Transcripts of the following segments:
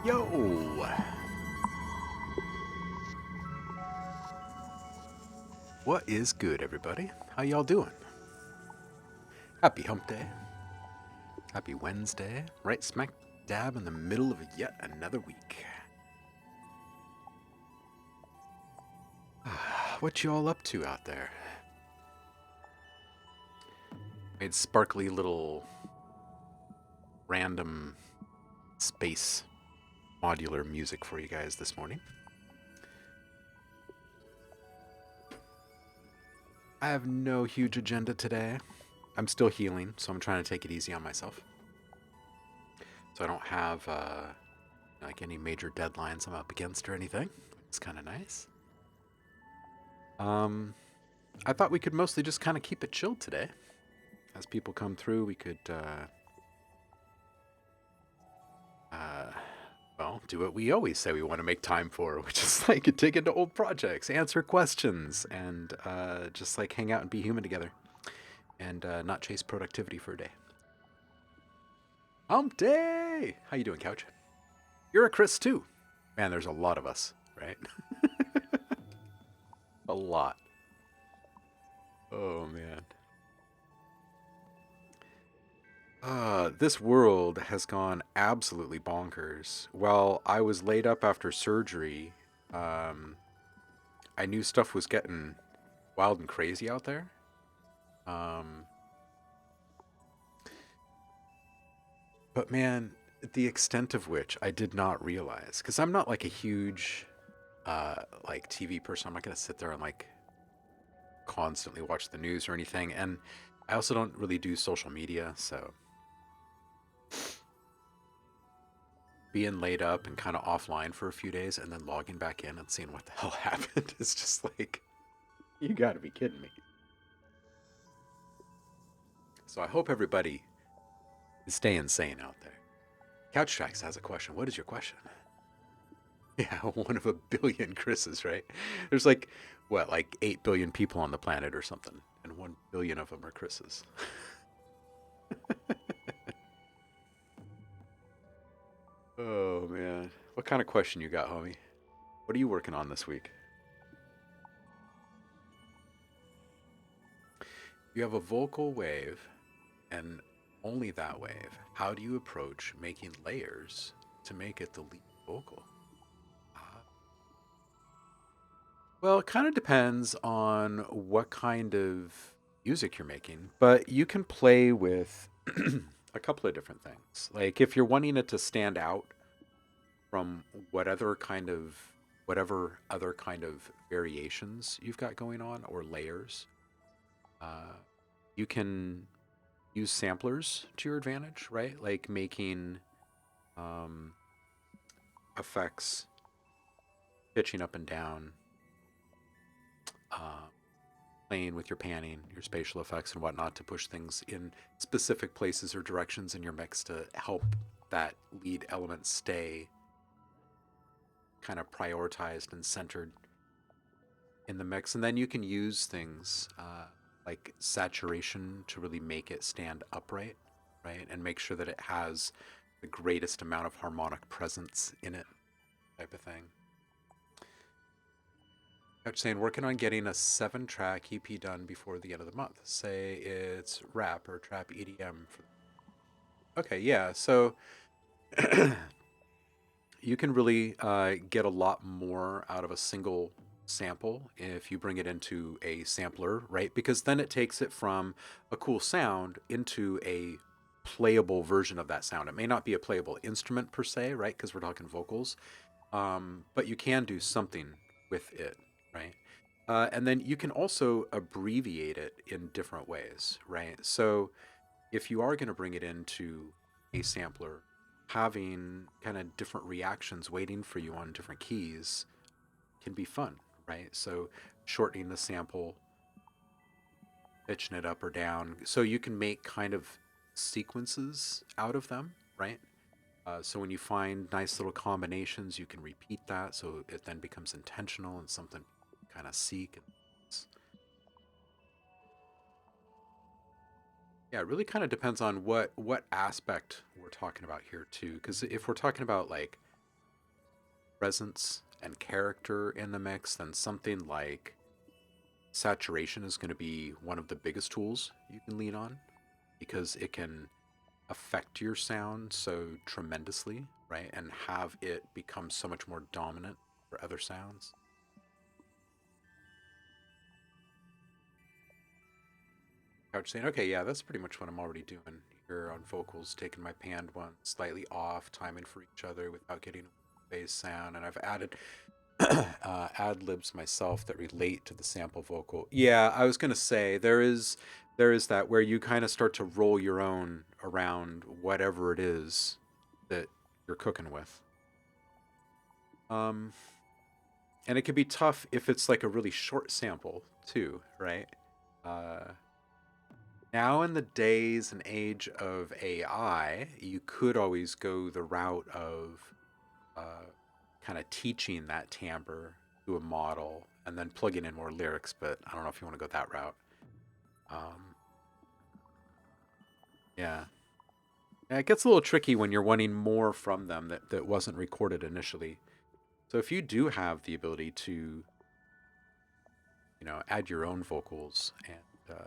Yo! What is good, everybody? How y'all doing? Happy hump day. Happy Wednesday. Right smack dab in the middle of yet another week. What y'all up to out there? Made sparkly little random space modular music for you guys this morning. I have no huge agenda today. I'm still healing, so I'm trying to take it easy on myself. So I don't have like any major deadlines I'm up against or anything. It's kind of nice. Um, I thought we could mostly just kind of keep it chilled today. As people come through, we could, uh, well, do what we always say we want to make time for, which is like dig into old projects, answer questions, and just like hang out and be human together, and not chase productivity for a day. Hump day! How you doing, Couch? You're a Chris too. Man, there's a lot of us, right? A lot. Oh man. This world has gone absolutely bonkers. While I was laid up after surgery, um, I knew stuff was getting wild and crazy out there. Um, but man, the extent of which I did not realize, because I'm not like a huge like TV person. I'm not gonna sit there and like constantly watch the news or anything, and I also don't really do social media, so being laid up and kind of offline for a few days and then logging back in and seeing what the hell happened is just like, you gotta be kidding me. So I hope everybody is staying sane out there. Couch Tracks has a question. What is your question? Yeah, one of a billion Chris's, right? There's like, what, like 8 billion people on the planet or something, and 1 billion of them are Chris's. Oh, man. What kind of question you got, homie? What are you working on this week? You have a vocal wave and only that wave. How do you approach making layers to make it the lead vocal? Ah, well, it kind of depends on what kind of music you're making, but you can play with a couple of different things. Like if you're wanting it to stand out from whatever other kind of variations you've got going on or layers, uh, you can use samplers to your advantage, right? Like making um, effects, pitching up and down, uh, playing with your panning, your spatial effects, and whatnot to push things in specific places or directions in your mix to help that lead element stay kind of prioritized and centered in the mix. And then you can use things like saturation to really make it stand upright, right? And make sure that it has the greatest amount of harmonic presence in it, type of thing. Couch saying working on getting a 7-track EP done before the end of the month. Say it's rap or trap EDM. Okay, yeah. So you can really get a lot more out of a single sample if you bring it into a sampler, right? Because then it takes it from a cool sound into a playable version of that sound. It may not be a playable instrument per se, right? Because we're talking vocals, but you can do something with it, right? And then you can also abbreviate it in different ways, right? So if you are going to bring it into a sampler, having kind of different reactions waiting for you on different keys can be fun, right? So shortening the sample, pitching it up or down, so you can make kind of sequences out of them, right? So when you find nice little combinations, you can repeat that, so it then becomes intentional and something kind of seek. Yeah, it really kind of depends on what aspect we're talking about here too. Because if we're talking about like presence and character in the mix, then something like saturation is going to be one of the biggest tools you can lean on because it can affect your sound so tremendously, right? And have it become so much more dominant for other sounds. Couch saying, okay, yeah, that's pretty much what I'm already doing here on vocals, taking my panned one slightly off, timing for each other without getting a bass sound. And I've added ad libs myself that relate to the sample vocal. Yeah, I was gonna say there is that where you kind of start to roll your own around whatever it is that you're cooking with. Um, and it can be tough if it's like a really short sample too, right? Uh, Now in the days and age of AI, you could always go the route of uh, kind of teaching that timbre to a model and then plugging in more lyrics, but I don't know if you want to go that route. Um, yeah. Yeah, it gets a little tricky when you're wanting more from them that wasn't recorded initially. So if you do have the ability to, add your own vocals and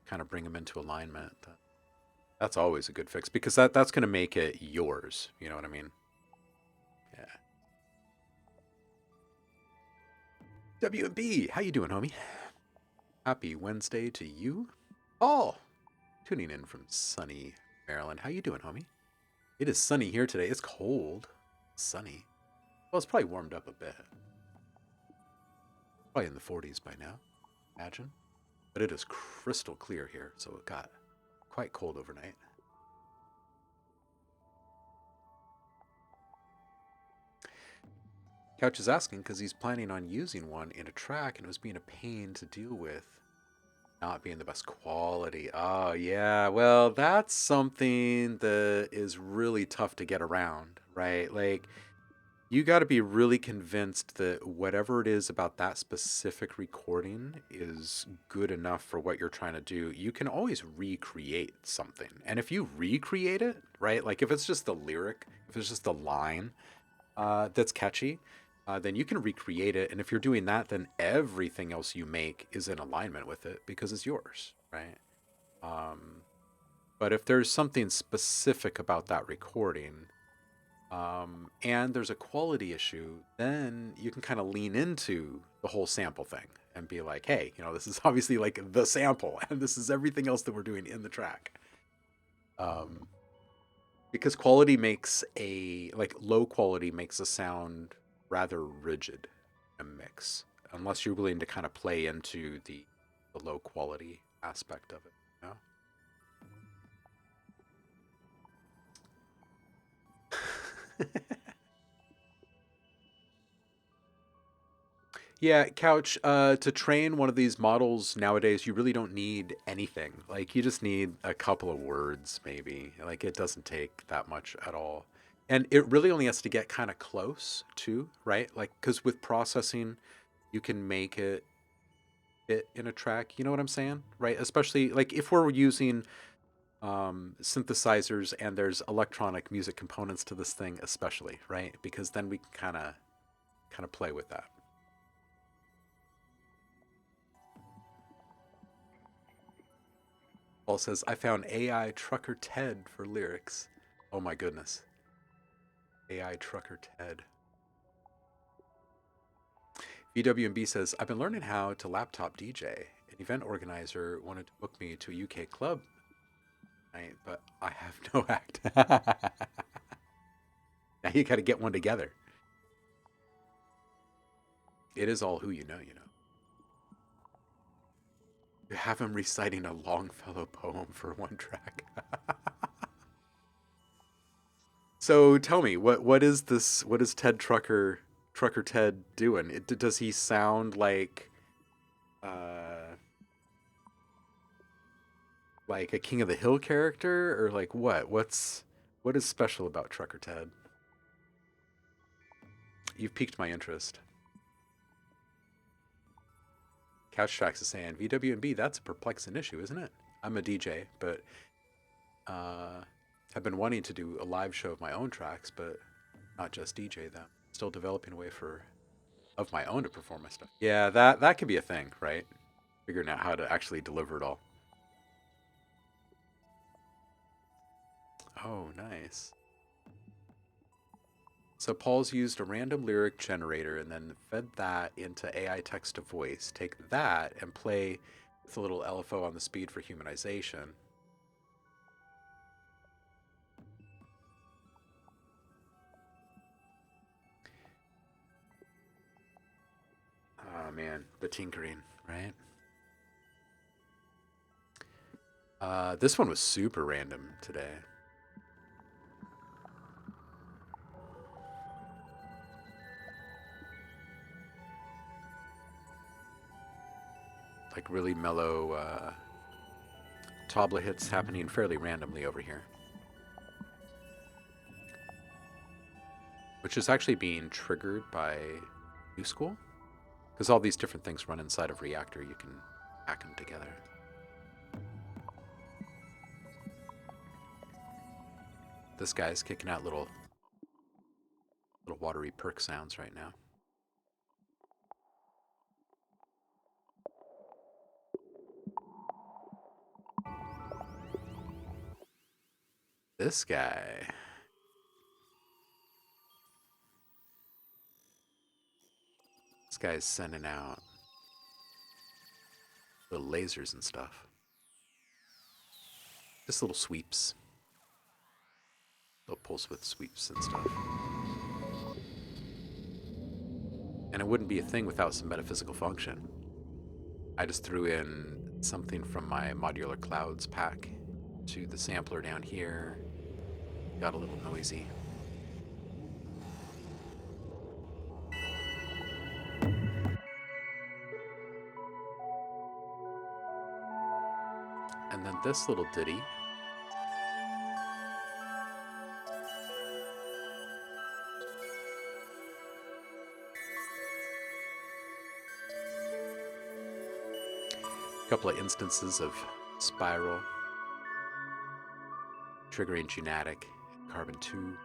kind of bring them into alignment, that's always a good fix because that's going to make it yours. You know what I mean? Yeah. W&B, how you doing, homie? Happy Wednesday to you. Oh, tuning in from sunny Maryland. How you doing, homie? It is sunny here today. It's cold. Sunny. Well, it's probably warmed up a bit. Probably in the 40s by now, imagine. But it is crystal clear here, so it got quite cold overnight. Couch is asking because he's planning on using one in a track and it was being a pain to deal with. Not being the best quality. Oh, yeah. Well, that's something that is really tough to get around, right? Like, you got to be really convinced that whatever it is about that specific recording is good enough for what you're trying to do. You can always recreate something. And if you recreate it, right? Like, if it's just the lyric, if it's just the line that's catchy, then you can recreate it. And if you're doing that, then everything else you make is in alignment with it because it's yours, right? Um, but if there's something specific about that recording, and there's a quality issue, then you can kind of lean into the whole sample thing and be like, hey, this is obviously like the sample, and this is everything else that we're doing in the track. Because quality makes like low quality makes a sound rather rigid in a mix, unless you're willing to kind of play into the low quality aspect of it. Yeah, Couch, to train one of these models nowadays, you really don't need anything. Like, you just need a couple of words, maybe. Like, it doesn't take that much at all. And it really only has to get kind of close, too, right? Like, because with processing, you can make it fit in a track. You know what I'm saying? Right? Especially, like, if we're using synthesizers and there's electronic music components to this thing, especially, right? Because then we can kind of play with that. Paul says, I found AI Trucker Ted for lyrics. Oh my goodness. AI Trucker Ted. VWB says, I've been learning how to laptop DJ. An event organizer wanted to book me to a UK club tonight, but I have no act. Now you got to get one together. It is all who you know, you know. You have him reciting a Longfellow poem for one track. So tell me, what is this? What is Trucker Ted doing? Does he sound uh, like a King of the Hill character, or like what? What is special about Trucker Ted? You've piqued my interest. Couch Tracks is saying VW&B. That's a perplexing issue, isn't it? I'm a DJ, but I've been wanting to do a live show of my own tracks, but not just DJ them. Still developing a way for of my own to perform my stuff. Yeah, that could be a thing, right? Figuring out how to actually deliver it all. Oh, nice. So Paul's used a random lyric generator and then fed that into AI text to voice. Take that and play with a little LFO on the speed for humanization. Oh man, the tinkering, right? This one was super random today. Like really mellow tabla hits happening fairly randomly over here. Which is actually being triggered by New School. Because all these different things run inside of Reactor, you can hack them together. This guy's kicking out little watery perk sounds right now. This guy. This guy's sending out little lasers and stuff. Just little sweeps. Little pulse width sweeps and stuff. And it wouldn't be a thing without some metaphysical function. I just threw in something from my modular clouds pack to the sampler down here. Got a little noisy. And then this little ditty. A couple of instances of spiral. Triggering Genetic, Carbon 2.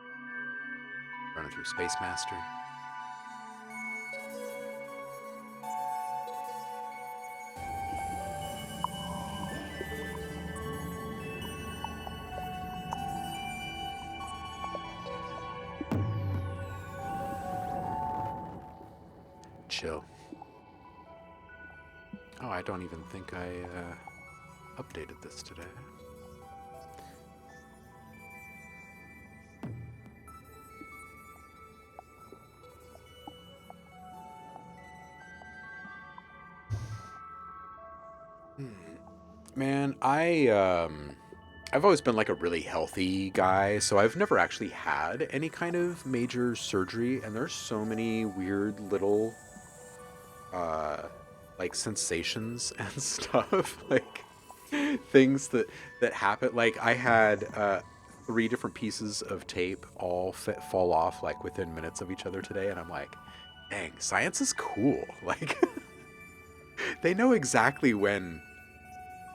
Running through Space Master. Chill. Oh, I don't even think I updated this today. Man, I've always been like a really healthy guy, so I've never actually had any kind of major surgery, and there's so many weird little uh like sensations and stuff, like things that happen. Like I had 3 different pieces of tape all fall off like within minutes of each other today, and I'm like, dang, science is cool. Like they know exactly when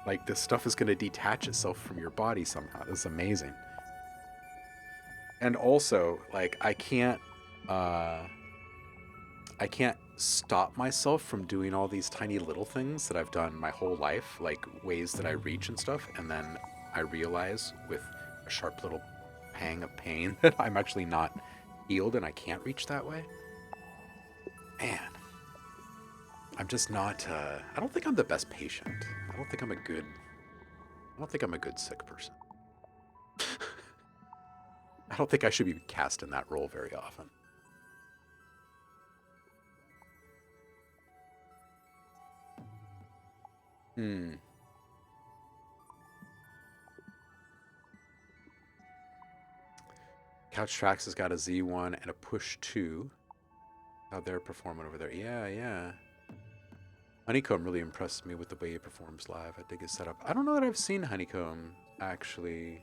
like this stuff is going to detach itself from your body somehow. It's amazing. And also, like uh I can't stop myself from doing all these tiny little things that I've done my whole life, like ways that I reach and stuff, and then I realize with a sharp little pang of pain that I'm actually not healed and I can't reach that way. Man, I'm just not I don't think I'm the best patient. I don't think I'm a good sick person. I don't think I should be cast in that role very often. Hmm. Couch Tracks has got a Z1 and a Push 2. How they're performing over there. Yeah, yeah. Honeycomb really impressed me with the way he performs live. I dig his setup. I don't know that I've seen Honeycomb actually.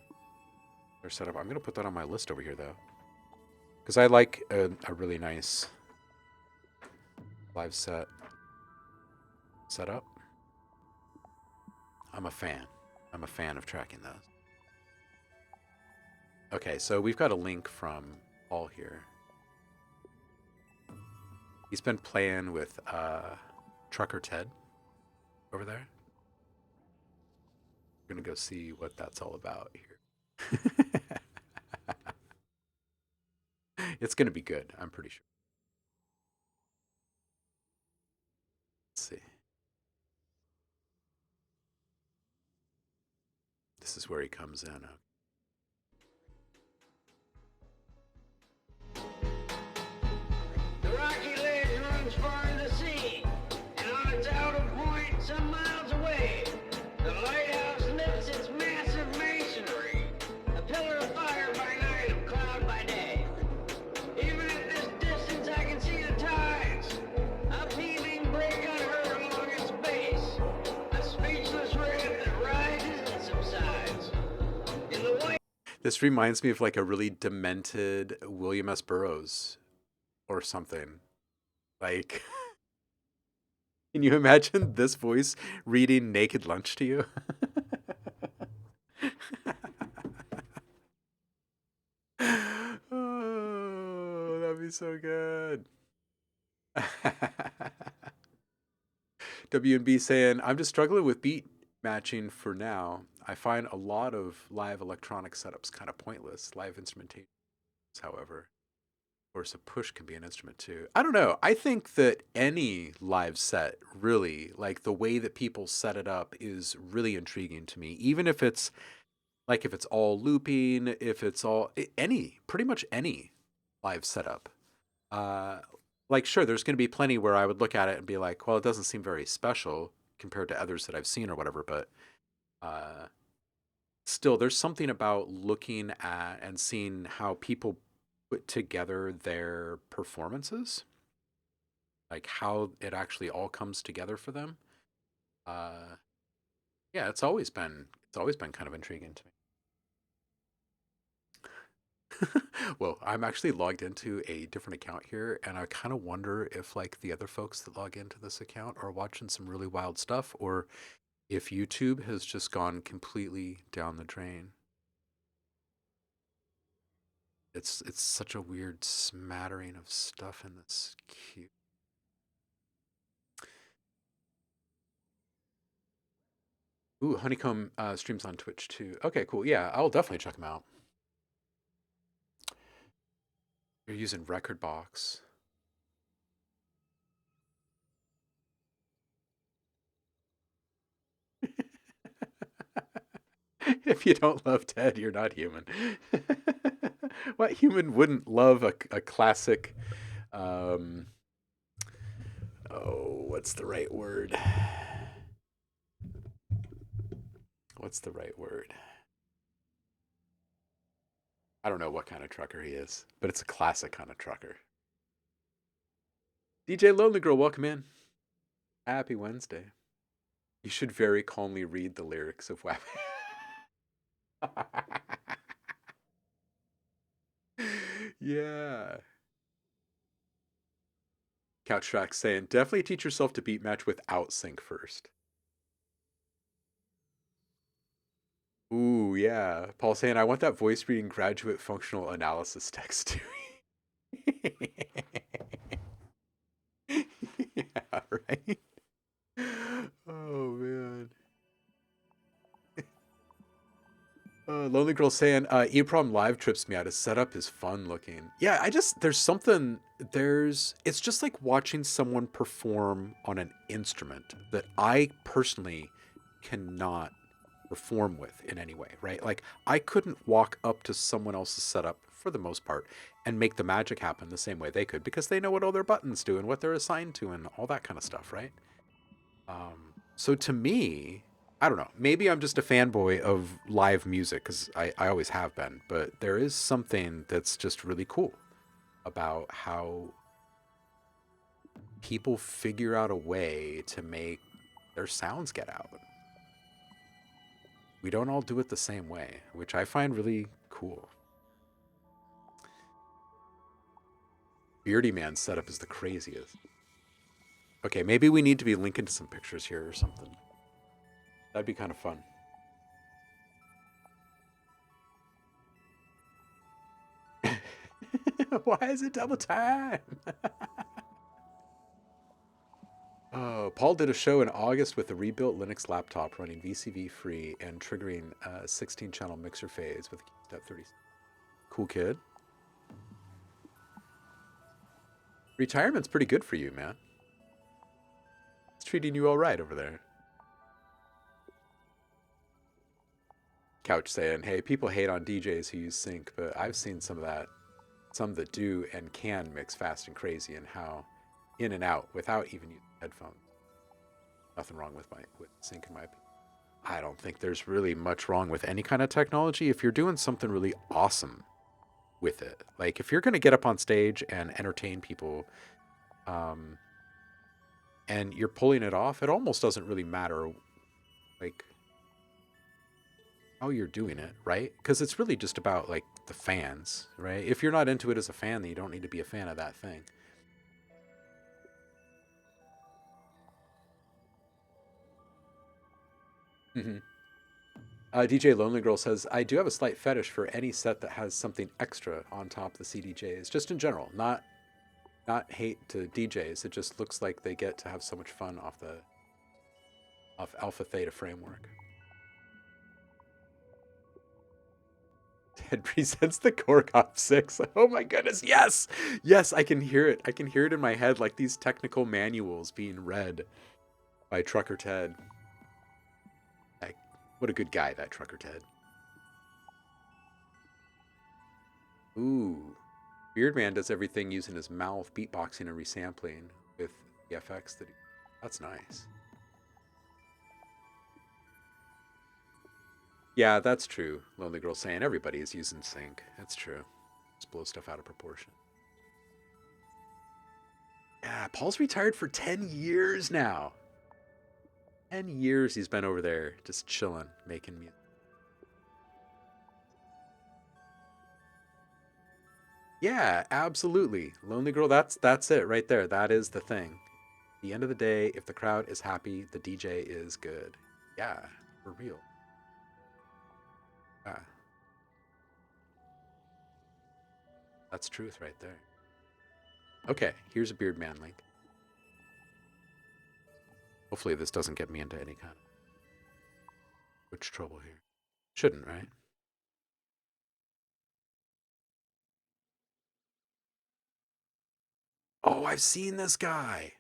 Their setup. I'm going to put that on my list over here, though. Because I like a really nice live setup. I'm a fan. I'm a fan of tracking those. Okay, so we've got a link from Paul here. He's been playing with Trucker Ted over there. We're gonna go see what that's all about here. It's gonna be good, I'm pretty sure. Let's see. This is where he comes in. The rocky ledge runs far in the sea, and on its outer point, some miles away, the lighthouse lifts its massive masonry, a pillar of fire by night and cloud by day. Even at this distance, I can see the tides, upheaving break unheard along its base, a speechless red that rises and subsides. In the way This reminds me of like a really demented William S. Burroughs or something. Like, can you imagine this voice reading Naked Lunch to you? Oh, that'd be so good. WNB saying, I'm just struggling with beat matching for now. I find a lot of live electronic setups kind of pointless. Live instrumentation, however. Of course, a push can be an instrument too. I don't know. I think that any live set, really, like the way that people set it up is really intriguing to me. Even if it's like if it's all looping, if it's all any, pretty much any live setup. Uh, like sure, there's going to be plenty where I would look at it and be like, well, it doesn't seem very special compared to others that I've seen or whatever. But uh, still, there's something about looking at and seeing how people put together their performances, like how it actually all comes together for them. Uh, yeah, it's always been kind of intriguing to me. Well, I'm actually logged into a different account here, and I kind of wonder if like the other folks that log into this account are watching some really wild stuff, or if YouTube has just gone completely down the drain. It's such a weird smattering of stuff in this queue. Ooh, Honeycomb streams on Twitch too. Okay, cool. Yeah, I'll definitely check them out. You're using Rekordbox. If you don't love Ted, you're not human. What human wouldn't love a classic? Um, oh, what's the right word? What's the right word? I don't know what kind of trucker he is, but it's a classic kind of trucker. DJ Lonely Girl, welcome in. Happy Wednesday. You should very calmly read the lyrics of WAP. Yeah. Couch Track saying, definitely teach yourself to beat match without sync first. Ooh, yeah. Paul saying, I want that voice reading graduate functional analysis text too. Yeah, right? Oh, man. Lonely Girl saying, EEPROM live trips me out. His setup is fun looking. Yeah, it's just like watching someone perform on an instrument that I personally cannot perform with in any way, right? Like, I couldn't walk up to someone else's setup for the most part and make the magic happen the same way they could because they know what all their buttons do and what they're assigned to and all that kind of stuff, right? So to me, I don't know. Maybe I'm just a fanboy of live music because I always have been. But there is something that's just really cool about how people figure out a way to make their sounds get out. We don't all do it the same way, which I find really cool. Beardy Man's setup is the craziest. Okay, maybe we need to be linking to some pictures here or something. That'd be kind of fun. Why is it double time? Oh, Paul did a show in August with a rebuilt Linux laptop running VCV free and triggering a 16-channel mixer phase with Step 30. Cool kid. Retirement's pretty good for you, man. It's treating you all right over there. Couch saying, hey, people hate on DJs who use sync, but I've seen some of that. Some that do and can mix fast and crazy and how in and out without even using headphones. Nothing wrong with sync in my opinion. I don't think there's really much wrong with any kind of technology if you're doing something really awesome with it. Like if you're going to get up on stage and entertain people, and you're pulling it off, it almost doesn't really matter like how you're doing it, right? Because it's really just about like the fans, right? If you're not into it as a fan, then you don't need to be a fan of that thing. DJ Lonely Girl says, I do have a slight fetish for any set that has something extra on top of the CDJs, just in general, not hate to DJs. It just looks like they get to have so much fun off Alpha Theta framework. Ted presents the Korkov 6. Oh my goodness, yes! Yes, I can hear it. I can hear it in my head like these technical manuals being read by Trucker Ted. What a good guy, that Trucker Ted. Ooh. Beardman does everything using his mouth, beatboxing and resampling with the FX. That's nice. Yeah, that's true. Lonely Girl saying everybody is using sync. That's true. Just blow stuff out of proportion. Yeah, Paul's retired for 10 years now. 10 years he's been over there just chilling, making music. Yeah, absolutely. Lonely Girl, that's it right there. That is the thing. At the end of the day, if the crowd is happy, the DJ is good. Yeah, for real. Yeah. That's truth right there. Okay, here's a Beardman link. Hopefully this doesn't get me into any kind of which trouble here. Shouldn't, right? Oh, I've seen this guy.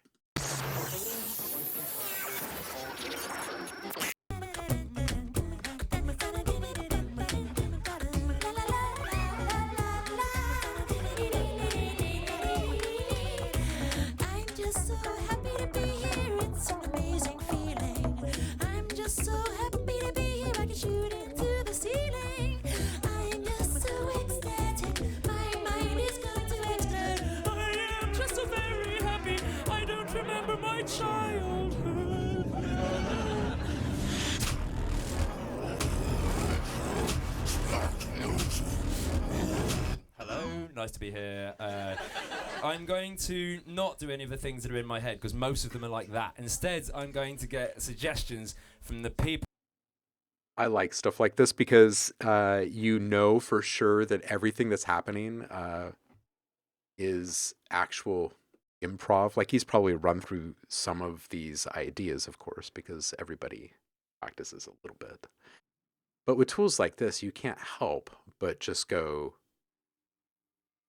Nice to be here. I'm going to not do any of the things that are in my head because most of them are like that. Instead, I'm going to get suggestions from the people. I like stuff like this because you know for sure that everything that's happening is actual improv. Like he's probably run through some of these ideas, of course, because everybody practices a little bit. But with tools like this, you can't help but just go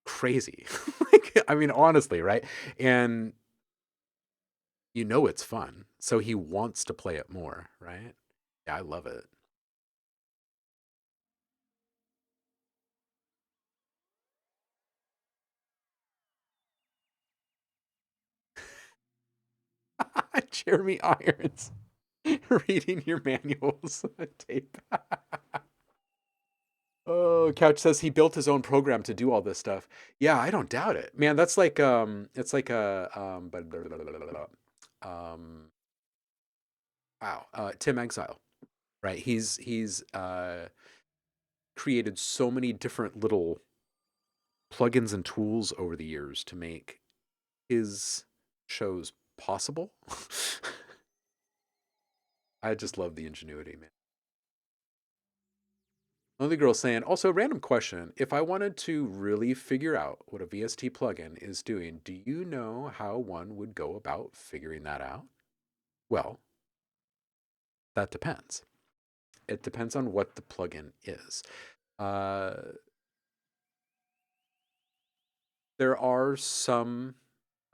crazy. Like, I mean, honestly, right? And you know it's fun. So he wants to play it more, right? Yeah, I love it. Jeremy Irons reading your manuals tape. Oh, Couch says he built his own program to do all this stuff. Yeah, I don't doubt it. Man, that's like it's like a wow, Tim Exile, right? He's created so many different little plugins and tools over the years to make his shows possible. I just love the ingenuity, man. Lonely Girl saying, also, random question. If I wanted to really figure out what a VST plugin is doing, do you know how one would go about figuring that out? Well, that depends. It depends on what the plugin is. Uh, there are some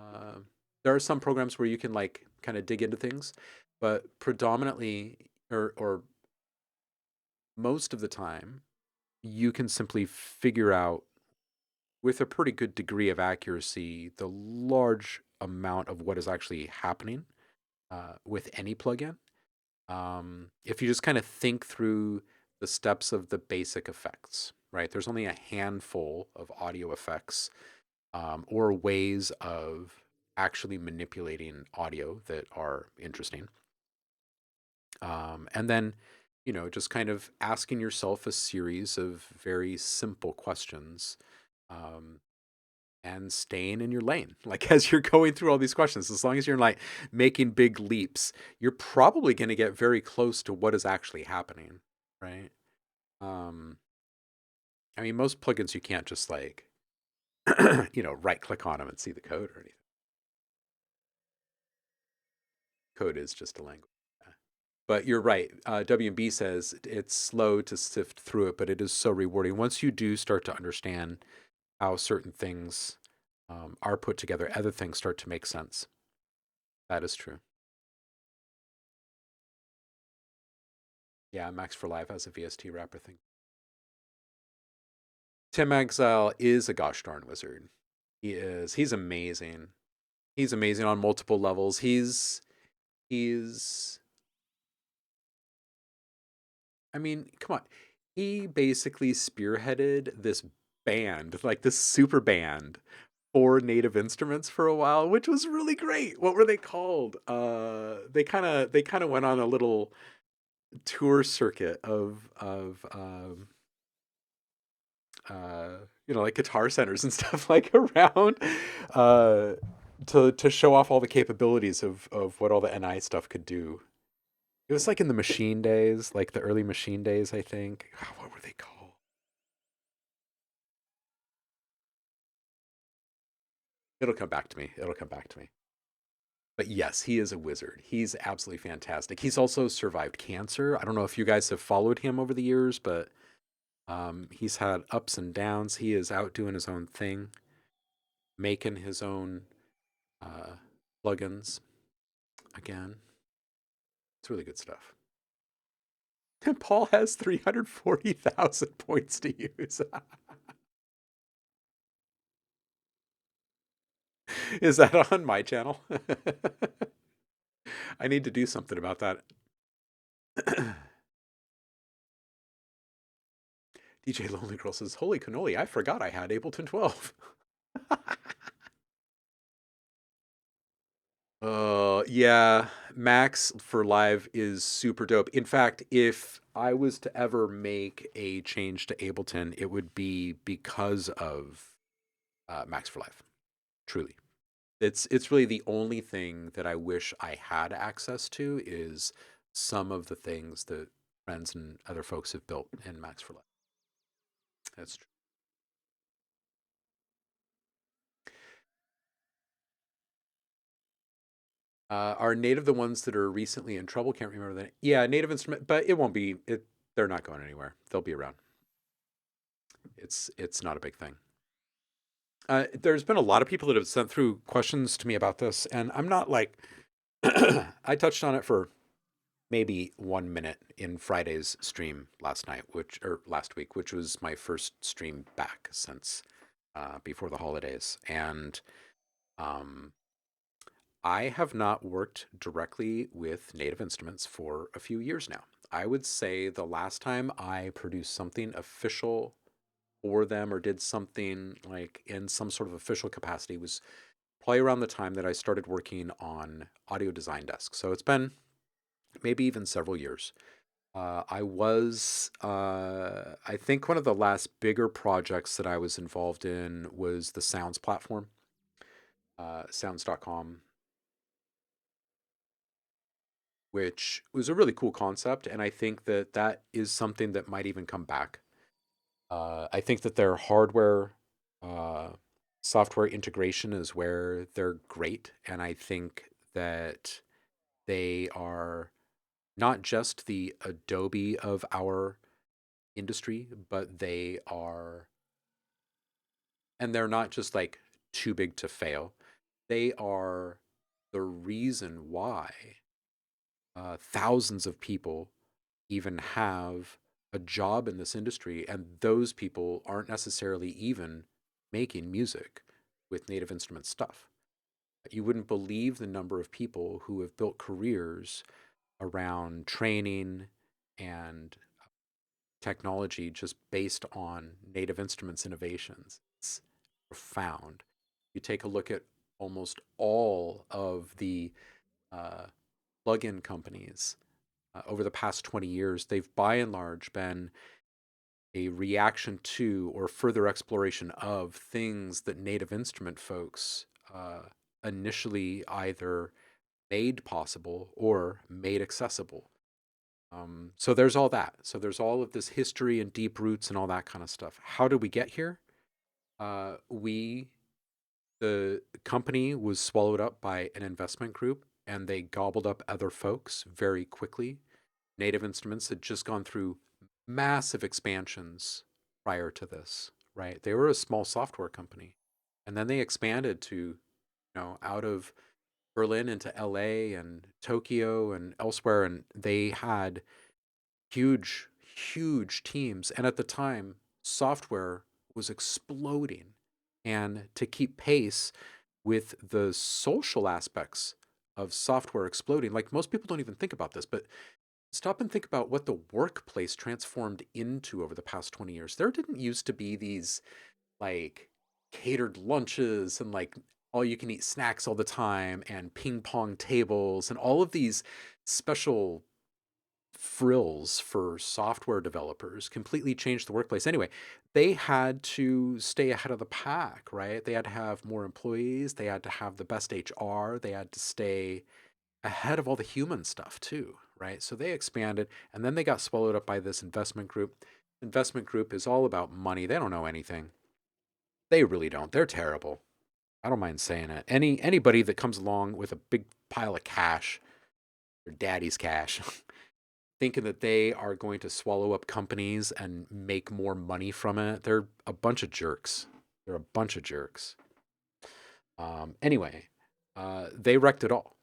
uh, there are some programs where you can like kind of dig into things, but predominantly or most of the time, you can simply figure out with a pretty good degree of accuracy the large amount of what is actually happening with any plugin. If you just kind of think through the steps of the basic effects, right? There's only a handful of audio effects or ways of actually manipulating audio that are interesting. And then, just kind of asking yourself a series of very simple questions um, and staying in your lane. Like as you're going through all these questions, as long as you're like making big leaps, you're probably going to get very close to what is actually happening, right? Um, I mean, most plugins you can't just like, right click on them and see the code or anything. Code is just a language. Yeah. But you're right. WB says it's slow to sift through it, but it is so rewarding. Once you do start to understand how certain things are put together, other things start to make sense. That is true. Yeah, Max for Live has a VST wrapper thing. Tim Exile is a gosh darn wizard. He is. He's amazing. He's amazing on multiple levels. He's I mean, come on. He basically spearheaded this band, like this super band for native instruments for a while, which was really great. What were they called? They kind of went on a little tour circuit of like guitar centers and stuff like around uh to show off all the capabilities of what all the NI stuff could do. It was like in the Machine days, like the early Machine days, I think. What were they called? It'll come back to me. It'll come back to me. But yes, he is a wizard. He's absolutely fantastic. He's also survived cancer. I don't know if you guys have followed him over the years, but he's had ups and downs. He is out doing his own thing, making his own uh, plugins again. It's really good stuff. And Paul has 340,000 points to use. Is that on my channel? I need to do something about that. DJ Lonely Girl says, "Holy cannoli, I forgot I had Ableton 12." Yeah, Max for Live is super dope. In fact, if I was to ever make a change to Ableton, it would be because of Max for Live. Truly. It's really the only thing that I wish I had access to is some of the things that friends and other folks have built in Max for Live. That's true. Are native the ones that are recently in trouble? Can't remember that. Yeah, native instrument, but it won't be. They're not going anywhere. They'll be around. It's not a big thing. There's been a lot of people that have sent through questions to me about this, and I'm not like I touched on it for maybe 1 minute in Friday's stream last night, or last week, which was my first stream back since before the holidays, and um, I have not worked directly with native instruments for a few years now. I would say the last time I produced something official for them or did something like in some sort of official capacity was probably around the time that I started working on Audio Design Desk. So it's been maybe even several years. I think one of the last bigger projects that I was involved in was the Sounds platform, sounds.com, which was a really cool concept. And I think that that is something that might even come back. I think that their hardware, uh, software integration is where they're great. And I think that They are not just the Adobe of our industry, but they're not just like too big to fail. They are the reason why thousands of people even have a job in this industry, and those people aren't necessarily even making music with Native Instruments stuff. You wouldn't believe the number of people who have built careers around training and technology just based on Native Instruments innovations. It's profound. You take a look at almost all of the uh, plug-in companies over the past 20 years, they've by and large been a reaction to or further exploration of things that Native Instrument folks initially either made possible or made accessible. So there's all that. So there's all of this history and deep roots and all that kind of stuff. How did we get here? We, the company was swallowed up by an investment group and they gobbled up other folks very quickly. Native Instruments had just gone through massive expansions prior to this, right? They were a small software company. And then they expanded to, out of Berlin into LA and Tokyo and elsewhere. And they had huge, huge teams. And at the time, software was exploding. And to keep pace with the social aspects of software exploding, like most people don't even think about this, but stop and think about what the workplace transformed into over the past 20 years. There didn't used to be these like catered lunches and like all you can eat snacks all the time and ping pong tables and all of these special frills for software developers completely changed the workplace. Anyway, they had to stay ahead of the pack, right? They had to have more employees, they had to have the best HR, they had to stay ahead of all the human stuff too, right? So they expanded and then they got swallowed up by this investment group. Investment group is all about money. They don't know anything. They really don't. They're terrible. I don't mind saying it. Anybody that comes along with a big pile of cash, their daddy's cash, thinking that they are going to swallow up companies and make more money from it, they're a bunch of jerks. They're a bunch of jerks. Anyway, they wrecked it all,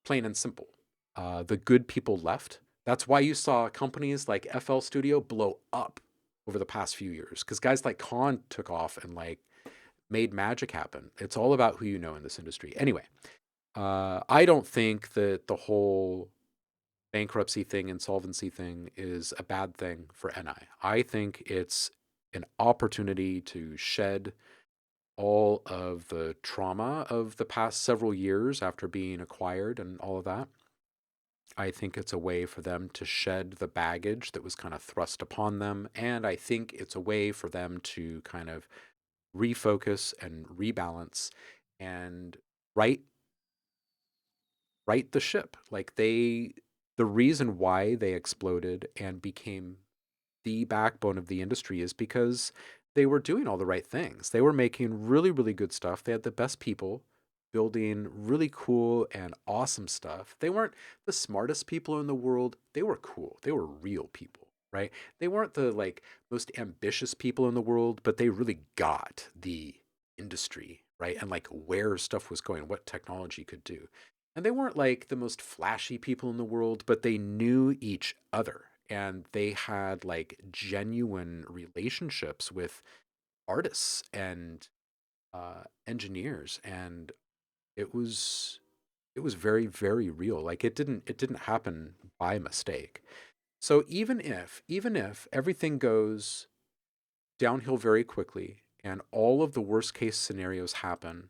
plain and simple. The good people left. That's why you saw companies like FL Studio blow up over the past few years, because guys like Khan took off and like made magic happen. It's all about who you know in this industry. Anyway, I don't think that the whole bankruptcy thing, insolvency thing is a bad thing for NI. I think it's an opportunity to shed all of the trauma of the past several years after being acquired and all of that. I think it's a way for them to shed the baggage that was kind of thrust upon them. And I think it's a way for them to kind of refocus and rebalance and right right the ship. Like the reason why they exploded and became the backbone of the industry is because they were doing all the right things. They were making really, really good stuff. They had the best people building really cool and awesome stuff. They weren't the smartest people in the world. They were cool. They were real people, right? They weren't the like most ambitious people in the world, but they really got the industry, right? And like where stuff was going, what technology could do. And they weren't like the most flashy people in the world, but they knew each other and they had like genuine relationships with artists and engineers, and it was it was very, very real. Like it didn't happen by mistake. So even if everything goes downhill very quickly and all of the worst case scenarios happen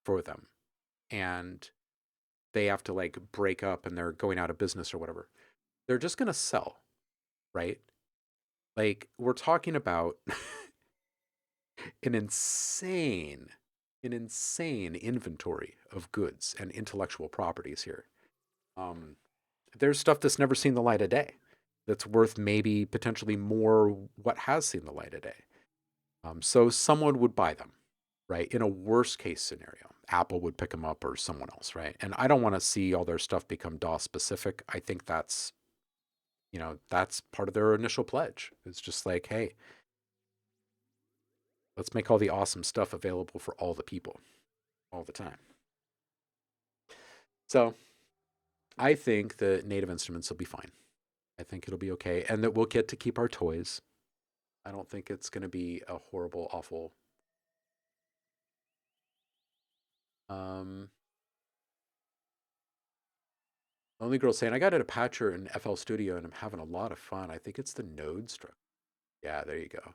for them and they have to like break up and they're going out of business or whatever, they're just going to sell, right? Like we're talking about an insane an insane inventory of goods and intellectual properties here. Um, there's stuff that's never seen the light of day that's worth maybe potentially more what has seen the light of day. So someone would buy them, right? In a worst case scenario. Apple would pick them up or someone else, right? And I don't want to see all their stuff become DOS specific. I think that's, that's part of their initial pledge. It's just like, hey, let's make all the awesome stuff available for all the people all the time. So I think the Native Instruments will be fine. I think it'll be okay, and that we'll get to keep our toys. I don't think it's going to be a horrible, awful. Only Girl saying, I got it a patcher in FL Studio and I'm having a lot of fun. I think it's the node structure. Yeah, there you go.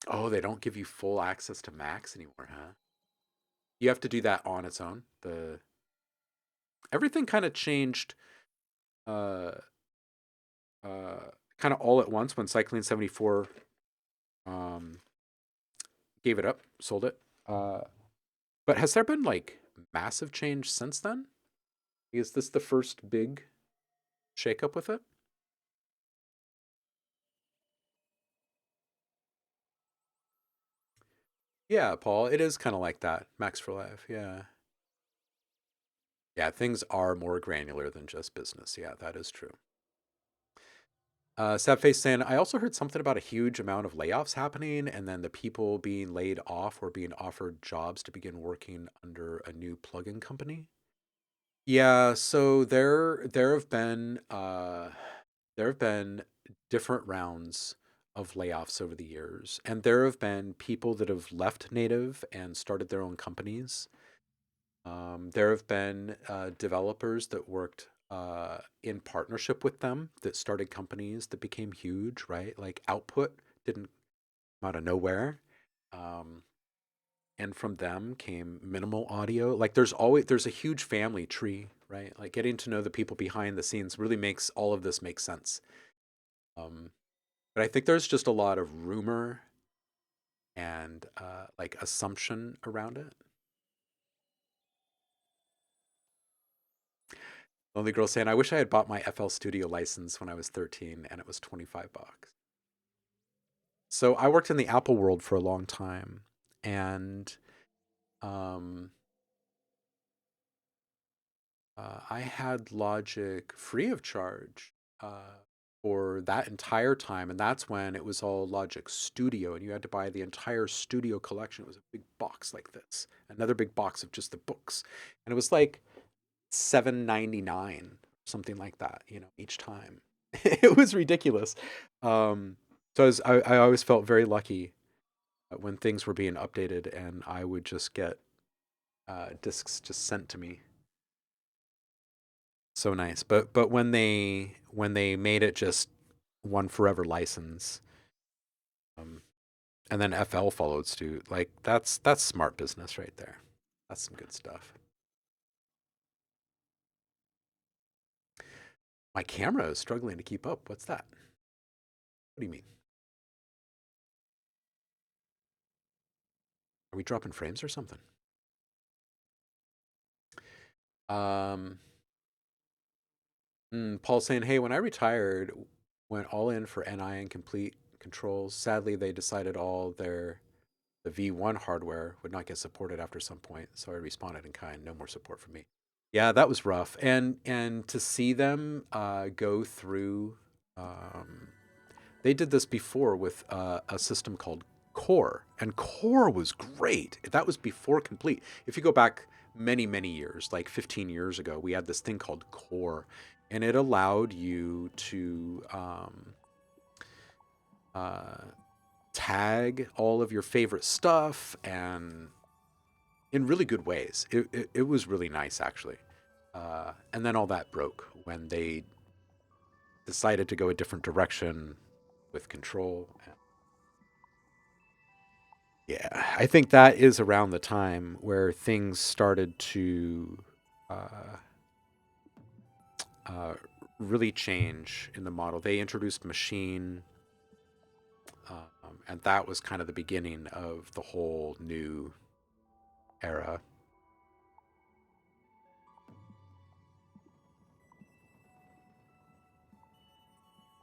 Oh, they don't give you full access to Max anymore, huh? You have to do that on its own. Everything kind of changed uh kind of all at once when Cycling 74 um gave it up, sold it. But has there been like massive change since then? Is this the first big shakeup with it? Yeah, Paul, it is kind of like that. Max for Life, yeah. Yeah, things are more granular than just business. Yeah, that is true. Sadface saying, I also heard something about a huge amount of layoffs happening, and then the people being laid off were being offered jobs to begin working under a new plugin company. Yeah, so there have been different rounds of layoffs over the years, and there have been people that have left Native and started their own companies. There have been developers that worked in partnership with them that started companies that became huge, right? Like Output didn't come out of nowhere. Um, and from them came Minimal Audio. Like there's a huge family tree, right? Like getting to know the people behind the scenes really makes all of this make sense. Um, but I think there's just a lot of rumor and like assumption around it. Lonely Girl saying, I wish I had bought my FL Studio license when I was 13 and it was 25 bucks. So I worked in the Apple world for a long time, and um, I had Logic free of charge for that entire time. And that's when it was all Logic Studio, and you had to buy the entire Studio collection. It was a big box like this, another big box of just the books. And it was like $7.99, something like that, each time. It was ridiculous. So I always felt very lucky when things were being updated, and I would just get discs just sent to me. So nice. But when they made it just one forever license, um, and then FL followed suit, like that's smart business right there. That's some good stuff. My camera is struggling to keep up. What's that? What do you mean? Are we dropping frames or something? Um, Paul saying, "Hey, when I retired, went all in for NI and complete controls. Sadly, they decided the V1 hardware would not get supported after some point, so I responded in kind. No more support for me." Yeah, that was rough, and to see them go through. They did this before with a system called Core, and Core was great. That was before Complete. If you go back many, many years, like 15 years ago, we had this thing called Core, and it allowed you to uh, tag all of your favorite stuff and in really good ways. It was really nice, actually. And then all that broke when they decided to go a different direction with control. Yeah, I think that is around the time where things started to uh, uh, really change in the model. They introduced machine, and that was kind of the beginning of the whole new era.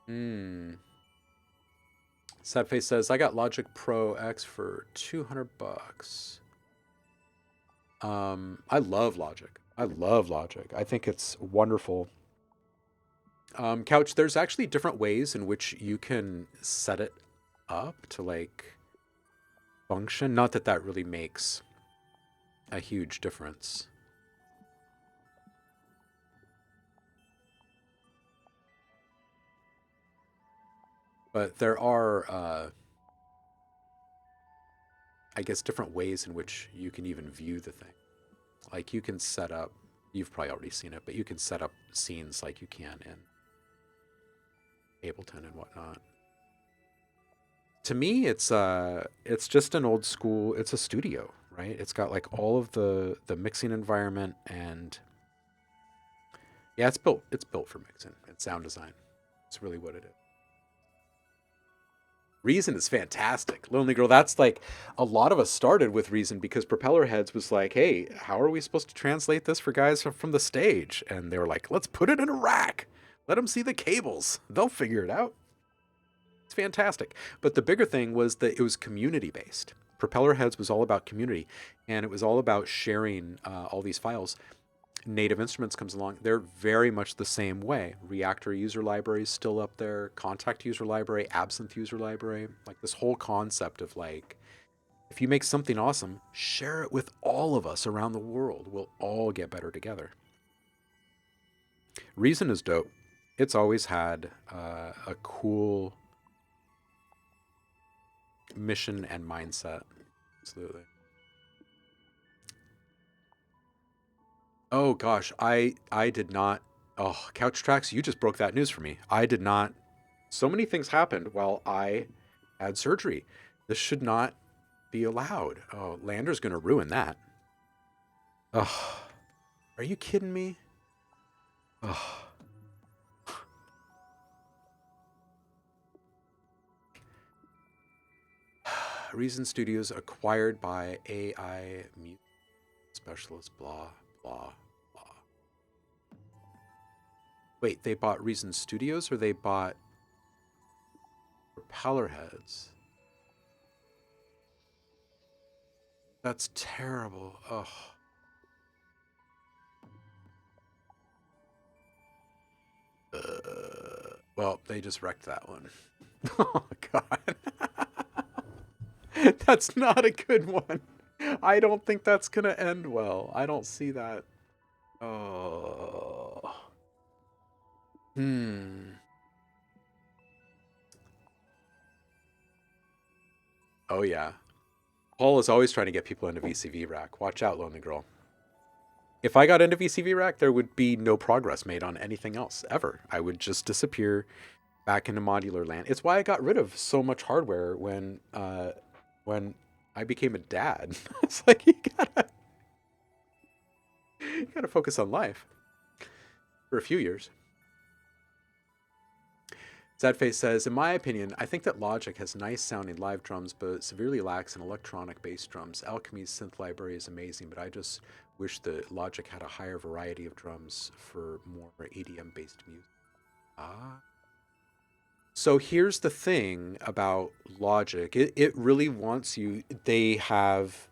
Hmm. Sadface says, I got Logic Pro X for $200. I love Logic. I love Logic. I think it's wonderful. Couch, there's actually different ways in which you can set it up to like function. Not that that really makes a huge difference. But there are, I guess, different ways in which you can even view the thing. Like you can set up, you've probably already seen it, but you can set up scenes like you can in Ableton and whatnot. To me, it's just an old school. It's a studio, right? It's got like all of the mixing environment, and yeah, it's built for mixing and sound design. It's really what it is. Reason is fantastic. Lonely Girl, that's like a lot of us started with Reason because Propeller Heads was like, hey, how are we supposed to translate this for guys from the stage? And they were like, let's put it in a rack. Let them see the cables. They'll figure it out. It's fantastic. But the bigger thing was that it was community based. Propeller Heads was all about community, and it was all about sharing all these files. Native Instruments comes along. They're very much the same way. Reactor user library is still up there. Contact user library, Absinthe user library. Like this whole concept of like, if you make something awesome, share it with all of us around the world. We'll all get better together. Reason is dope. It's always had a cool mission and mindset. Absolutely. Oh gosh, I did not. Oh, Couch Tracks, you just broke that news for me. I did not. So many things happened while I had surgery. This should not be allowed. Oh, Lander's gonna ruin that. Oh, are you kidding me? Oh. Reason Studios acquired by AI Music Specialist, blah, blah, blah. Wait, they bought Reason Studios or they bought Propeller Heads? That's terrible. Ugh. Well, they just wrecked that one. Oh, God. That's not a good one. I don't think that's going to end well. I don't see that. Oh. Oh, yeah. Paul is always trying to get people into VCV Rack. Watch out, Lonely Girl. If I got into VCV Rack, there would be no progress made on anything else, ever. I would just disappear back into modular land. It's why I got rid of so much hardware when I became a dad. It's like you gotta focus on life for a few years. Sadface says, in my opinion, I think that Logic has nice sounding live drums, but severely lacks in electronic bass drums. Alchemy's synth library is amazing, but I just wish that Logic had a higher variety of drums for more EDM based music. So here's the thing about Logic. It really wants you, they have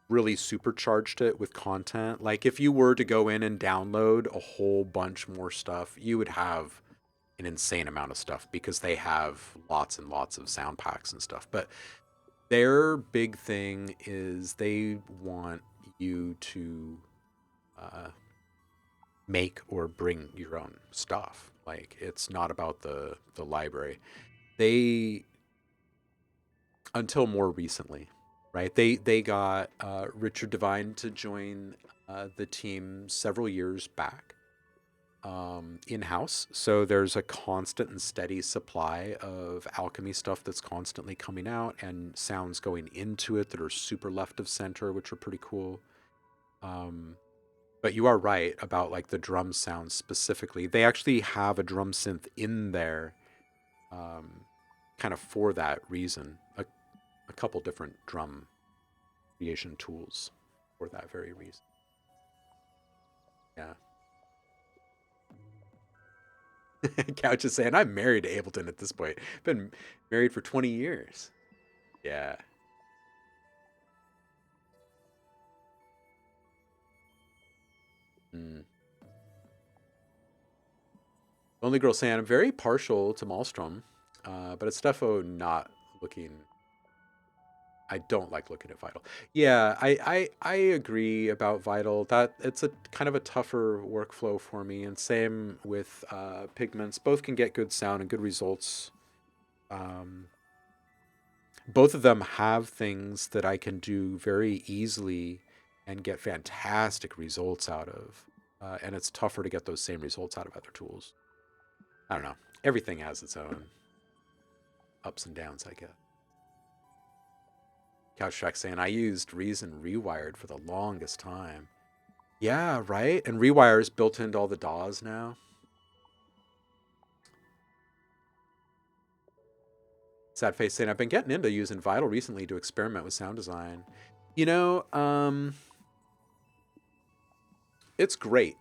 really supercharged it with content. Like if you were to go in and download a whole bunch more stuff, you would have an insane amount of stuff because they have lots and lots of sound packs and stuff. But their big thing is they want you to make or bring your own stuff. Like it's not about the library. They, until more recently, right? They got Richard Devine to join the team several years back in-house. So there's a constant and steady supply of Alchemy stuff that's constantly coming out and sounds going into it that are super left of center, which are pretty cool. But you are right about like the drum sound specifically. They actually have a drum synth in there kind of for that reason. A couple different drum creation tools for that very reason. Yeah. Couch is saying, I'm married to Ableton at this point. Been married for 20 years. Yeah. Mm. Only Girl saying, I'm very partial to Maelstrom, but it's defo not looking. I don't like looking at Vital. Yeah, I agree about Vital. That it's a kind of a tougher workflow for me, and same with Pigments. Both can get good sound and good results. Um, both of them have things that I can do very easily and get fantastic results out of. And it's tougher to get those same results out of other tools. I don't know. Everything has its own ups and downs, I guess. Couch Track saying, I used Reason Rewired for the longest time. Yeah, right? And Rewire is built into all the DAWs now. Sad Face saying, I've been getting into using Vital recently to experiment with sound design. You know, it's great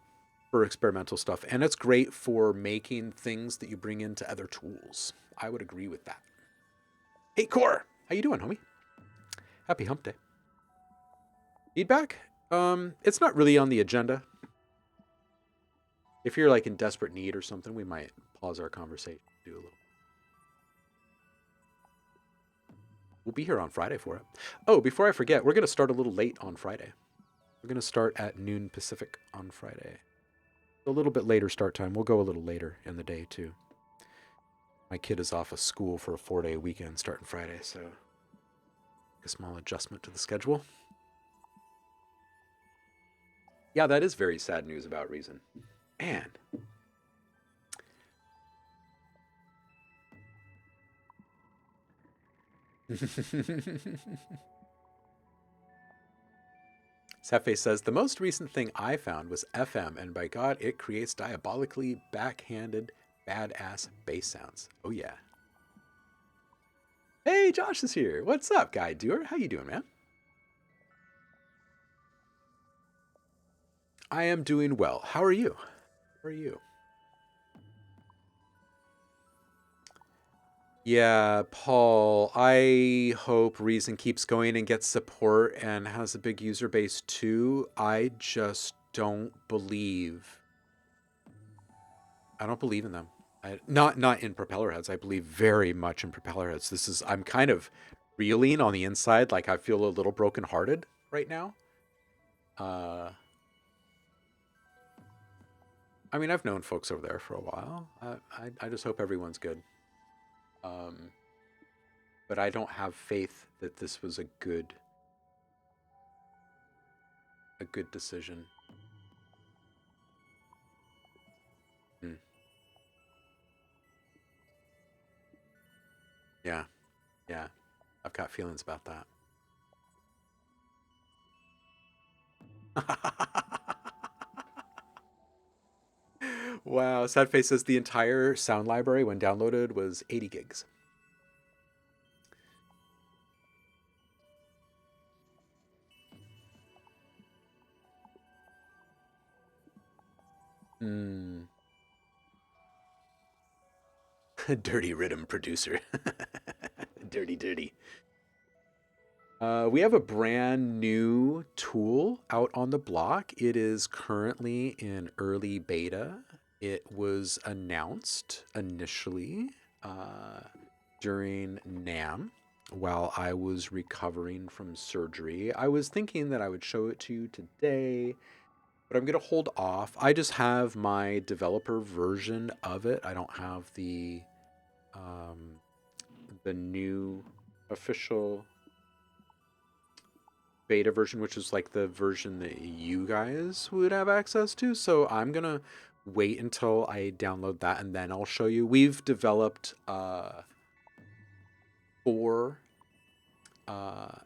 for experimental stuff, and it's great for making things that you bring into other tools. I would agree with that. Hey, Core! How you doing, homie? Happy hump day. Feedback? It's not really on the agenda. If you're like in desperate need or something, we might pause our conversation, do a little. We'll be here on Friday for it. Oh, before I forget, we're going to start a little late on Friday. We're going to start at noon Pacific on Friday. A little bit later start time. We'll go a little later in the day, too. My kid is off of school for a 4-day weekend starting Friday, so a small adjustment to the schedule. Yeah, that is very sad news about Reason. Man. Cefe says, the most recent thing I found was FM, and by God, it creates diabolically backhanded, badass bass sounds. Oh, yeah. Hey, Josh is here. What's up, Guy Doer? How you doing, man? I am doing well. How are you? How are you? Yeah, Paul, I hope Reason keeps going and gets support and has a big user base too. I just don't believe. I don't believe in them. Not in propeller heads. I believe very much in propeller heads. I'm kind of reeling on the inside, like I feel a little brokenhearted right now. I mean, I've known folks over there for a while. I just hope everyone's good. But I don't have faith that this was a good decision. Yeah, yeah, I've got feelings about that. Wow, Sadface says the entire sound library when downloaded was 80 gigs. Dirty rhythm producer. Dirty. We have a brand new tool out on the block. It is currently in early beta. It was announced initially during NAMM while I was recovering from surgery. I was thinking that I would show it to you today, but I'm going to hold off. I just have my developer version of it. I don't have the new official beta version, which is like the version that you guys would have access to. So I'm going to wait until I download that and then I'll show you. We've developed 4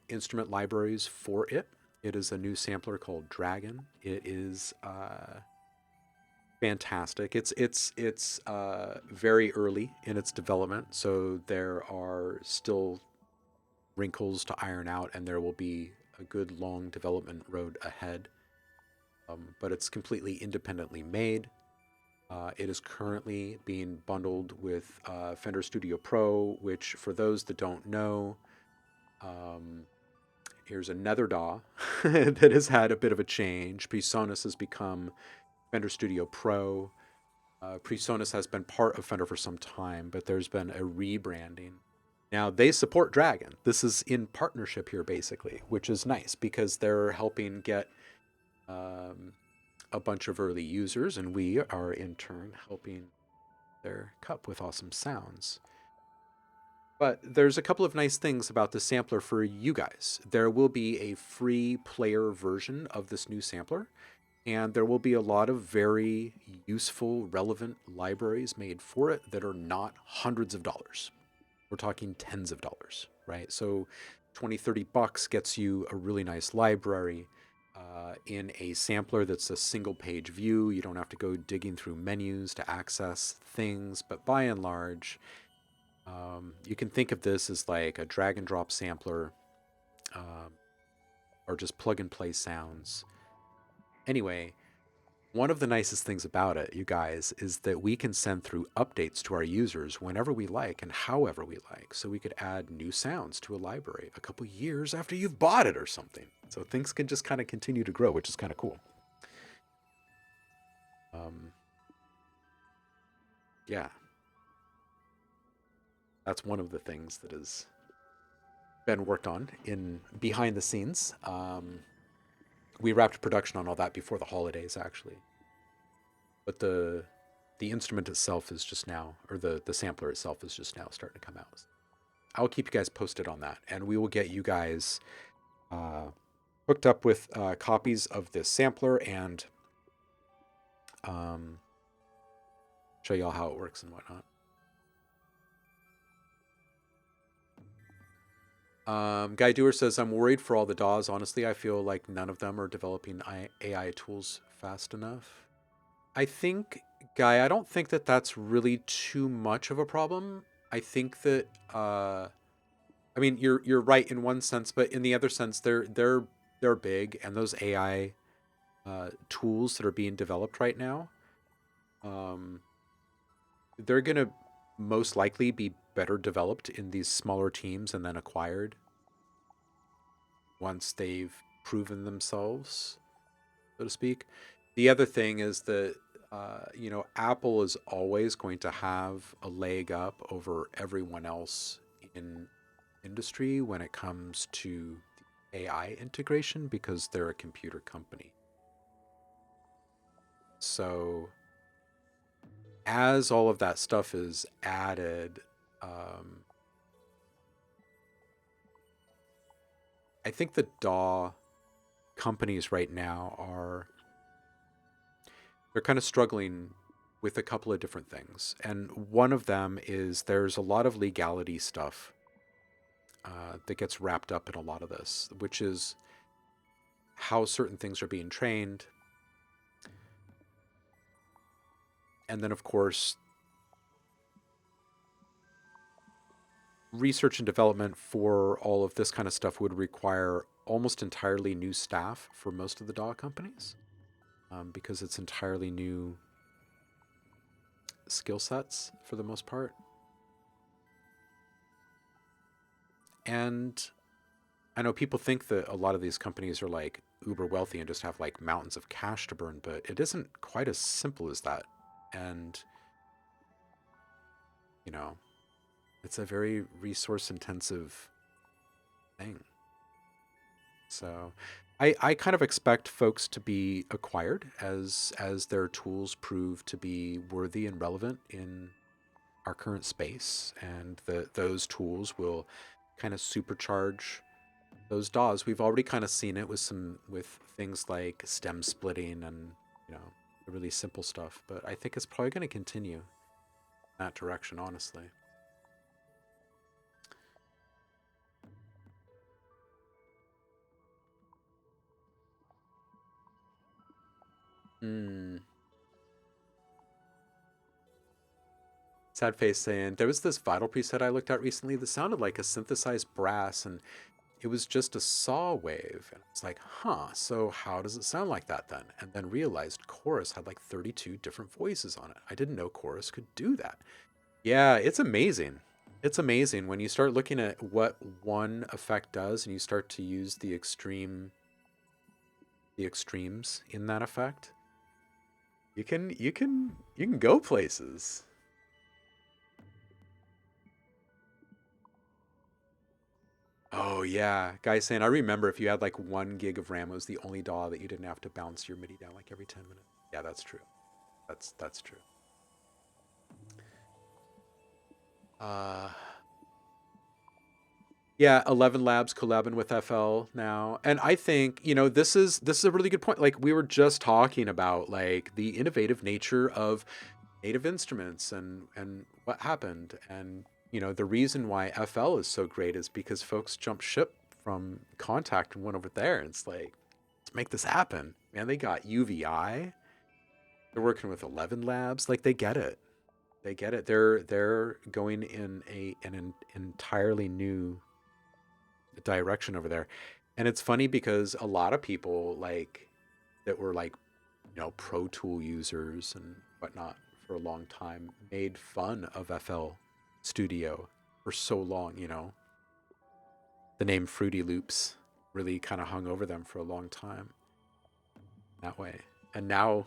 instrument libraries for it. It is a new sampler called Dragon. It is fantastic. It's very early in its development, so there are still wrinkles to iron out, and there will be a good long development road ahead. But it's completely independently made. It is currently being bundled with Fender Studio Pro, which, for those that don't know, um, here's another DAW that has had a bit of a change. PreSonus has become Fender Studio Pro. PreSonus has been part of Fender for some time, but there's been a rebranding. Now, they support Dragon. This is in partnership here, basically, which is nice because they're helping get a bunch of early users, and we are in turn helping their cup with awesome sounds. But there's a couple of nice things about the sampler for you guys. There will be a free player version of this new sampler, and there will be a lot of very useful, relevant libraries made for it that are not hundreds of dollars. We're talking tens of dollars, right? So 20, 30 bucks gets you a really nice library in a sampler that's a single page view. You don't have to go digging through menus to access things, but by and large, you can think of this as like a drag and drop sampler, or just plug and play sounds. Anyway, one of the nicest things about it, you guys, is that we can send through updates to our users whenever we like and however we like. So we could add new sounds to a library a couple years after you've bought it or something. So things can just kind of continue to grow, which is kind of cool. Yeah. That's one of the things that has been worked on in behind the scenes. We wrapped production on all that before the holidays, actually. But the instrument itself is just now, or the sampler itself is just now starting to come out. I'll keep you guys posted on that, and we will get you guys hooked up with copies of this sampler and show y'all how it works and whatnot. Guy Doer says, I'm worried for all the DAWs. Honestly, I feel like none of them are developing AI tools fast enough. I think, Guy, I don't think that that's really too much of a problem. I think that, I mean, you're right in one sense, but in the other sense, they're big, and those AI tools that are being developed right now, they're gonna most likely be better developed in these smaller teams and then acquired once they've proven themselves, so to speak. The other thing is that, Apple is always going to have a leg up over everyone else in industry when it comes to the AI integration because they're a computer company. So as all of that stuff is added, I think the DAW companies right now they're kind of struggling with a couple of different things. And one of them is there's a lot of legality stuff that gets wrapped up in a lot of this, which is how certain things are being trained. And then, of course, research and development for all of this kind of stuff would require almost entirely new staff for most of the DAW companies, because it's entirely new skill sets for the most part. And I know people think that a lot of these companies are like uber wealthy and just have like mountains of cash to burn, but it isn't quite as simple as that. And, it's a very resource intensive thing. So I kind of expect folks to be acquired as their tools prove to be worthy and relevant in our current space, and those tools will kind of supercharge those DAWs. We've already kind of seen it with things like stem splitting and the really simple stuff, but I think it's probably going to continue in that direction, honestly. Sad face saying, there was this Vital preset I looked at recently that sounded like a synthesized brass, and it was just a saw wave. And it's like, huh, so how does it sound like that then? And then realized Chorus had like 32 different voices on it. I didn't know Chorus could do that. Yeah, it's amazing. It's amazing when you start looking at what one effect does and you start to use the extremes in that effect. You can go places. Oh yeah, guys saying I remember if you had like 1 gig of RAM, it was the only DAW that you didn't have to bounce your MIDI down like every 10 minutes. Yeah, that's true. That's true. Uh, yeah, 11 Labs collabing with FL now, and I think this is a really good point. Like we were just talking about like the innovative nature of native instruments and what happened, and the reason why FL is so great is because folks jumped ship from Contact and went over there, and it's like let's make this happen. Man, they got UVI. They're working with 11 Labs. Like they get it. They get it. They're going in an entirely new direction over there. And it's funny because a lot of people like that were like, Pro Tool users and whatnot for a long time made fun of FL Studio for so long. The name Fruity Loops really kind of hung over them for a long time that way. And now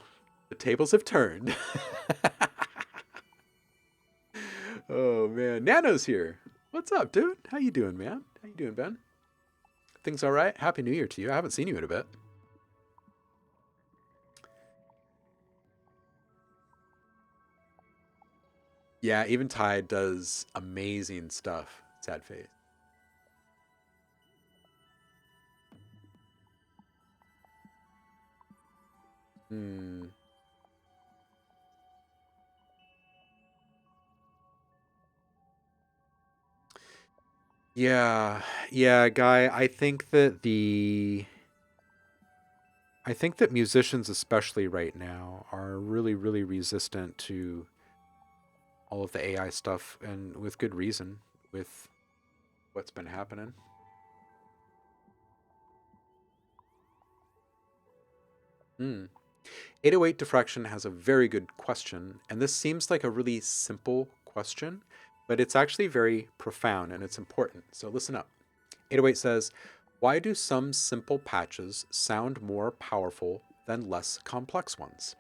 the tables have turned. Oh man, Nano's here. What's up, dude? How you doing, man? How you doing, Ben? Things all right? Happy New Year to you. I haven't seen you in a bit. Yeah, even Tide does amazing stuff. Sad face. Hmm. Yeah, yeah, Guy. I think that musicians, especially right now, are really, really resistant to all of the AI stuff, and with good reason, with what's been happening. Hmm. 808 Diffraction has a very good question, and this seems like a really simple question, but it's actually very profound and it's important. So listen up. 808 says, why do some simple patches sound more powerful than less complex ones?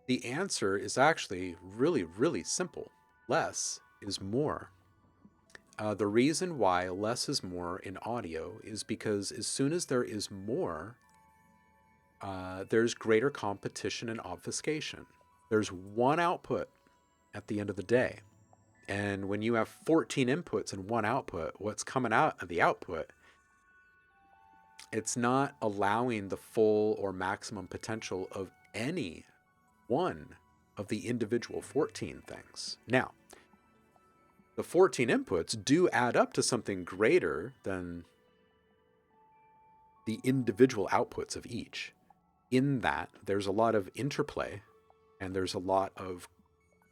The answer is actually really, really simple. Less is more. The reason why less is more in audio is because as soon as there is more, there's greater competition and obfuscation. There's one output at the end of the day. And when you have 14 inputs and one output, what's coming out of the output, it's not allowing the full or maximum potential of any one of the individual 14 things. Now, the 14 inputs do add up to something greater than the individual outputs of each. In that, there's a lot of interplay and there's a lot of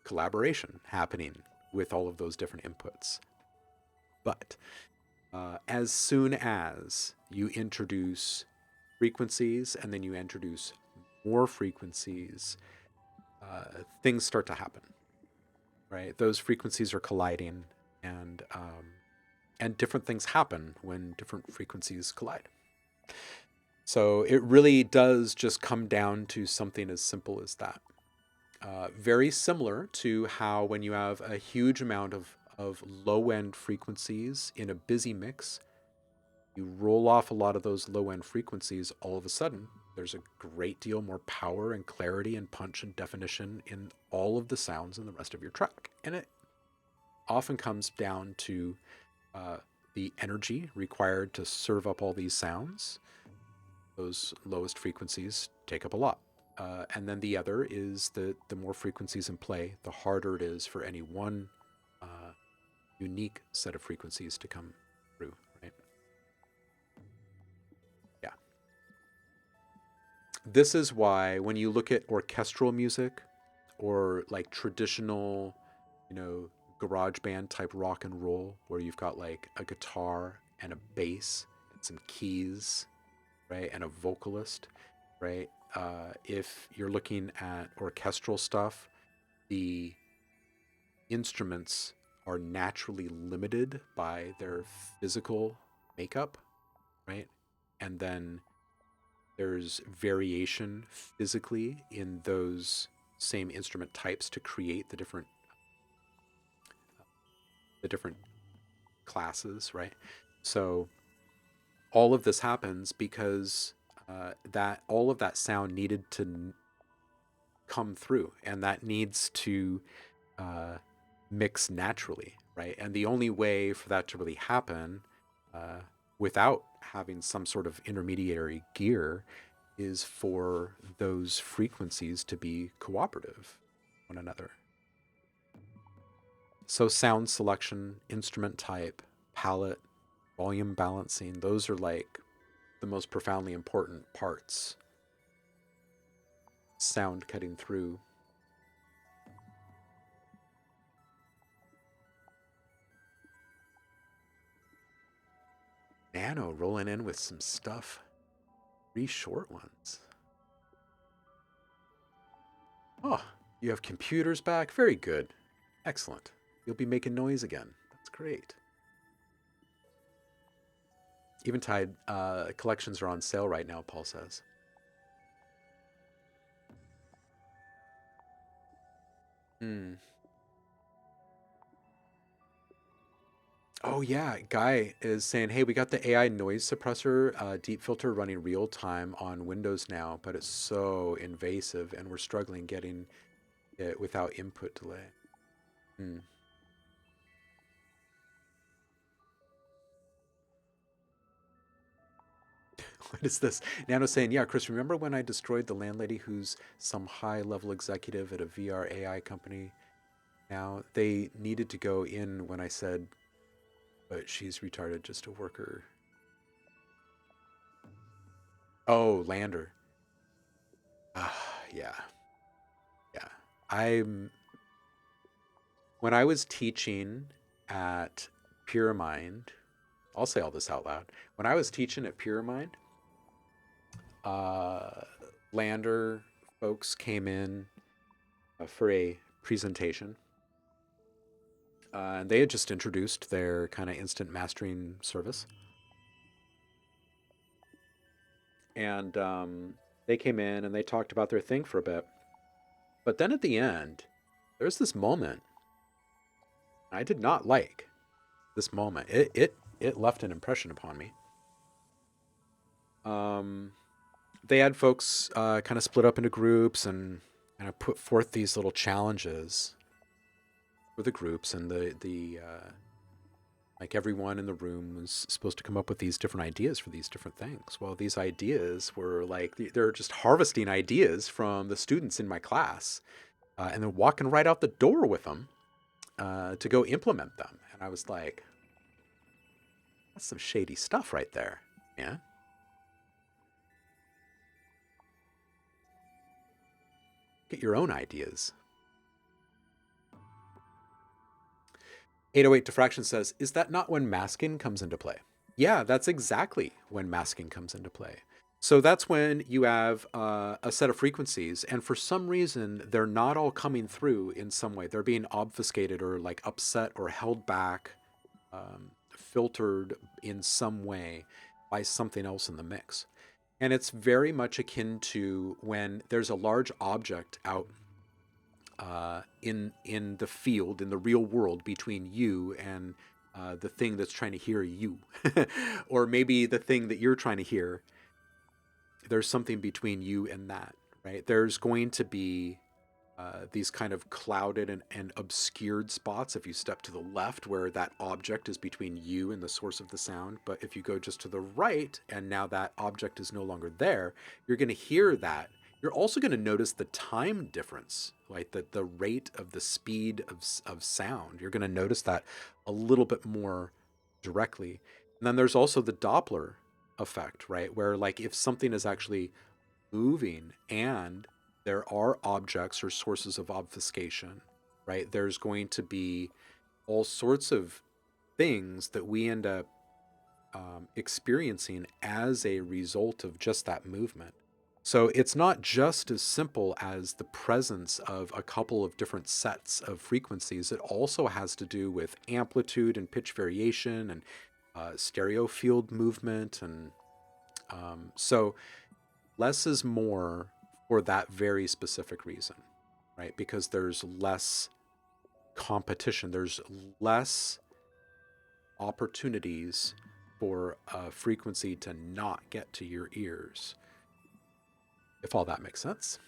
collaboration happening with all of those different inputs. But as soon as you introduce frequencies and then you introduce more frequencies, things start to happen, right? Those frequencies are colliding, and different things happen when different frequencies collide. So it really does just come down to something as simple as that. Very similar to how when you have a huge amount of low-end frequencies in a busy mix, you roll off a lot of those low-end frequencies, all of a sudden, there's a great deal more power and clarity and punch and definition in all of the sounds in the rest of your track. And it often comes down to the energy required to serve up all these sounds. Those lowest frequencies take up a lot. And then the other is that the more frequencies in play, the harder it is for any one unique set of frequencies to come through, right? Yeah. This is why when you look at orchestral music or like traditional, garage band type rock and roll, where you've got like a guitar and a bass and some keys, right, and a vocalist, right? If you're looking at orchestral stuff, the instruments are naturally limited by their physical makeup, right? And then there's variation physically in those same instrument types to create the different classes, right? So all of this happens because that all of that sound needed to come through, and that needs to uh, mix naturally, right? And the only way for that to really happen uh, without having some sort of intermediary gear is for those frequencies to be cooperative with one another. So sound selection, instrument type, palette, volume balancing, those are like the most profoundly important parts. Sound cutting through. Nano rolling in with some stuff. 3 short ones. Oh, you have computers back? Very good. Excellent. You'll be making noise again. That's great. Eventide collections are on sale right now, Paul says. Oh yeah, Guy is saying, hey, we got the AI noise suppressor deep filter running real time on Windows now, but it's so invasive and we're struggling getting it without input delay. What is this? Nano saying, yeah, Chris, remember when I destroyed the landlady who's some high level executive at a VR AI company? Now they needed to go in when I said, but she's retarded, just a worker. Oh, Lander. Yeah. Yeah. When I was teaching at Pure Mind, I'll say all this out loud. When I was teaching at Pure Mind, Lander folks came in for a presentation. And they had just introduced their kind of instant mastering service. And they came in and they talked about their thing for a bit. But then at the end, there's this moment I did not like. This moment, it left an impression upon me. They had folks kind of split up into groups and kind of put forth these little challenges for the groups, and the like everyone in the room was supposed to come up with these different ideas for these different things. Well, these ideas were like they're just harvesting ideas from the students in my class, and then walking right out the door with them to go implement them. And I was like, that's some shady stuff right there. Yeah. Get your own ideas. 808 Diffraction says, is that not when masking comes into play? Yeah, that's exactly when masking comes into play. So that's when you have a set of frequencies, and for some reason, they're not all coming through in some way. They're being obfuscated or like upset or held back, filtered in some way by something else in the mix. And it's very much akin to when there's a large object out in the field, in the real world, between you and the thing that's trying to hear you, or maybe the thing that you're trying to hear. There's something between you and that, right? There's going to be these kind of clouded and obscured spots if you step to the left, where that object is between you and the source of the sound. But if you go just to the right, and now that object is no longer there, you're going to hear that. You're also going to notice the time difference, like the rate of the speed of sound. You're going to notice that a little bit more directly. And then there's also the Doppler effect, right? Where like if something is actually moving and there are objects or sources of obfuscation, right? There's going to be all sorts of things that we end up experiencing as a result of just that movement. So it's not just as simple as the presence of a couple of different sets of frequencies. It also has to do with amplitude and pitch variation and stereo field movement. And so less is more for that very specific reason, right? Because there's less competition, there's less opportunities for a frequency to not get to your ears, if all that makes sense.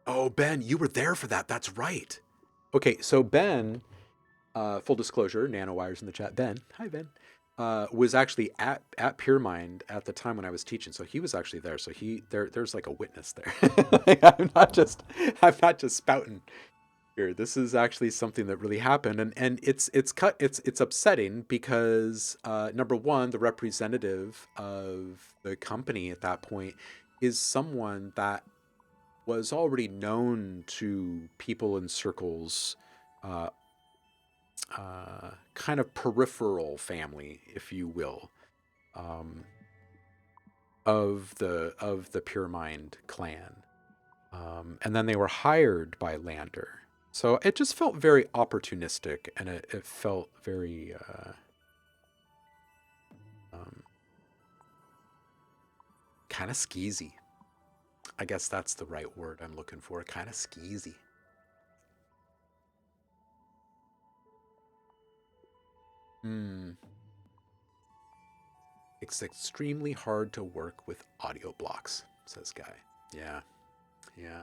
Oh, Ben, you were there for that. That's right. Okay, so Ben, full disclosure, nanowires in the chat. Ben, hi Ben, was actually at PureMind at the time when I was teaching, so he was actually there. So there's like a witness there. Like, I'm not just spouting here. This is actually something that really happened, and it's upsetting because number one, the representative of the company at that point is someone that was already known to people in circles, uh, kind of peripheral family, if you will, um, of the Pure Mind clan, and then they were hired by Lander. So it just felt very opportunistic, and it felt very um, kind of skeezy. I guess that's the right word I'm looking for. Kind of skeezy. Hmm. It's extremely hard to work with audio blocks, says Guy. Yeah, yeah.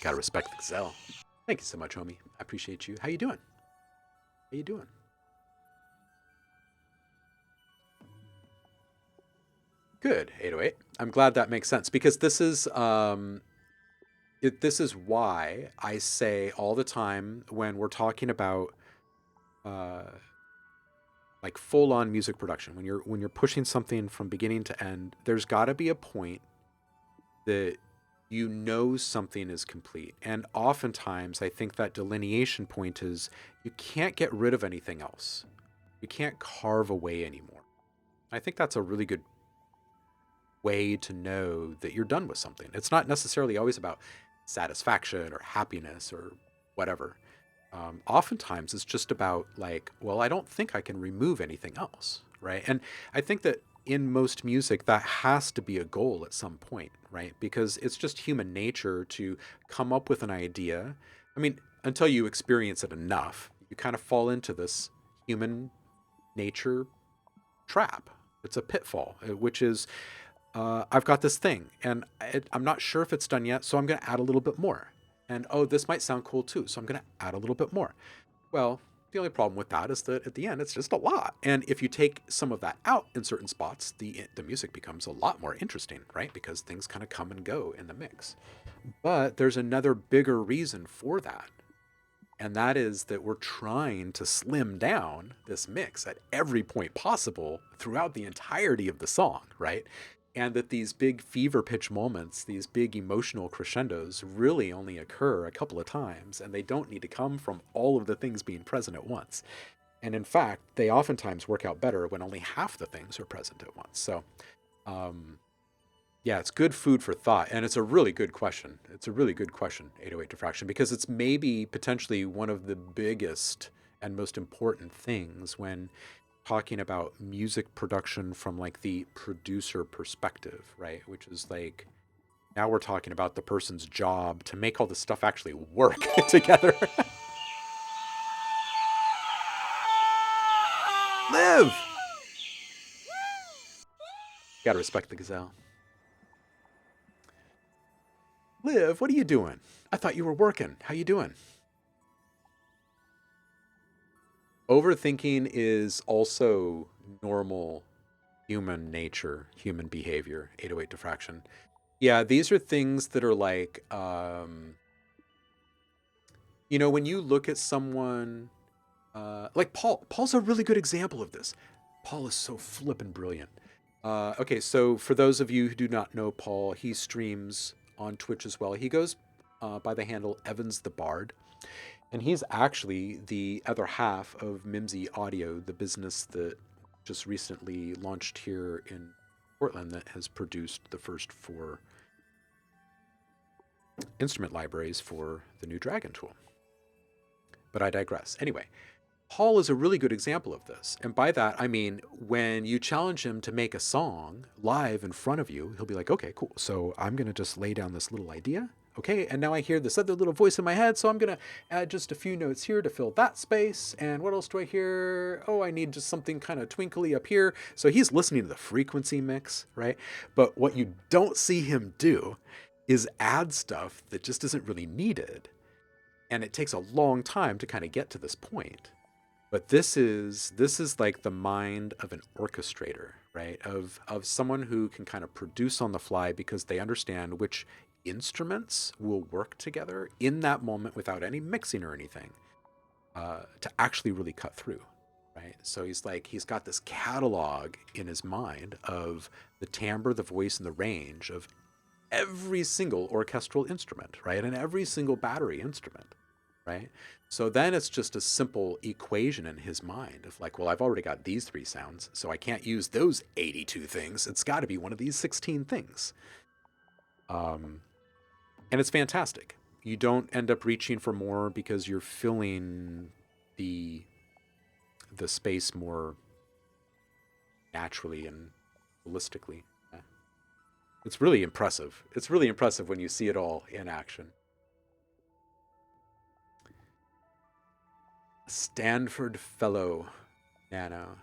Gotta respect the gazelle. Thank you so much, homie. I appreciate you. How you doing? How you doing? Good, 808. I'm glad that makes sense because this is this is why I say all the time when we're talking about uh, like full-on music production, when you're pushing something from beginning to end, there's got to be a point that you know something is complete. And oftentimes, I think that delineation point is you can't get rid of anything else. You can't carve away anymore. I think that's a really good way to know that you're done with something. It's not necessarily always about satisfaction or happiness or whatever. Oftentimes, it's just about like, well, I don't think I can remove anything else, right? And I think that in most music, that has to be a goal at some point, right? Because it's just human nature to come up with an idea. I mean, until you experience it enough, you kind of fall into this human nature trap. It's a pitfall, which is I've got this thing and I'm not sure if it's done yet, so I'm going to add a little bit more. And oh, this might sound cool too, so I'm going to add a little bit more. Well, the only problem with that is that at the end, it's just a lot. And if you take some of that out in certain spots, the music becomes a lot more interesting, right? Because things kind of come and go in the mix. But there's another bigger reason for that. And that is that we're trying to slim down this mix at every point possible throughout the entirety of the song, right? And that these big fever pitch moments, these big emotional crescendos really only occur a couple of times, and they don't need to come from all of the things being present at once. And in fact, they oftentimes work out better when only half the things are present at once. So, yeah, it's good food for thought. And it's a really good question. It's a really good question, 808 diffraction, because it's maybe potentially one of the biggest and most important things when talking about music production from like the producer perspective, right? Which is like, now we're talking about the person's job to make all this stuff actually work together. Live! Gotta respect the gazelle. Liv, what are you doing? I thought you were working. How you doing? Overthinking is also normal human nature, human behavior, 808 diffraction. Yeah, these are things that are like, you know, when you look at someone Like Paul. Paul's a really good example of this. Paul is so flippin' brilliant. Okay, so for those of you who do not know Paul, he streams on Twitch as well. He goes by the handle Evans the Bard, and he's actually the other half of Mimsy Audio, the business that just recently launched here in Portland that has produced the first 4 instrument libraries for the new Dragon tool. But I digress. Anyway, Paul is a really good example of this. And by that, I mean, when you challenge him to make a song live in front of you, he'll be like, okay, cool. So I'm going to just lay down this little idea. Okay, and now I hear this other little voice in my head, so I'm going to add just a few notes here to fill that space. And what else do I hear? Oh, I need just something kind of twinkly up here. So he's listening to the frequency mix, right? But what you don't see him do is add stuff that just isn't really needed. And it takes a long time to kind of get to this point. But this is like the mind of an orchestrator, right? Of someone who can kind of produce on the fly because they understand which instruments will work together in that moment without any mixing or anything, to actually really cut through, right? So he's got this catalog in his mind of the timbre, the voice, and the range of every single orchestral instrument, right? And every single battery instrument, right? So then it's just a simple equation in his mind of like, well, I've already got these 3 sounds, so I can't use those 82 things. It's got to be one of these 16 things. And it's fantastic. You don't end up reaching for more because you're filling the space more naturally and holistically. It's really impressive. It's really impressive when you see it all in action. Stanford Fellow, Nano.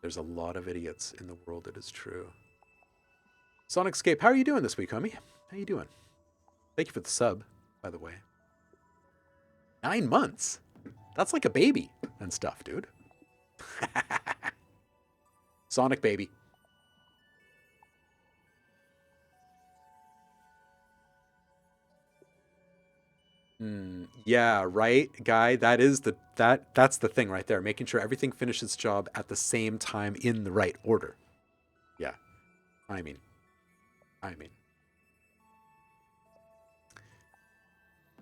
There's a lot of idiots in the world, it is true. Sonicscape, how are you doing this week, homie? How you doing? Thank you for the sub, by the way. 9 months? That's like a baby and stuff, dude. Sonic baby. Yeah, right, guy. That's the thing right there. Making sure everything finishes its job at the same time in the right order. Yeah. I mean.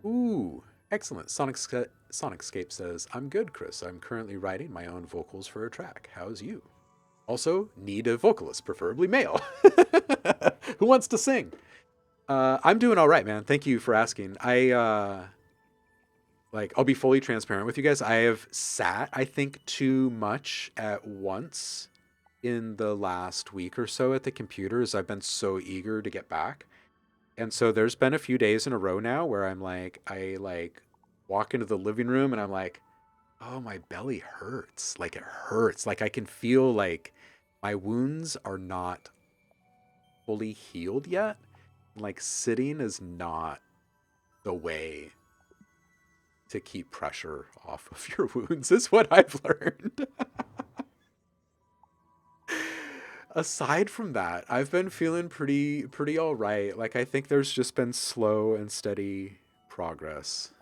Ooh, excellent. Sonicscape says, I'm good, Chris. I'm currently writing my own vocals for a track. How's you? Also, need a vocalist, preferably male. Who wants to sing? I'm doing all right, man. Thank you for asking. I'll be fully transparent with you guys. I have sat, I think, too much at once in the last week or so at the computer as I've been so eager to get back. And so there's been a few days in a row now where I walk into the living room and I'm like, oh, my belly hurts. Like it hurts. Like I can feel like my wounds are not fully healed yet. Like sitting is not the way to keep pressure off of your wounds, is what I've learned. Aside from that, I've been feeling pretty all right. Like I think there's just been slow and steady progress.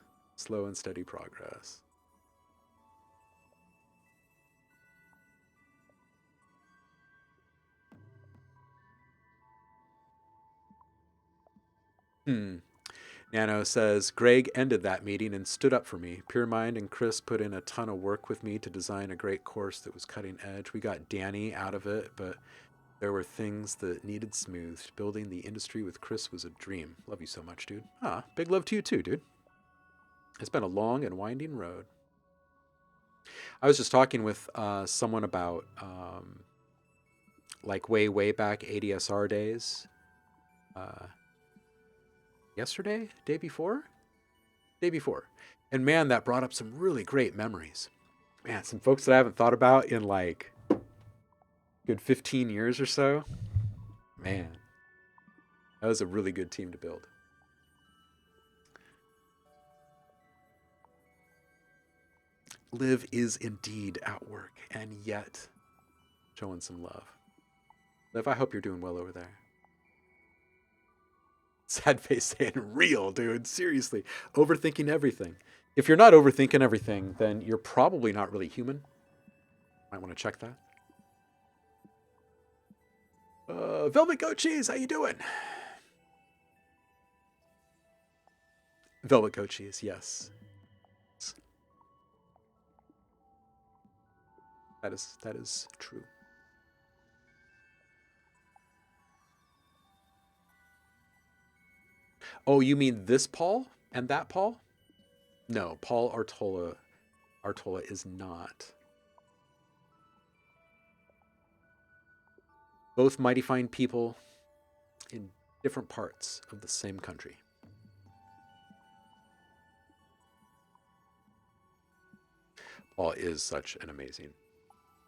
Nano says, Greg ended that meeting and stood up for me. Pure Mind and Chris put in a ton of work with me to design a great course that was cutting edge. We got Danny out of it, but there were things that needed smoothed. Building the industry with Chris was a dream. Love you so much, dude. Big love to you too, dude. It's been a long and winding road. I was just talking with someone about way back ADSR days. Yesterday? Day before. And man, that brought up some really great memories. Man, some folks that I haven't thought about in like good 15 years or so. Man, that was a really good team to build. Liv is indeed at work and yet showing some love. Liv, I hope you're doing well over there. Sad face saying, real, dude. Seriously. Overthinking everything. If you're not overthinking everything, then you're probably not really human. Might want to check that. Velvet Goat Cheese, how you doing? Velvet Goat Cheese, yes. That is true. Oh, you mean this Paul and that Paul? No, Paul Artola is not. Both mighty fine people in different parts of the same country. Paul is such an amazing.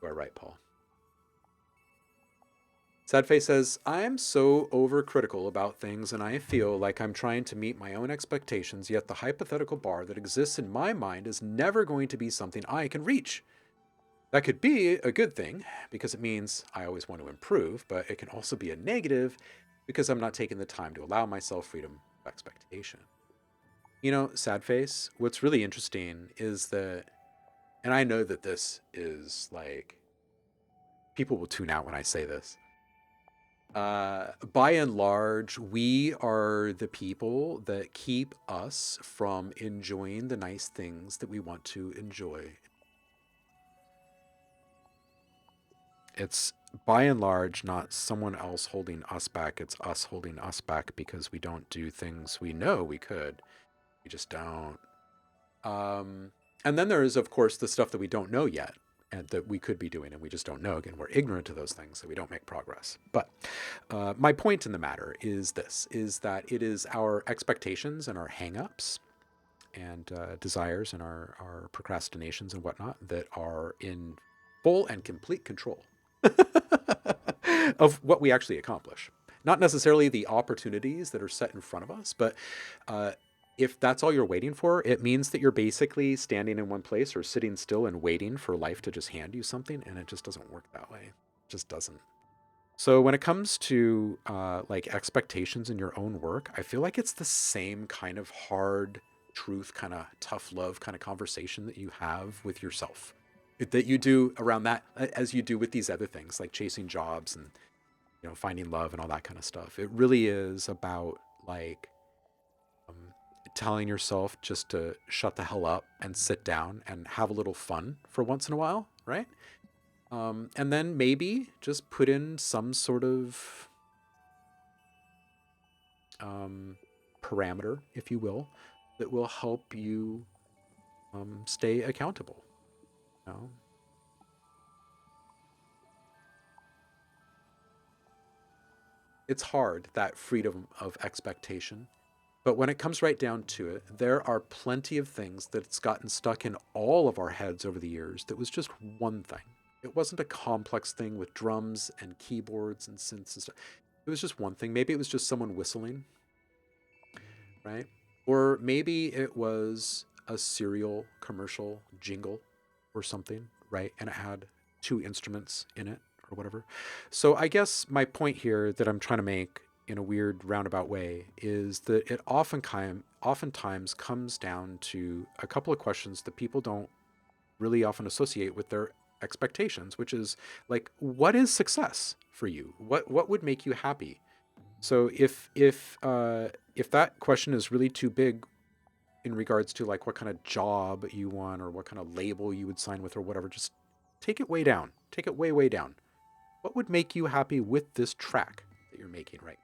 You are right, Paul. Sadface says, I'm so overcritical about things and I feel like I'm trying to meet my own expectations, yet the hypothetical bar that exists in my mind is never going to be something I can reach. That could be a good thing because it means I always want to improve, but it can also be a negative because I'm not taking the time to allow myself freedom of expectation. You know, Sadface, what's really interesting is that, and I know that this is like, people will tune out when I say this. By and large, we are the people that keep us from enjoying the nice things that we want to enjoy. It's by and large not someone else holding us back. It's us holding us back because we don't do things we know we could. We just don't. And then there is, of course, the stuff that we don't know yet and that we could be doing and we just don't know. Again, we're ignorant to those things, so we don't make progress. But my point in the matter is this, is that it is our expectations and our hang-ups and desires and our procrastinations and whatnot that are in full and complete control of what we actually accomplish. Not necessarily the opportunities that are set in front of us, but if that's all you're waiting for, it means that you're basically standing in one place or sitting still and waiting for life to just hand you something, and it just doesn't work that way. It just doesn't. So when it comes to like expectations in your own work, I feel like it's the same kind of hard truth, kind of tough love kind of conversation that you have with yourself, that you do around that as you do with these other things like chasing jobs and, you know, finding love and all that kind of stuff. It really is about like telling yourself just to shut the hell up and sit down and have a little fun for once in a while, right? And then maybe just put in some sort of parameter, if you will, that will help you stay accountable. You know? It's hard, that freedom of expectation. But when it comes right down to it, there are plenty of things that's gotten stuck in all of our heads over the years that was just one thing. It wasn't a complex thing with drums and keyboards and synths and stuff. It was just one thing. Maybe it was just someone whistling, right? Or maybe it was a cereal commercial jingle or something, right? And it had two instruments in it or whatever. So I guess my point here that I'm trying to make in a weird roundabout way is that it oftentimes comes down to a couple of questions that people don't really often associate with their expectations, which is like, what is success for you? What would make you happy? So if that question is really too big in regards to like what kind of job you want or what kind of label you would sign with or whatever, just take it way down. Take it way, way down. What would make you happy with this track that you're making right?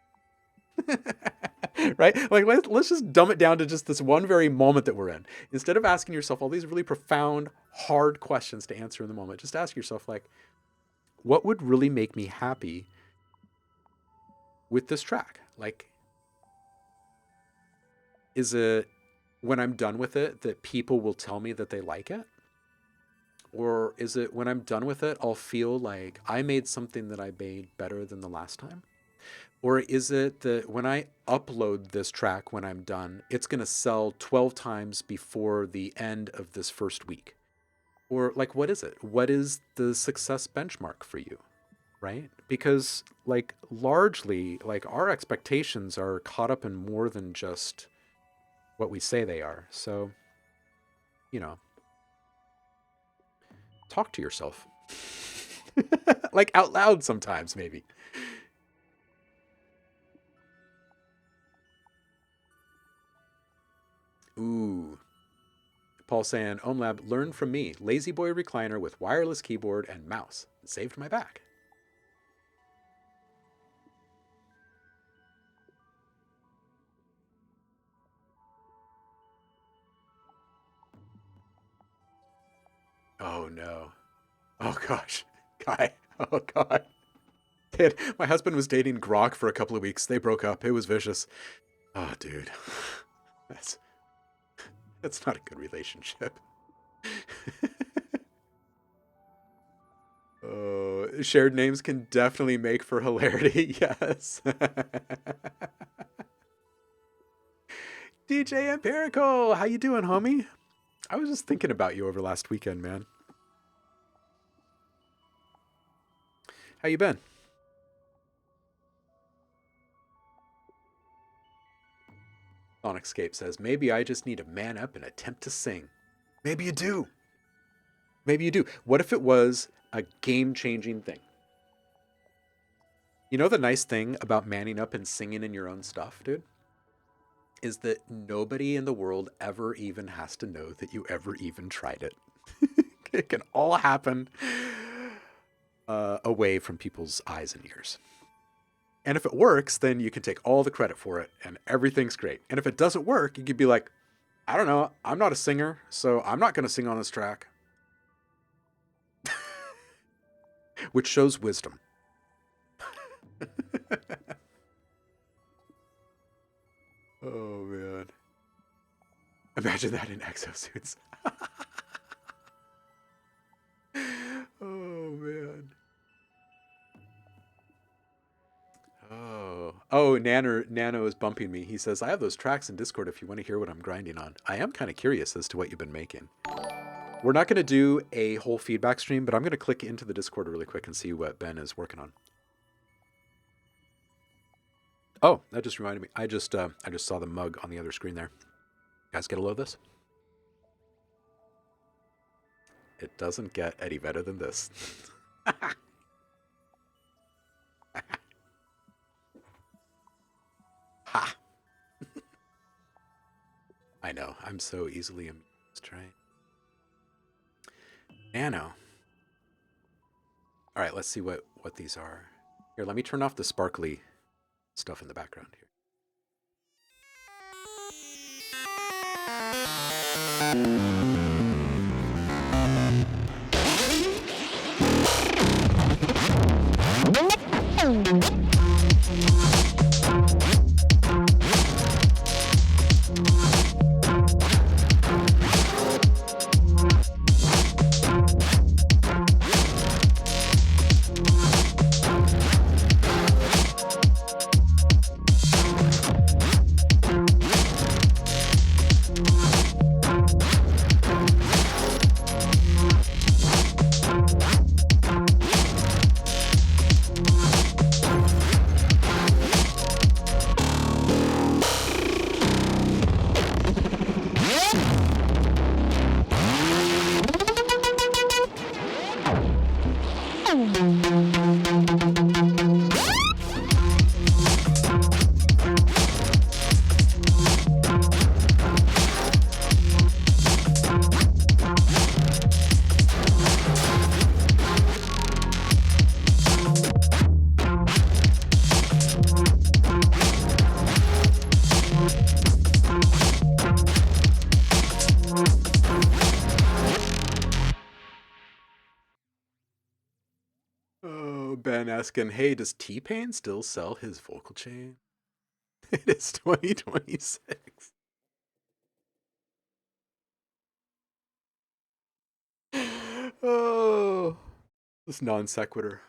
Right? Like let's just dumb it down to just this one very moment that we're in. Instead of asking yourself all these really profound, hard questions to answer in the moment, just ask yourself like, what would really make me happy with this track? Like, is it when I'm done with it that people will tell me that they like it? Or is it when I'm done with it, I'll feel like I made something that I made better than the last time? Or is it that when I upload this track, when I'm done, it's going to sell 12 times before the end of this first week? Or like, what is it? What is the success benchmark for you? right? Because like largely, like our expectations are caught up in more than just what we say they are. So, you know, talk to yourself. Like out loud sometimes, maybe. Ooh. Paul saying, OMLab, learn from me. Lazy boy recliner with wireless keyboard and mouse. It saved my back. Oh no. Oh gosh. Guy. Oh god. My husband was dating Grok for a couple of weeks. They broke up. It was vicious. Oh, dude. That's that's not a good relationship. Oh, shared names can definitely make for hilarity. Yes. DJ Empirical, how you doing, homie? I was just thinking about you over last weekend, man. How you been? Sonicscape says, maybe I just need to man up and attempt to sing. Maybe you do. Maybe you do. What if it was a game-changing thing? You know the nice thing about manning up and singing in your own stuff, dude? Is that nobody in the world ever even has to know that you ever even tried it. It can all happen away from people's eyes and ears. And if it works, then you can take all the credit for it and everything's great. And if it doesn't work, you could be like, I don't know, I'm not a singer, so I'm not going to sing on this track. Which shows wisdom. Oh, man. Imagine that in exosuits. Oh, man. Oh, Nano is bumping me. He says, I have those tracks in Discord if you want to hear what I'm grinding on. I am kind of curious as to what you've been making. We're not going to do a whole feedback stream, but I'm going to click into the Discord really quick and see what Ben is working on. Oh, that just reminded me. I just saw the mug on the other screen there. You guys get a load of this? It doesn't get any better than this. Ha! I know. I'm so easily amused, right? Nano. All right, let's see what these are. Here, let me turn off the sparkly stuff in the background here. Ben asking, hey, does T-Pain still sell his vocal chain? It is 2026. Oh, this non sequitur.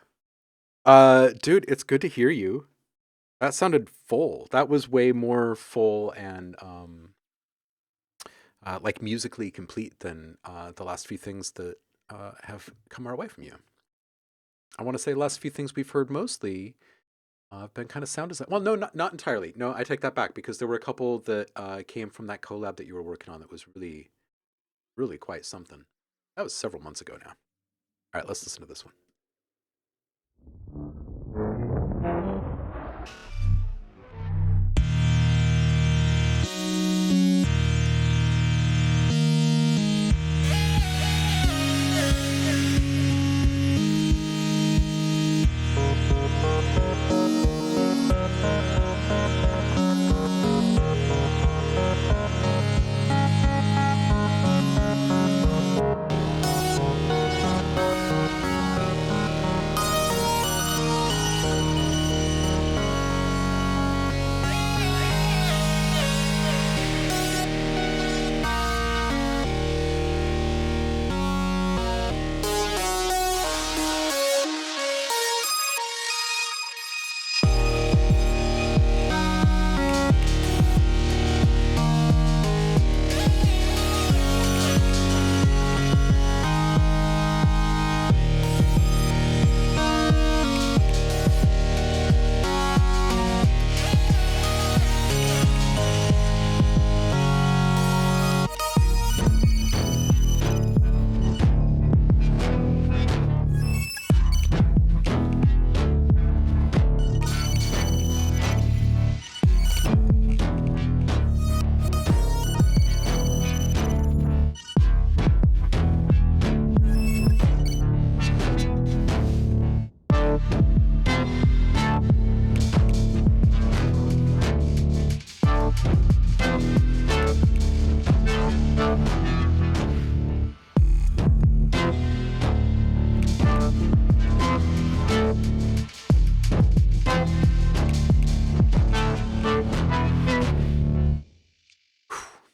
Dude, it's good to hear you. That sounded full. That was way more full and like musically complete than the last few things that have come our way from you. I want to say the last few things we've heard mostly have been kind of sound design. Well, no, not entirely. No, I take that back because there were a couple that came from that collab that you were working on that was really, really quite something. That was several months ago now. All right, let's listen to this one.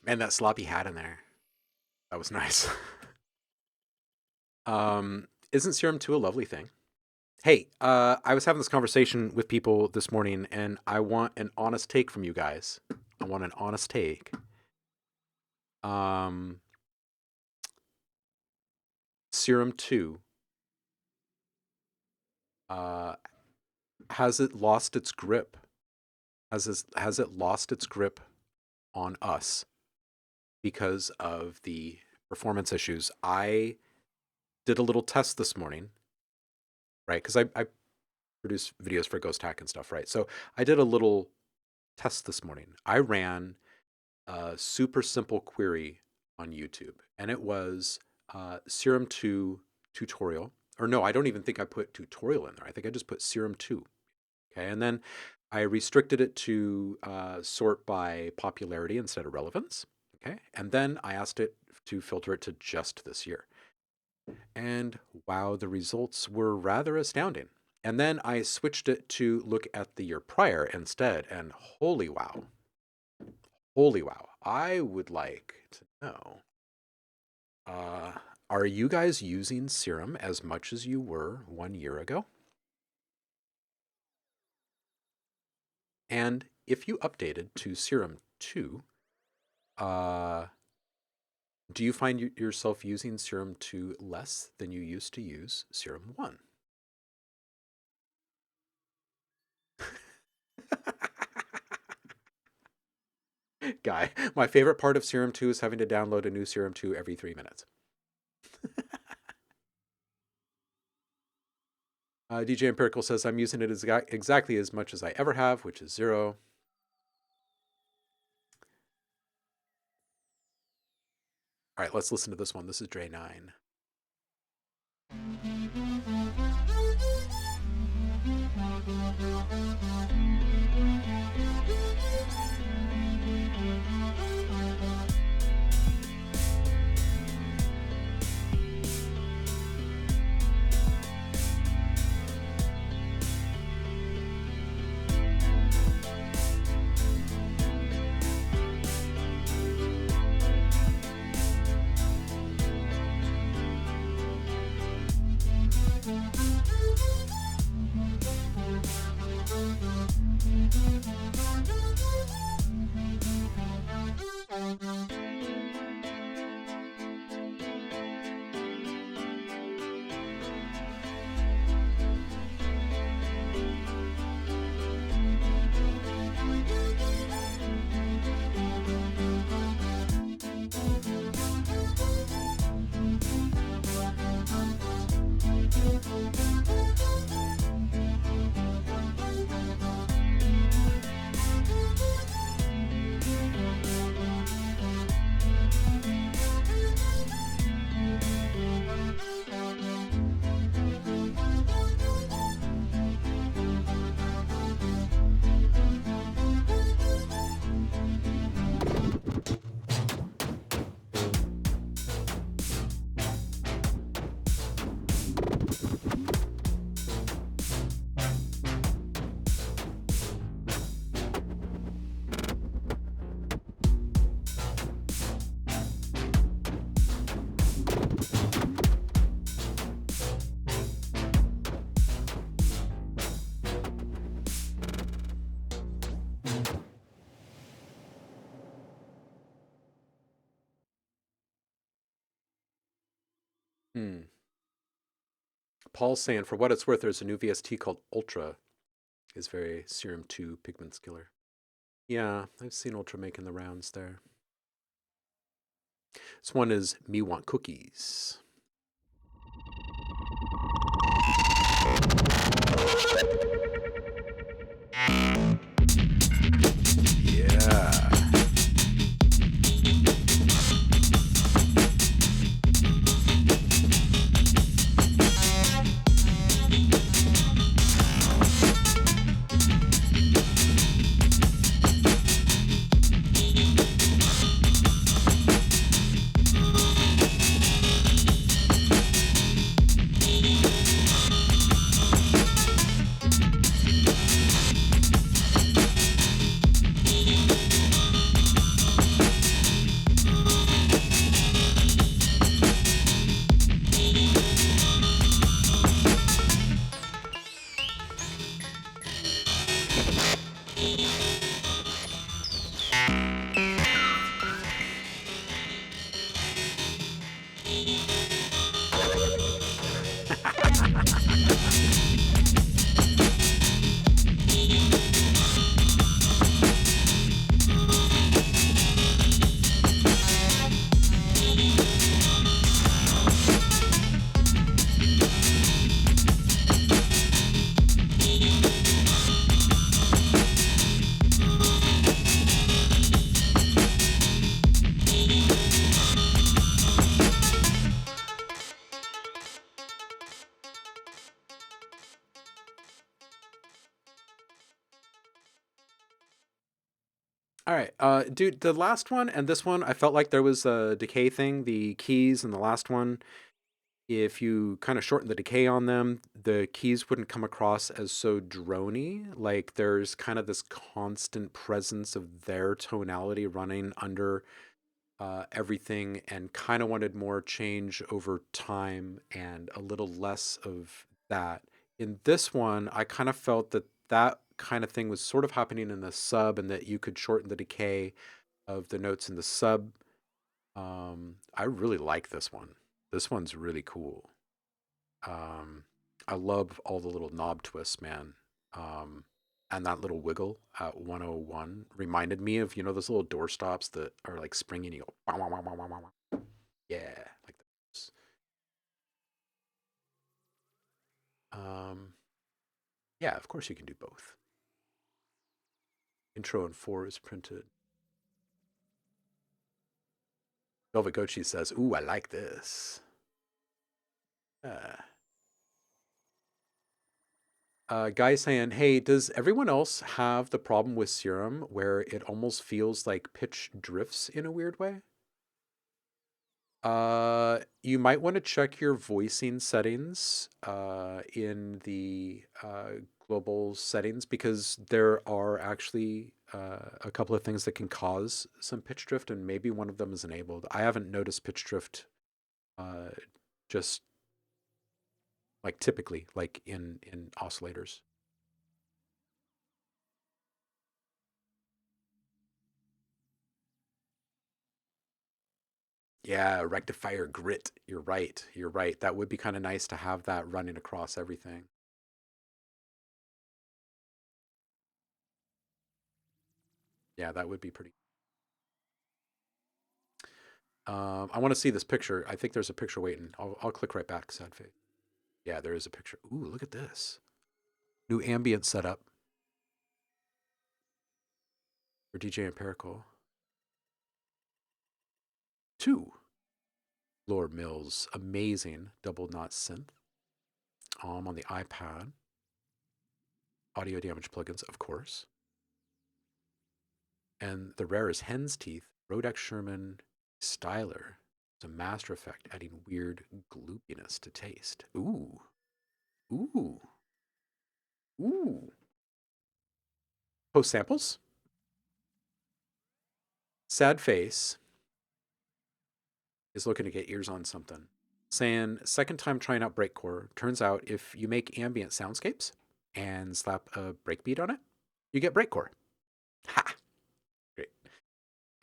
And that sloppy hat in there. That was nice. Isn't Serum 2 a lovely thing? Hey, I was having this conversation with people this morning, and I want an honest take from you guys. I want an honest take. Serum 2, has it lost its grip? Has it lost its grip on us because of the performance issues? I did a little test this morning, right? Because I produce videos for Ghost Hack and stuff, right? So I did a little test this morning. I ran a super simple query on YouTube, and it was Serum 2 tutorial. Or no, I don't even think I put tutorial in there. I think I just put Serum 2. Okay, and then I restricted it to sort by popularity instead of relevance. Okay, and then I asked it to filter it to just this year. And wow, the results were rather astounding. And then I switched it to look at the year prior instead, and holy wow. Holy wow. I would like to know, are you guys using Serum as much as you were 1 year ago? And if you updated to Serum 2, do you find yourself using Serum 2 less than you used to use Serum 1? Guy, my favorite part of Serum 2 is having to download a new Serum 2 every 3 minutes. DJ Empirical says, I'm using it exactly as much as I ever have, which is 0. All right, let's listen to this one. This is Dre 9. Hmm. Paul's saying, for what it's worth, there's a new VST called Ultra. Is very Serum 2 pigments killer. Yeah, I've seen Ultra making the rounds there. This one is Me Want Cookies. Yeah. All right, dude. The last one and this one, I felt like there was a decay thing. The keys and the last one, if you kind of shorten the decay on them, the keys wouldn't come across as so drony. Like there's kind of this constant presence of their tonality running under everything, and kind of wanted more change over time and a little less of that. In this one, I kind of felt that that kind of thing was sort of happening in the sub, and that you could shorten the decay of the notes in the sub. I really like this one. This one's really cool. Um, I love all the little knob twists, man. Um, and that little wiggle at 101 reminded me of, those little door stops that are like springy and you go, "Wah, wah, wah, wah, wah, wah, wah." Yeah, like those. Um, yeah, of course you can do both. Intro in 4 is printed. Velvet Gochi says, ooh, I like this. Uh, guy saying, hey, does everyone else have the problem with Serum where it almost feels like pitch drifts in a weird way? You might want to check your voicing settings in the global settings, because there are actually a couple of things that can cause some pitch drift, and maybe one of them is enabled. I haven't noticed pitch drift uh, just like typically like in oscillators. Yeah, rectifier grit. You're right. You're right. That would be kind of nice to have that running across everything. Yeah, that would be pretty. I want to see this picture. I think there's a picture waiting. I'll click right back, sad face. Yeah, there is a picture. Ooh, look at this. New ambient setup for DJ Empirical. 2. Lord Mills, amazing double knot synth. On the iPad. Audio damage plugins, of course. And the rare is Hen's Teeth, Rodex Sherman Styler. It's a master effect, adding weird gloopiness to taste. Ooh. Ooh. Ooh. Post samples? Sad face is looking to get ears on something. Saying, second time trying out breakcore. Turns out if you make ambient soundscapes and slap a breakbeat on it, you get breakcore. Ha! Great.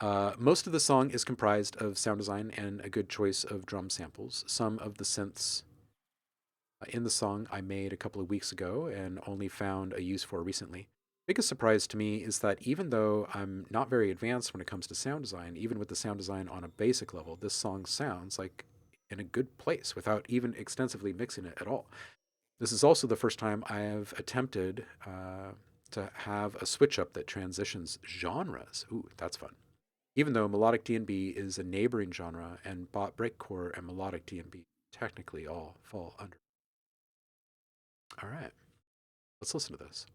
Most of the song is comprised of sound design and a good choice of drum samples. Some of the synths in the song I made a couple of weeks ago and only found a use for recently. Biggest surprise to me is that even though I'm not very advanced when it comes to sound design, even with the sound design on a basic level, this song sounds like in a good place without even extensively mixing it at all. This is also the first time I have attempted to have a switch up that transitions genres. Ooh, that's fun. Even though melodic D&B is a neighboring genre and bot breakcore and melodic D&B technically all fall under. All right, let's listen to this.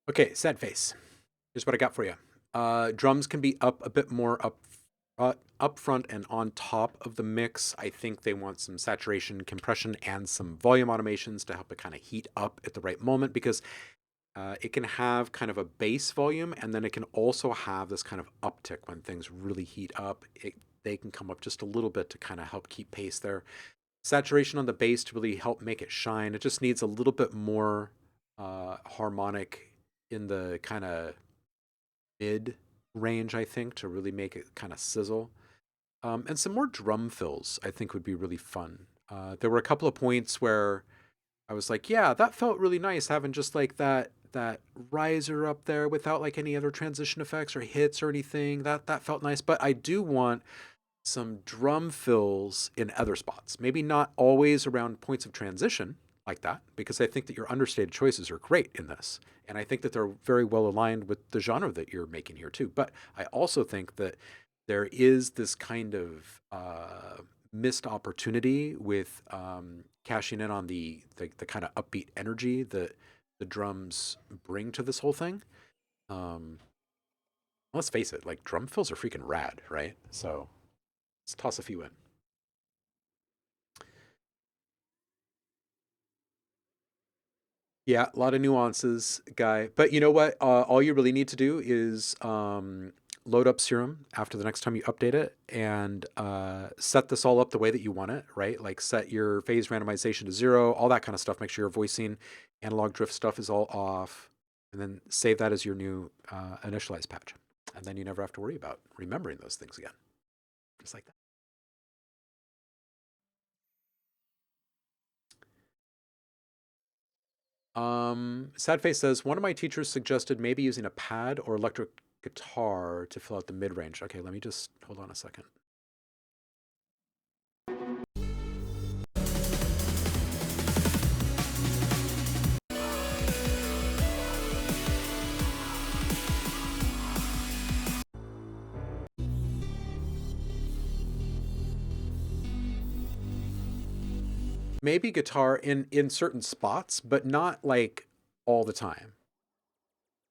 Okay, sad face. Here's what I got for you. Drums can be up a bit more up front and on top of the mix. I think they want some saturation, compression, and some volume automations to help it kind of heat up at the right moment, because it can have kind of a bass volume, and then it can also have this kind of uptick when things really heat up. They can come up just a little bit to kind of help keep pace there. Saturation on the bass to really help make it shine. It just needs a little bit more harmonic in the kind of mid range, I think, to really make it kind of sizzle. And some more drum fills, I think, would be really fun. There were a couple of points where I was like, yeah, that felt really nice, having just like that riser up there without like any other transition effects or hits or anything. That felt nice. But I do want some drum fills in other spots. Maybe not always around points of transition like that, because I think that your understated choices are great in this. And I think that they're very well aligned with the genre that you're making here too. But I also think that there is this kind of missed opportunity with cashing in on the kind of upbeat energy that the drums bring to this whole thing. Um, let's face it, like drum fills are freaking rad, right? So let's toss a few in. Yeah, a lot of nuances, guy. But you know what? All you really need to do is load up Serum after the next time you update it, and set this all up the way that you want it, right? Like set your phase randomization to 0, all that kind of stuff. Make sure your voicing, analog drift stuff is all off, and then save that as your new initialize patch. And then you never have to worry about remembering those things again. Just like that. Sadface says, one of my teachers suggested maybe using a pad or electric guitar to fill out the mid-range. Okay, let me just hold on a second. Maybe guitar in certain spots, but not like all the time.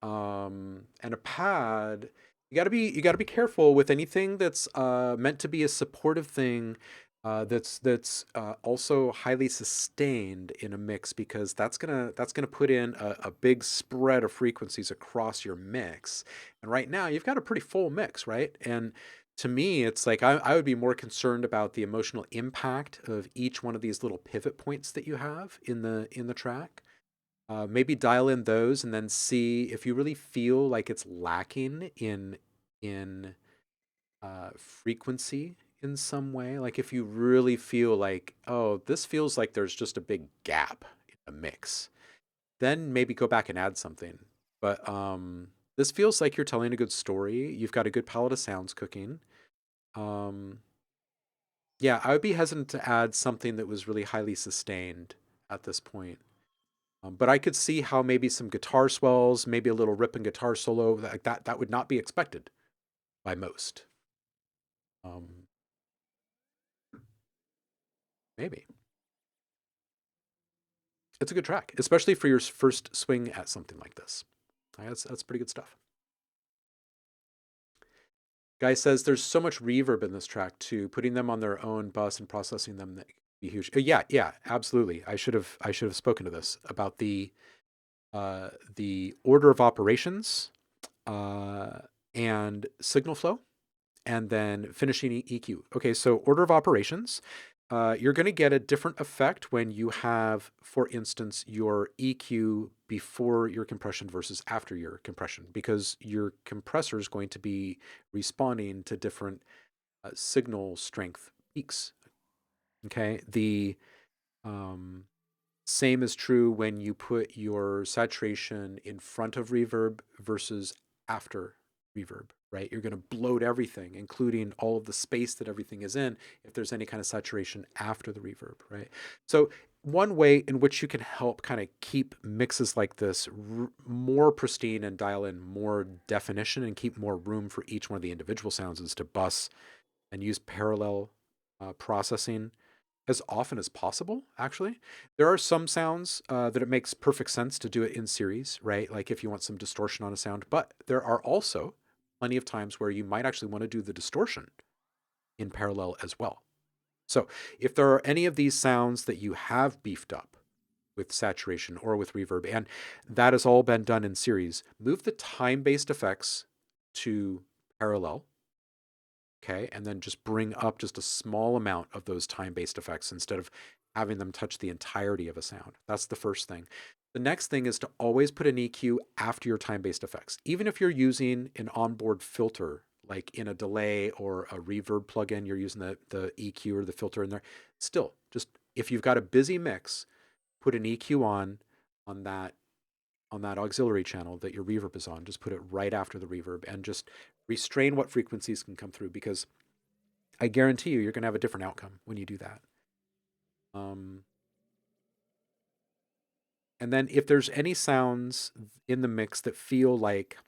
And a pad, you gotta be careful with anything that's meant to be a supportive thing, that's also highly sustained in a mix, because that's gonna put in a big spread of frequencies across your mix. And right now you've got a pretty full mix, right? And to me, it's like I would be more concerned about the emotional impact of each one of these little pivot points that you have in the track. Maybe dial in those and then see if you really feel like it's lacking in frequency in some way. Like if you really feel like, oh, this feels like there's just a big gap in the mix, then maybe go back and add something. But this feels like you're telling a good story. You've got a good palette of sounds cooking. Um, yeah, I would be hesitant to add something that was really highly sustained at this point. But I could see how maybe some guitar swells, maybe a little ripping guitar solo, like that would not be expected by most. Maybe. It's a good track, especially for your first swing at something like this. That's pretty good stuff. Guy says there's so much reverb in this track too. Putting them on their own bus and processing them, that could be huge. Yeah, absolutely. I should have spoken to this about the order of operations and signal flow, and then finishing EQ. Okay, so order of operations. You're going to get a different effect when you have, for instance, your EQ before your compression versus after your compression, because your compressor is going to be responding to different signal strength peaks. Okay, the same is true when you put your saturation in front of reverb versus after reverb, right? You're going to bloat everything, including all of the space that everything is in, if there's any kind of saturation after the reverb, right? So one way in which you can help kind of keep mixes like this more pristine and dial in more definition and keep more room for each one of the individual sounds is to bus and use parallel processing as often as possible. Actually, there are some sounds that it makes perfect sense to do it in series, right? Like if you want some distortion on a sound, but there are also plenty of times where you might actually want to do the distortion in parallel as well. So if there are any of these sounds that you have beefed up with saturation or with reverb, and that has all been done in series, move the time-based effects to parallel, okay, and then just bring up just a small amount of those time-based effects instead of having them touch the entirety of a sound. That's the first thing. The next thing is to always put an EQ after your time-based effects. Even if you're using an onboard filter, like in a delay or a reverb plugin, you're using the EQ or the filter in there, still, just if you've got a busy mix, put an EQ on that auxiliary channel that your reverb is on. Just put it right after the reverb and just restrain what frequencies can come through, because I guarantee you're going to have a different outcome when you do that. And then if there's any sounds in the mix that feel like,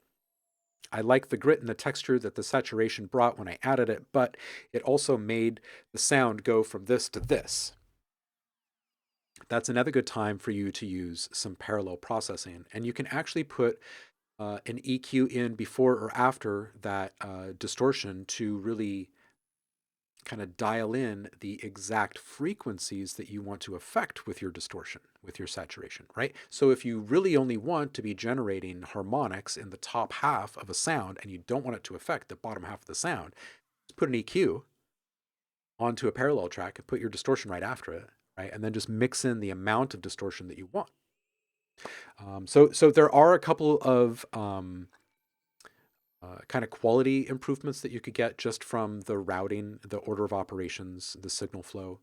I like the grit and the texture that the saturation brought when I added it, but it also made the sound go from this to this, that's another good time for you to use some parallel processing. And you can actually put an EQ in before or after that distortion to really kind of dial in the exact frequencies that you want to affect with your distortion, with your saturation, right? So if you really only want to be generating harmonics in the top half of a sound and you don't want it to affect the bottom half of the sound, just put an EQ onto a parallel track and put your distortion right after it, right? And then just mix in the amount of distortion that you want. So there are a couple of kind of quality improvements that you could get just from the routing, the order of operations, the signal flow,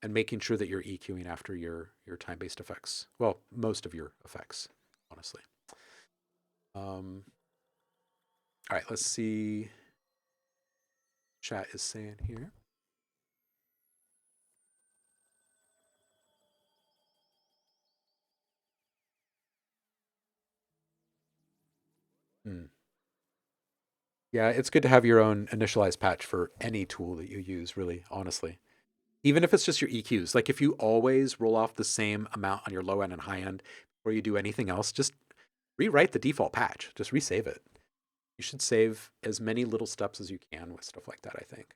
and making sure that you're EQing after your time-based effects. Well, most of your effects, honestly. All right, let's see. Chat is saying here. Yeah, it's good to have your own initialized patch for any tool that you use, really, honestly. Even if it's just your EQs. Like if you always roll off the same amount on your low end and high end before you do anything else, just rewrite the default patch. Just resave it. You should save as many little steps as you can with stuff like that, I think.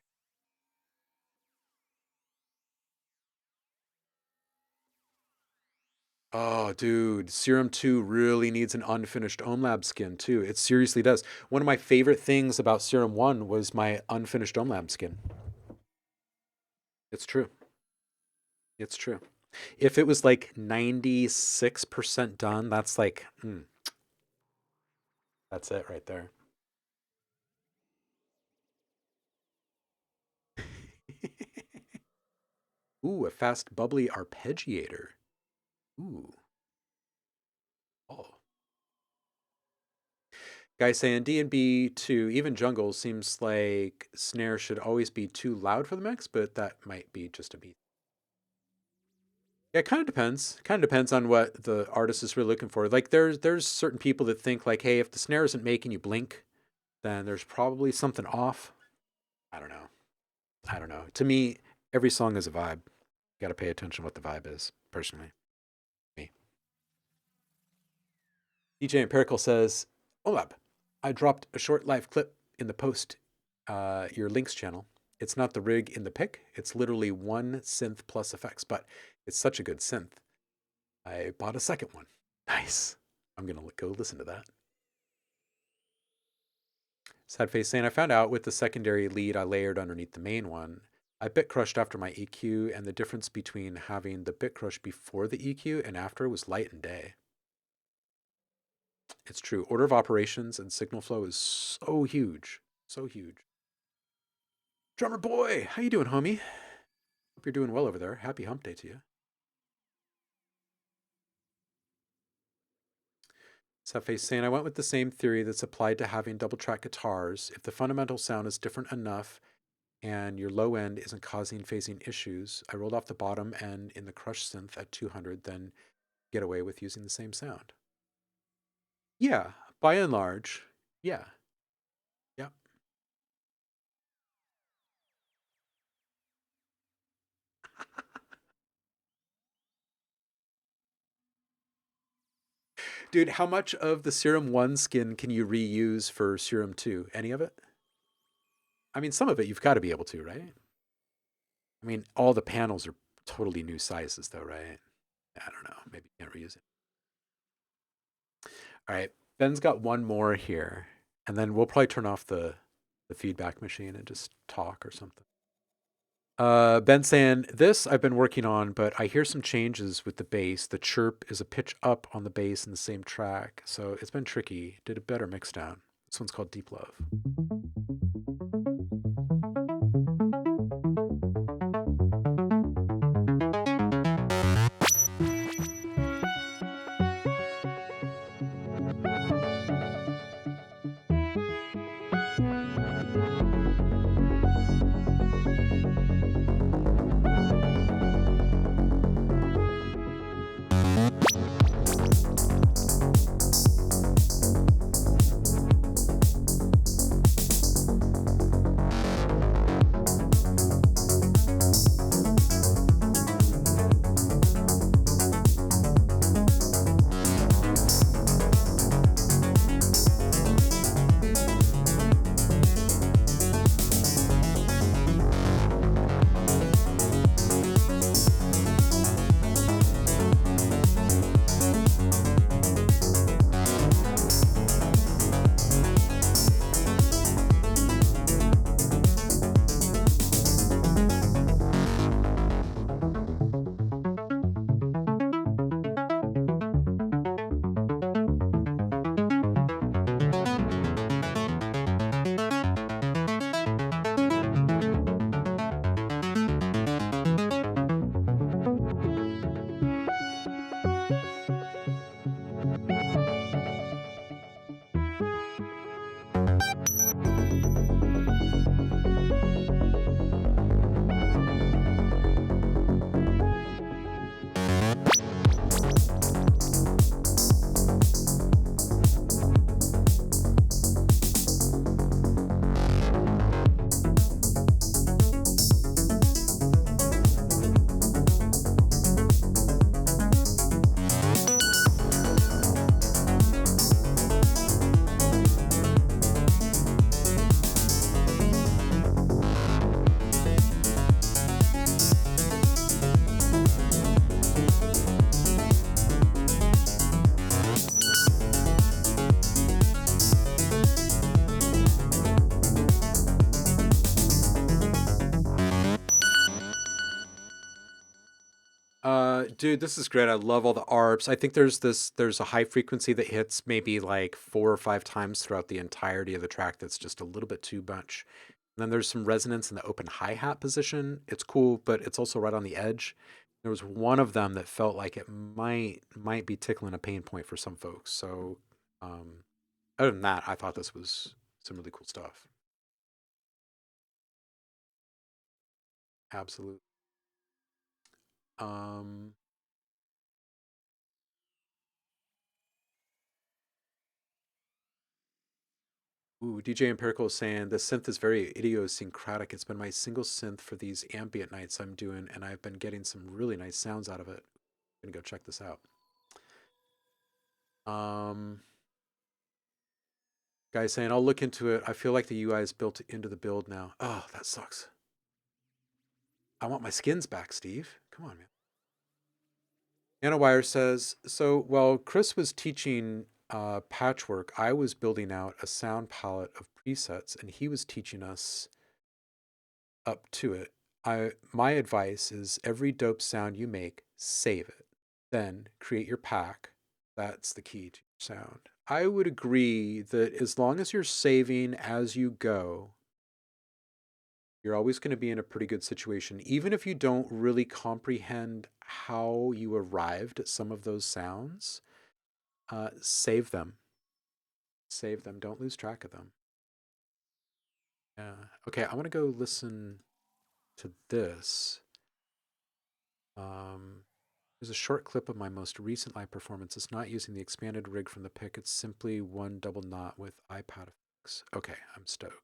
Oh, dude, Serum 2 really needs an unfinished OMLab skin too. It seriously does. One of my favorite things about Serum 1 was my unfinished OMLab skin. It's true. It's true. If it was like 96% done, that's like, that's it right there. Ooh, a fast bubbly arpeggiator. Ooh. Oh. Guys saying D&B 2, even jungle seems like snare should always be too loud for the mix, but that might be just a beat. Yeah, it kind of depends. Kind of depends on what the artist is really looking for. Like there's certain people that think like, hey, if the snare isn't making you blink, then there's probably something off. I don't know. I don't know. To me, every song is a vibe. You got to pay attention to what the vibe is, personally. Me. DJ Empirical says, Olab, I dropped a short live clip in the post, your links channel. It's not the rig in the pic. It's literally one synth plus effects, but it's such a good synth. I bought a second one. Nice. I'm going to go listen to that. Sad face saying, I found out with the secondary lead I layered underneath the main one, I bit crushed after my EQ, and the difference between having the bit crush before the EQ and after was light and day. It's true. Order of operations and signal flow is so huge. So huge. Drummer boy, how you doing, homie? Hope you're doing well over there. Happy hump day to you. Sadface saying, I went with the same theory that's applied to having double track guitars. If the fundamental sound is different enough and your low end isn't causing phasing issues, I rolled off the bottom end in the crush synth at 200, then get away with using the same sound. Yeah, by and large, yeah. Yeah. Dude, how much of the Serum 1 skin can you reuse for Serum 2? Any of it? I mean, some of it you've got to be able to, right? I mean, all the panels are totally new sizes, though, right? I don't know. Maybe you can't reuse it. All right. Ben's got one more here, and then we'll probably turn off the feedback machine and just talk or something. Ben saying, this I've been working on, but I hear some changes with the bass. The chirp is a pitch up on the bass in the same track, so it's been tricky. Did a better mix down. This one's called Deep Love. Dude, this is great. I love all the ARPs. I think there's a high frequency that hits maybe like 4 or 5 times throughout the entirety of the track that's just a little bit too much. And then there's some resonance in the open hi-hat position. It's cool, but it's also right on the edge. There was one of them that felt like it might be tickling a pain point for some folks. So other than that, I thought this was some really cool stuff. Absolutely. Um Ooh, DJ Empirical is saying the synth is very idiosyncratic. It's been my single synth for these ambient nights I'm doing, and I've been getting some really nice sounds out of it. I'm gonna go check this out. Um, Guy saying I'll look into it. I feel like the UI is built into the build now. Oh, that sucks. I want my skins back, Steve. Come on, man. Anna Wire says, so while Chris was teaching patchwork, I was building out a sound palette of presets, and he was teaching us up to it. My advice is every dope sound you make, save it. Then create your pack. That's the key to your sound. I would agree that as long as you're saving as you go, you're always going to be in a pretty good situation. Even if you don't really comprehend how you arrived at some of those sounds, save them. Save them. Don't lose track of them. Yeah. Okay, I want to go listen to this. There's a short clip of my most recent live performance. It's not using the expanded rig from the pick. It's simply one double knot with iPad effects. Okay, I'm stoked.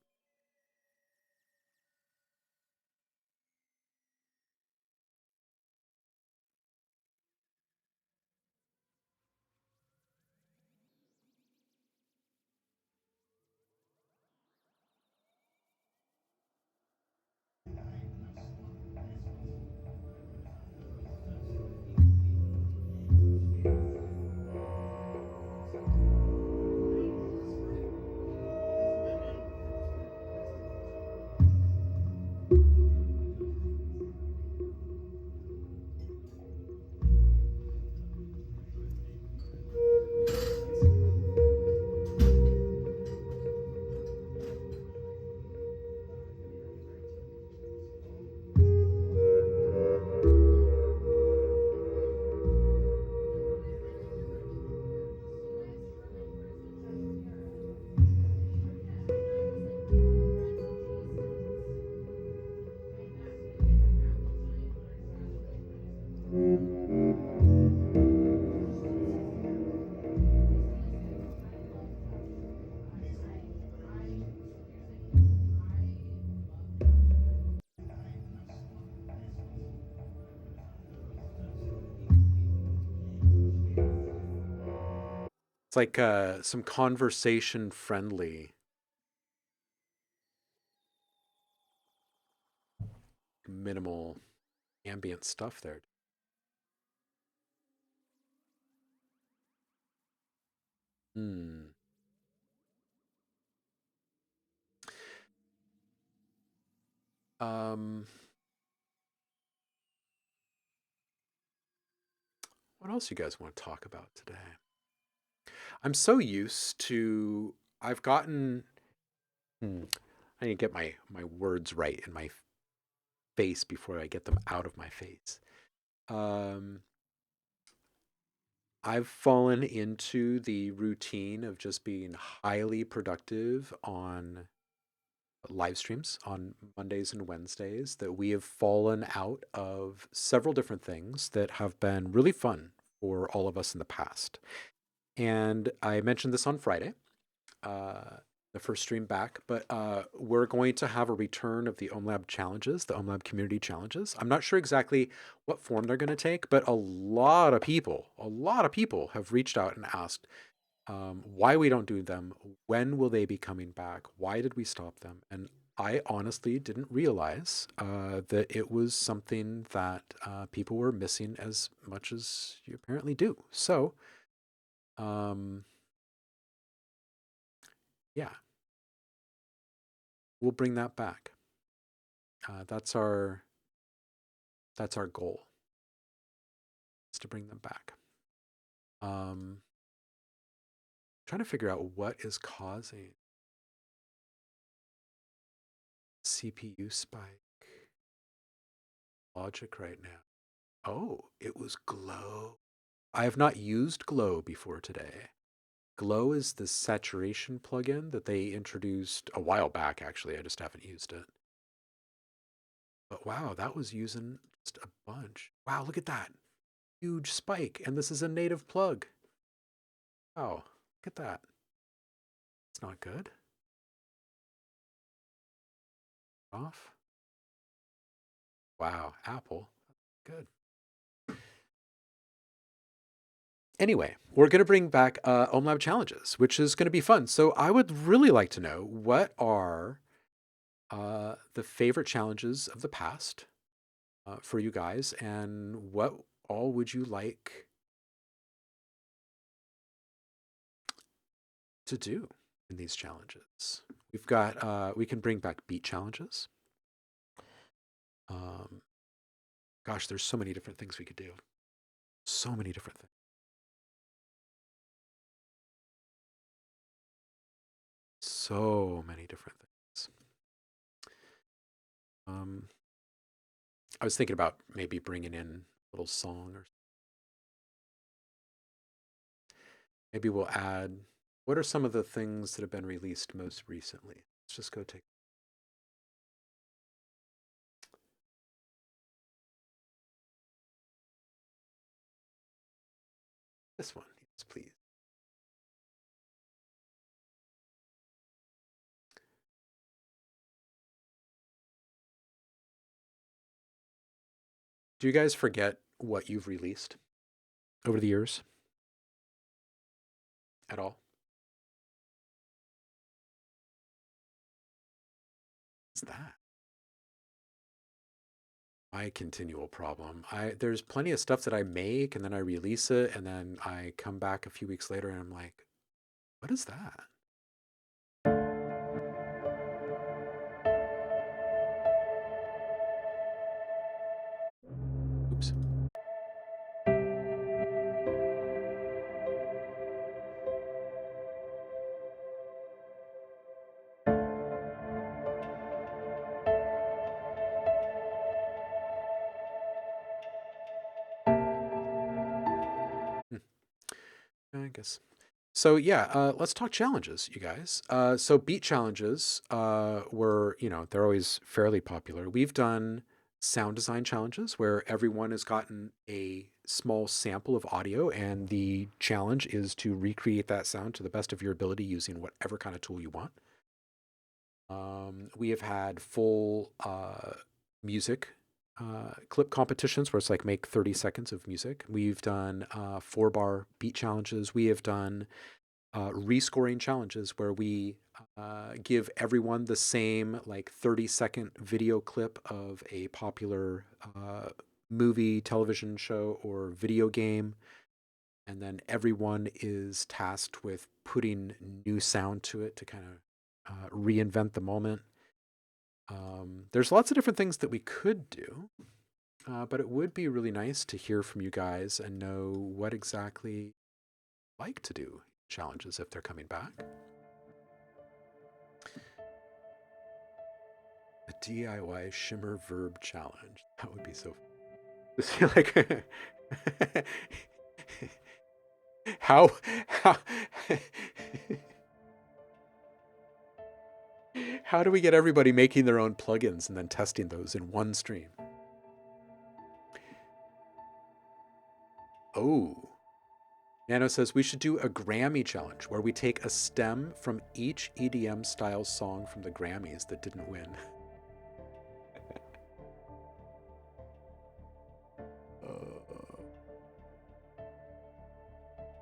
It's like some conversation friendly minimal ambient stuff there. Hmm. Um, what else you guys want to talk about today? I'm so used to I've gotten I need to get my words right in my face before I get them out of my face. Um, I've fallen into the routine of just being highly productive on live streams on Mondays and Wednesdays, that we have fallen out of several different things that have been really fun for all of us in the past. And I mentioned this on Friday, the first stream back, but we're going to have a return of the OMLab challenges, the OMLab community challenges. I'm not sure exactly what form they're going to take, but a lot of people have reached out and asked why we don't do them, when will they be coming back, why did we stop them? And I honestly didn't realize that it was something that people were missing as much as you apparently do. So, yeah, we'll bring that back. That's our goal, is to bring them back. Trying to figure out what is causing CPU spike logic right now. Oh, it was Glow. I have not used Glow before today. Glow is the saturation plugin that they introduced a while back, actually. I just haven't used it. But wow, that was using just a bunch. Wow, look at that. Huge spike. And this is a native plug. Wow, look at that. It's not good. Off. Wow, Apple. Good. Anyway, we're going to bring back OMLab challenges, which is going to be fun. So I would really like to know, what are the favorite challenges of the past for you guys, and what all would you like to do in these challenges? We've got, we can bring back beat challenges. Gosh, there's so many different things we could do. So many different things. So many different things. I was thinking about maybe bringing in a little song, or maybe we'll add, what are some of the things that have been released most recently? Let's just go take. This one, yes, please. Do you guys forget what you've released over the years at all? What's that? My continual problem. There's plenty of stuff that I make and then I release it, and then I come back a few weeks later and I'm like, what is that? Oops. I guess. So yeah, let's talk challenges, you guys. So beat challenges were, they're always fairly popular. We've done sound design challenges where everyone has gotten a small sample of audio, and the challenge is to recreate that sound to the best of your ability using whatever kind of tool you want. We have had full music clip competitions where it's like make 30 seconds of music. We've done 4-bar beat challenges. We have done rescoring challenges where we give everyone the same like 30-second video clip of a popular movie, television show, or video game. And then everyone is tasked with putting new sound to it to kind of reinvent the moment. There's lots of different things that we could do, but it would be really nice to hear from you guys and know what exactly you like to do challenges if they're coming back. A DIY shimmer verb challenge. That would be so fun. Like how how do we get everybody making their own plugins and then testing those in one stream? Oh. Nano says we should do a Grammy challenge where we take a stem from each EDM style song from the Grammys that didn't win.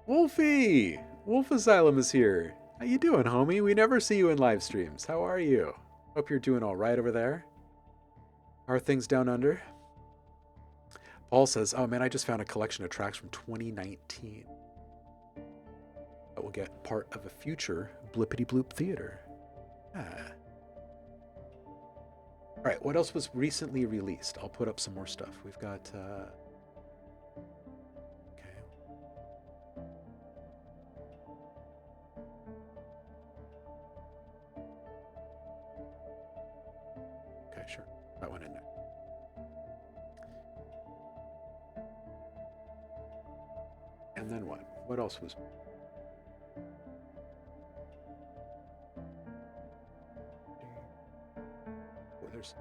Wolfie! Wolf Asylum is here. How you doing, homie? We never see you in live streams. How are you? Hope you're doing all right over there. How are things down under? Paul says, oh man, I just found a collection of tracks from 2019 that will get part of a future Blippity Bloop theater. Ah. All right, what else was recently released? I'll put up some more stuff. We've got... Okay, sure. That one in there. And then what? What else was... Oh, there's...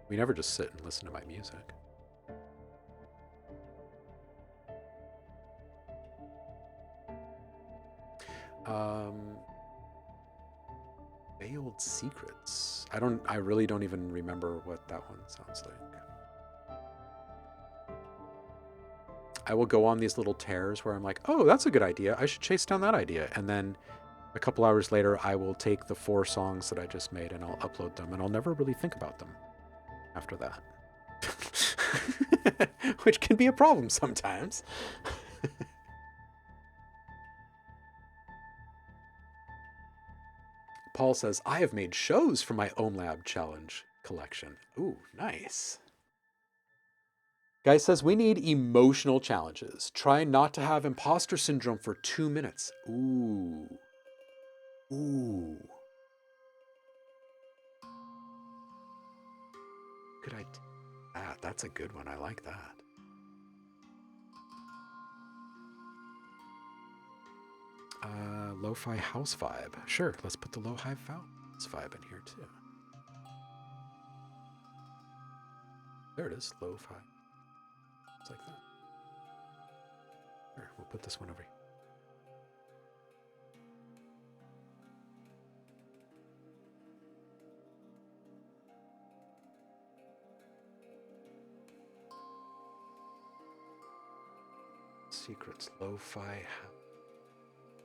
We never just sit and listen to my music. Veiled Secrets. I really don't even remember what that one sounds like. I will go on these little tears where I'm like, oh, that's a good idea. I should chase down that idea. And then a couple hours later, I will take the 4 songs that I just made and I'll upload them, and I'll never really think about them after that. Which can be a problem sometimes. Paul says, I have made shows for my OwnLab challenge collection. Ooh, nice. Guy says, we need emotional challenges. Try not to have imposter syndrome for 2 minutes. Ooh. Ooh. Could I... that's a good one. I like that. Lo-fi house vibe. Sure, let's put the lo-fi house vibe in here too. There it is, lo-fi. It's like that. Here, we'll put this one over here. Secrets, lo-fi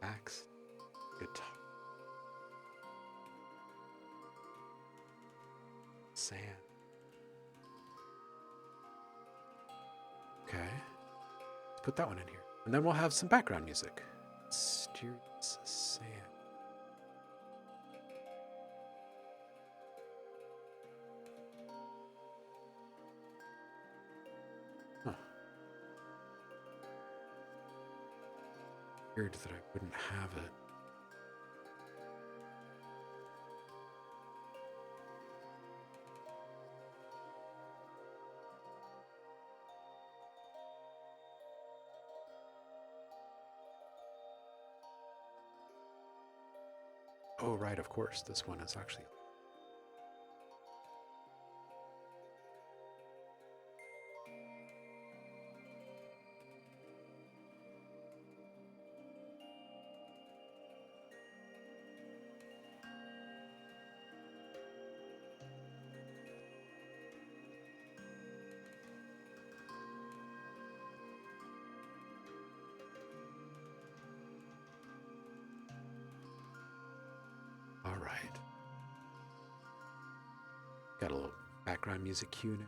axe, guitar, sand. Okay, let's put that one in here, and then we'll have some background music. Mysterious sand. Huh. Weird that I wouldn't have it. Oh, right, of course. This one is actually... that a little background music cue now.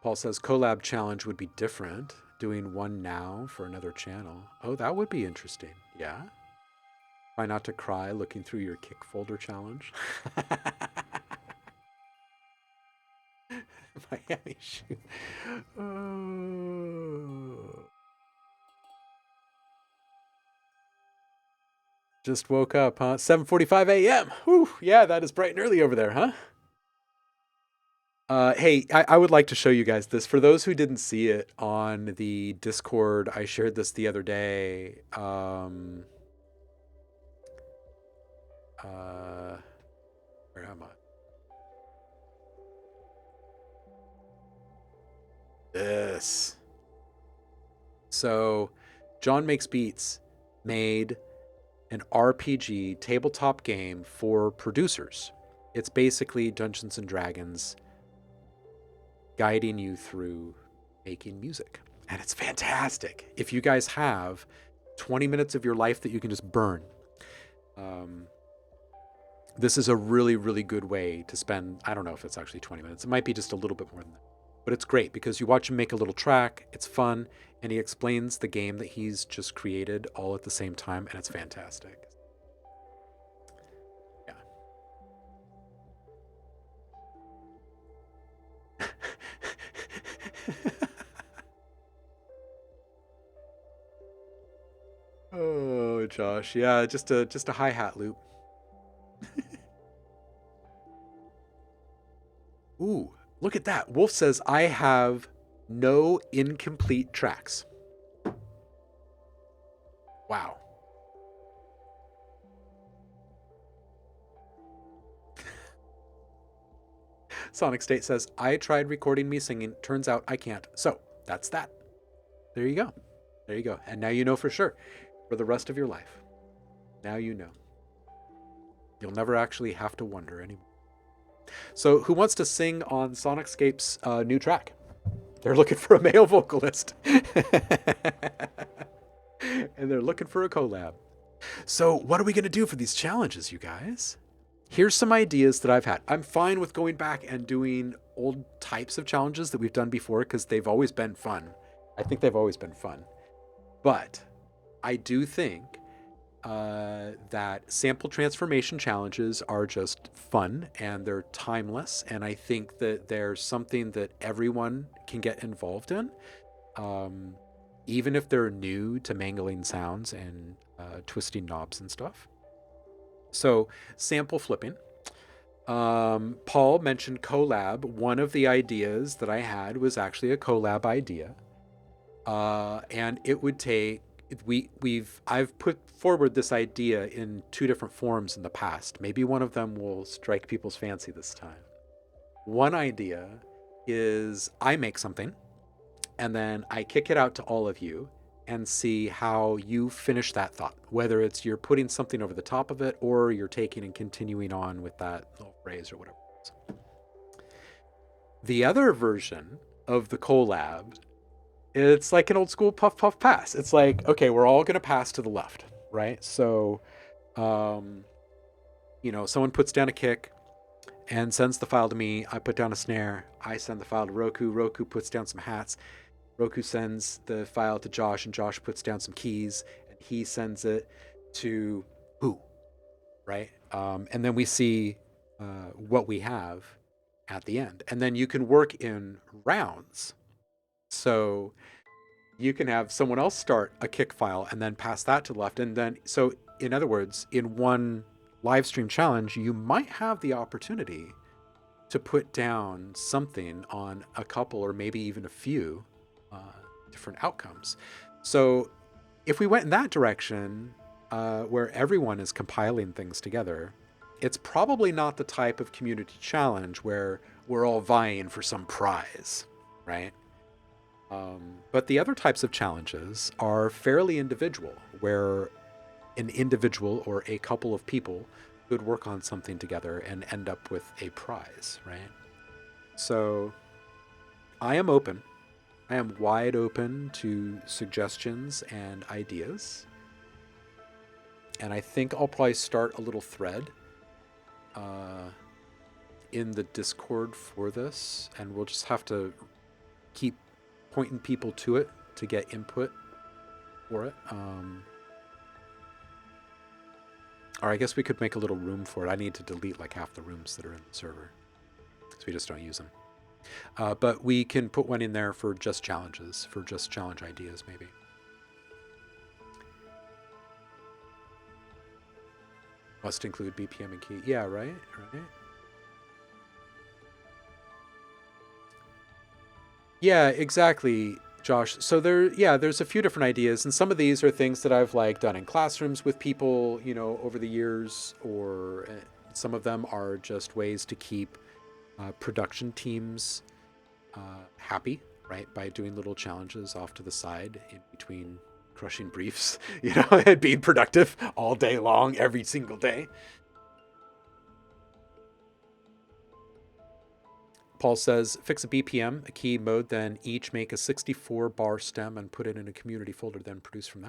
Paul says collab challenge would be different. Doing one now for another channel. Oh, that would be interesting. Yeah. Try not to cry looking through your kick folder challenge. Miami shoe. Oh. Just woke up, huh? 7:45 a.m. Whew, yeah, that is bright and early over there, huh? Hey, I would like to show you guys this. For those who didn't see it on the Discord, I shared this the other day. Where am I? This. So, John Makes Beats made an RPG tabletop game for producers. It's basically Dungeons and Dragons guiding you through making music. And it's fantastic. If you guys have 20 minutes of your life that you can just burn, this is a really, really good way to spend, I don't know if it's actually 20 minutes. It might be just a little bit more than that. But it's great because you watch him make a little track, it's fun, and he explains the game that he's just created all at the same time, and it's fantastic. Oh, Josh. Yeah, just a hi-hat loop. Ooh, look at that. Wolf says, I have no incomplete tracks. Wow. Sonic State says, I tried recording me singing. Turns out I can't. So that's that. There you go. There you go. And now you know for sure for the rest of your life. Now you know. You'll never actually have to wonder anymore. So who wants to sing on Sonicscape's new track? They're looking for a male vocalist. And they're looking for a collab. So what are we going to do for these challenges, you guys? Here's some ideas that I've had. I'm fine with going back and doing old types of challenges that we've done before because they've always been fun. I think they've always been fun. But I do think that sample transformation challenges are just fun and they're timeless. And I think that there's something that everyone can get involved in, even if they're new to mangling sounds and twisting knobs and stuff. So sample flipping. Paul mentioned collab. One of the ideas that I had was actually a collab idea. And it would take, I've put forward this idea in 2 different forms in the past. Maybe one of them will strike people's fancy this time. One idea is I make something and then I kick it out to all of you and see how you finish that thought, whether it's you're putting something over the top of it or you're taking and continuing on with that little phrase or whatever it is. The other version of the collab, it's like an old school puff, puff, pass. It's like, okay, we're all going to pass to the left, right? So, someone puts down a kick and sends the file to me. I put down a snare. I send the file to Roku. Roku puts down some hats. Roku sends the file to Josh, and Josh puts down some keys, and he sends it to who, right? And then we see what we have at the end. And then you can work in rounds. So you can have someone else start a kick file and then pass that to the left. And then, so in other words, in one live stream challenge, you might have the opportunity to put down something on a couple or maybe even a few different outcomes. So if we went in that direction, where everyone is compiling things together, it's probably not the type of community challenge where we're all vying for some prize, right? But the other types of challenges are fairly individual, where an individual or a couple of people could work on something together and end up with a prize, right? So I am open. I am wide open to suggestions and ideas. And I think I'll probably start a little thread in the Discord for this, and we'll just have to keep pointing people to it to get input for it. Or I guess we could make a little room for it. I need to delete like half the rooms that are in the server, so we just don't use them. But we can put one in there for just challenges, for just challenge ideas, maybe. Must include BPM and key. Yeah, right? Right? Yeah, exactly, Josh. So there's a few different ideas, and some of these are things that I've like done in classrooms with people, over the years, or some of them are just ways to keep production teams happy, right? By doing little challenges off to the side in between crushing briefs, and being productive all day long, every single day. Paul says, fix a BPM, a key mode, then each make a 64 bar stem and put it in a community folder, then produce from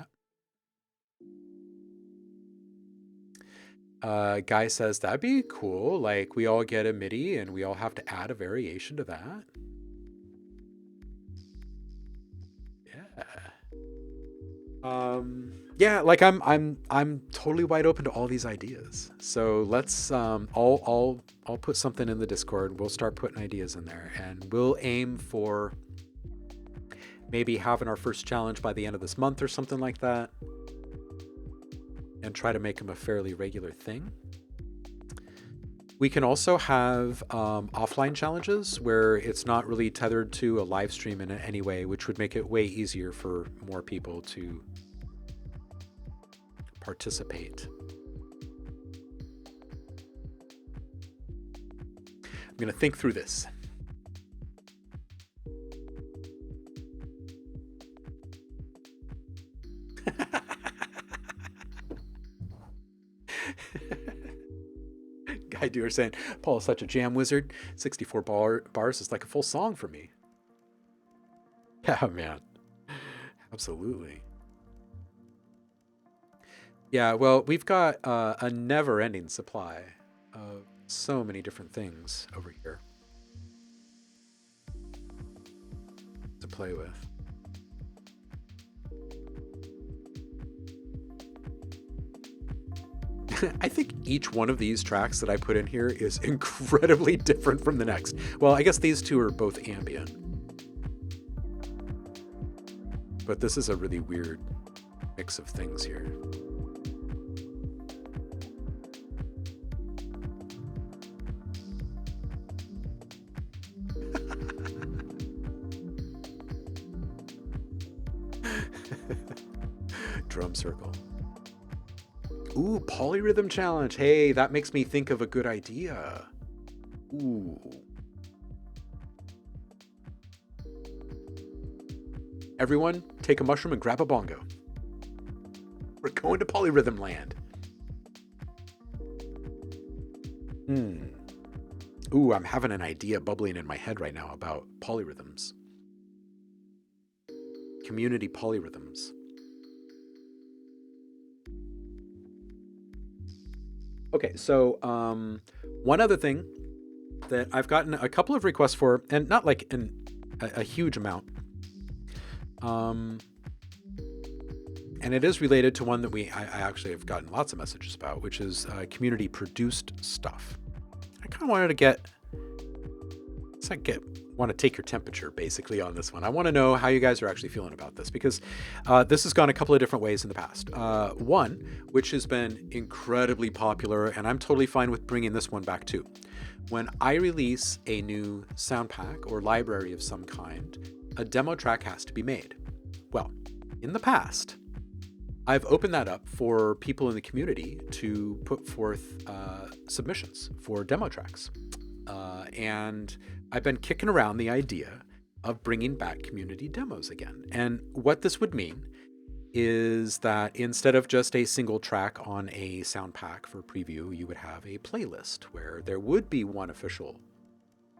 that. Guy says, that'd be cool. Like, we all get a MIDI and we all have to add a variation to that. Yeah. Like I'm totally wide open to all these ideas. So let's I'll put something in the Discord. We'll start putting ideas in there, and we'll aim for maybe having our first challenge by the end of this month or something like that, and try to make them a fairly regular thing. We can also have offline challenges where it's not really tethered to a live stream in any way, which would make it way easier for more people to participate. I'm going to think through this. Guy Doer saying, Paul is such a jam wizard. 64 bars is like a full song for me. Yeah, man. Absolutely. Yeah, well, we've got a never-ending supply of so many different things over here to play with. I think each one of these tracks that I put in here is incredibly different from the next. Well, I guess these two are both ambient. But this is a really weird mix of things here. Drum circle. Ooh, polyrhythm challenge. Hey, that makes me think of a good idea. Ooh. Everyone, take a mushroom and grab a bongo. We're going to polyrhythm land. Ooh, I'm having an idea bubbling in my head right now about polyrhythms. Community polyrhythms. Okay, so one other thing that I've gotten a couple of requests for, and not like a huge amount, and it is related to one that I actually have gotten lots of messages about, which is community produced stuff. I kind of wanted to want to take your temperature basically on this one. I want to know how you guys are actually feeling about this, because this has gone a couple of different ways in the past. One, which has been incredibly popular, and I'm totally fine with bringing this one back too. When I release a new sound pack or library of some kind, a demo track has to be made. Well, in the past, I've opened that up for people in the community to put forth submissions for demo tracks. And I've been kicking around the idea of bringing back community demos again. And what this would mean is that instead of just a single track on a sound pack for preview, you would have a playlist where there would be one official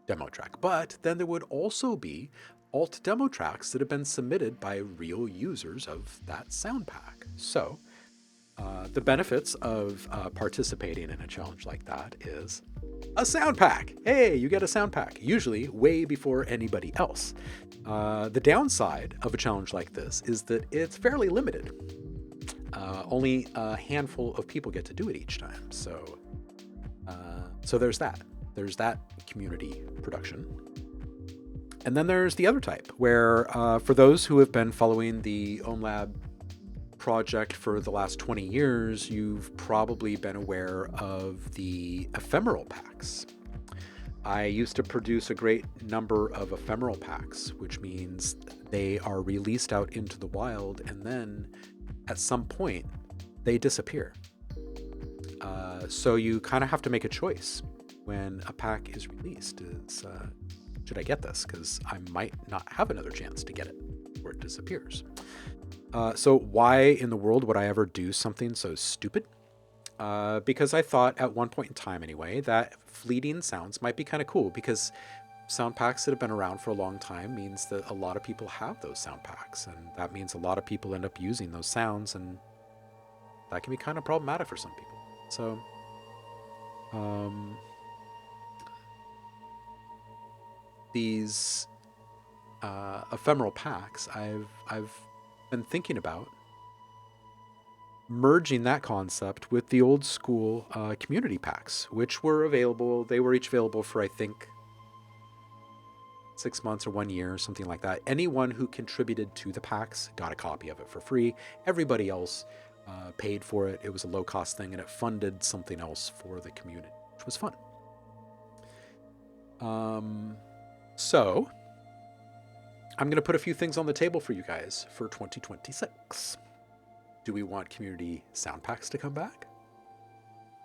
demo track, but then there would also be alt demo tracks that have been submitted by real users of that sound pack. So The benefits of participating in a challenge like that is a sound pack. Hey, you get a sound pack, usually way before anybody else. The downside of a challenge like this is that it's fairly limited. Only a handful of people get to do it each time. So there's that. There's that community production. And then there's the other type, where for those who have been following the OhmLab project for the last 20 years, you've probably been aware of the ephemeral packs. I used to produce a great number of ephemeral packs, which means they are released out into the wild and then at some point they disappear. So you kind of have to make a choice when a pack is released. Should I get this? Because I might not have another chance to get it or it disappears. So why in the world would I ever do something so stupid? Because I thought at one point in time anyway, that fleeting sounds might be kind of cool, because sound packs that have been around for a long time means that a lot of people have those sound packs, and that means a lot of people end up using those sounds, and that can be kind of problematic for some people. So, these ephemeral packs, I've been thinking about merging that concept with the old school community packs, which were available. They were each available for, I think, 6 months or 1 year, or something like that. Anyone who contributed to the packs got a copy of it for free. Everybody else paid for it. It was a low-cost thing, and it funded something else for the community, which was fun. So I'm going to put a few things on the table for you guys for 2026. Do we want community sound packs to come back?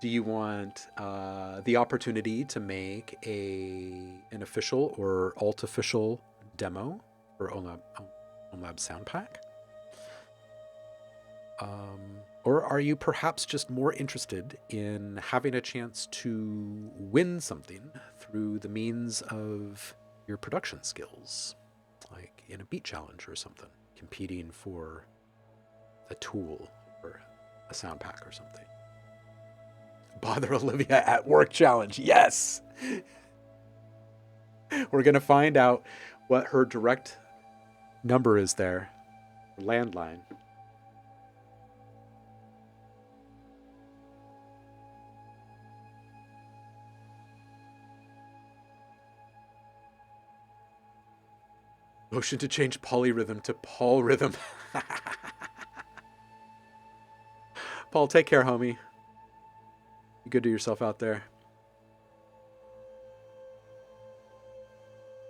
Do you want the opportunity to make an official or alt-official demo for OhmLab Sound Pack? Or are you perhaps just more interested in having a chance to win something through the means of your production skills, like in a beat challenge or something, competing for a tool or a sound pack or something? Bother Olivia at work challenge. Yes! We're going to find out what her direct number is there. Landline. Motion to change polyrhythm to Paul rhythm. Paul, take care, homie. Be good to yourself out there.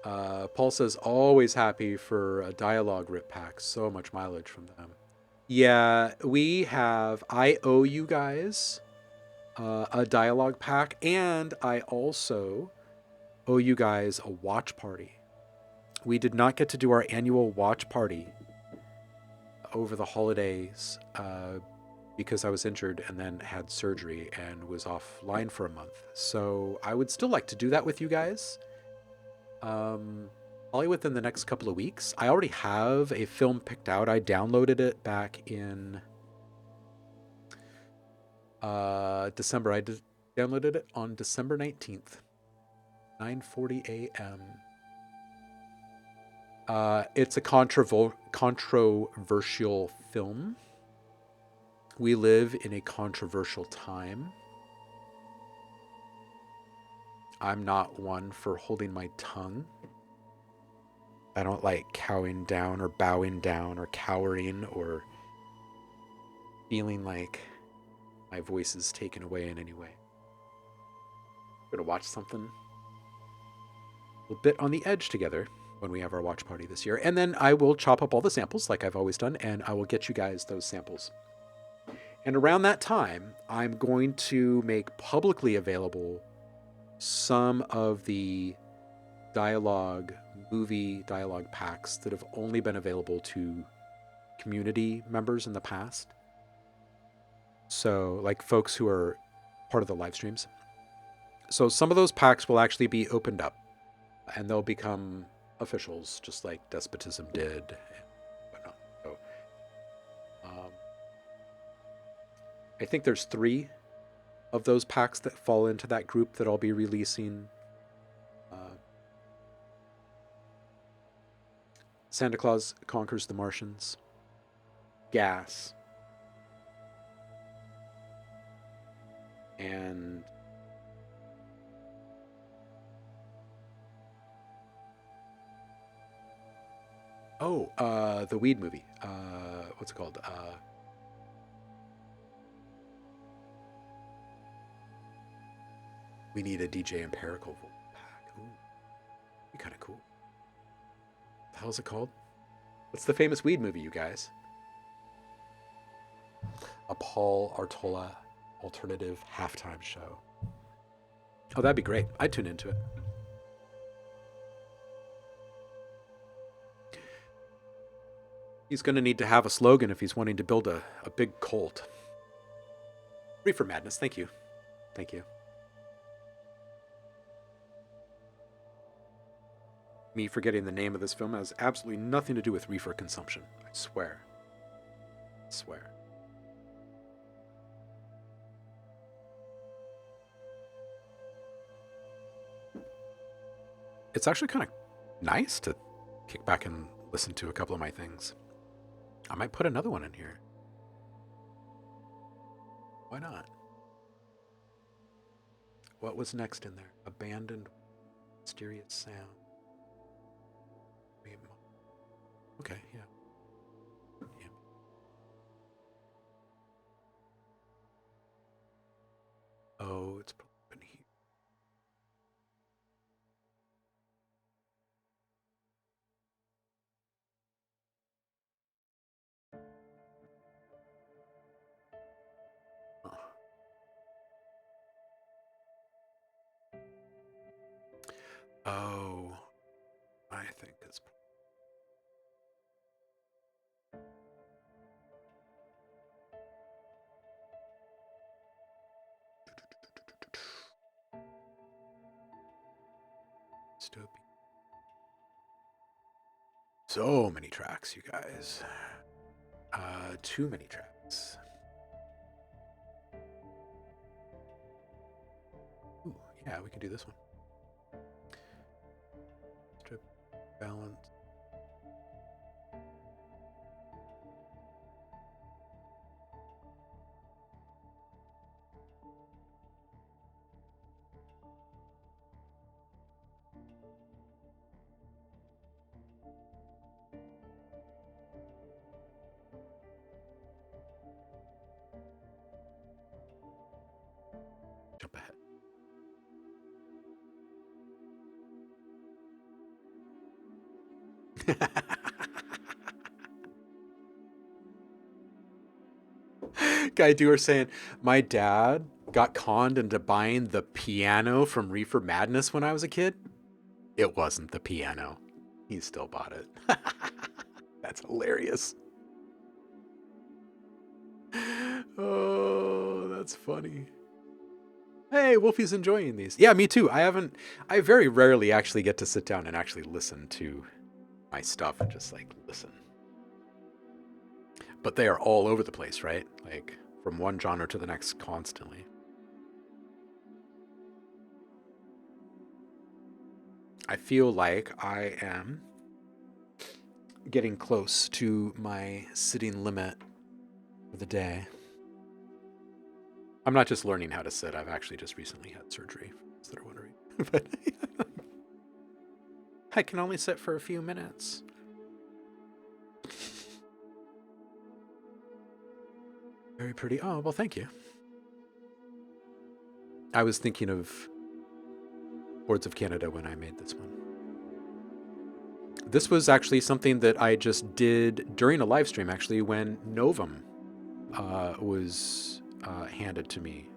Paul says, always happy for a dialogue rip pack. So much mileage from them. Yeah, I owe you guys a dialogue pack, and I also owe you guys a watch party. We did not get to do our annual watch party over the holidays because I was injured and then had surgery and was offline for a month. So I would still like to do that with you guys. Probably within the next couple of weeks. I already have a film picked out. I downloaded it back in December. I downloaded it on December 19th, 9:40 a.m. It's a controversial film. We live in a controversial time. I'm not one for holding my tongue. I don't like cowing down or bowing down or cowering or feeling like my voice is taken away in any way. I'm gonna watch something a little bit on the edge together when we have our watch party this year. And then I will chop up all the samples like I've always done, and I will get you guys those samples. And around that time, I'm going to make publicly available some of the movie dialogue packs that have only been available to community members in the past. So, like folks who are part of the live streams. So some of those packs will actually be opened up, and they'll become officials, just like Despotism did and whatnot. So, I think there's 3 of those packs that fall into that group that I'll be releasing. Santa Claus Conquers the Martians, Gas, and the Weed movie. What's it called? We need a DJ Empirical pack. Ooh, be kind of cool. What the hell is it called? What's the famous Weed movie, you guys? A Paul Artola alternative halftime show. Oh, that'd be great. I'd tune into it. He's going to need to have a slogan if he's wanting to build a big cult. Reefer Madness, thank you. Thank you. Me forgetting the name of this film has absolutely nothing to do with reefer consumption. I swear. I swear. It's actually kind of nice to kick back and listen to a couple of my things. I might put another one in here. Why not? What was next in there? Abandoned, mysterious sound. Okay, yeah. Yeah. Oh, it's been here. Oh, I think it's. So many tracks, you guys. Too many tracks. Ooh, yeah, we can do this one. Strip, balance. Jump ahead. Guy Doer saying, my dad got conned into buying the piano from Reefer Madness when I was a kid. It wasn't the piano. He still bought it. That's hilarious. Oh, that's funny. Hey, Wolfie's enjoying these. Yeah, me too. I very rarely actually get to sit down and actually listen to my stuff and just like listen. But they are all over the place, right? Like from one genre to the next constantly. I feel like I am getting close to my sitting limit for the day. I'm not just learning how to sit. I've actually just recently had surgery, for those that are wondering. But I can only sit for a few minutes. Very pretty. Oh, well, thank you. I was thinking of Boards of Canada when I made this one. This was actually something that I just did during a live stream, actually, when Novum was handed to me.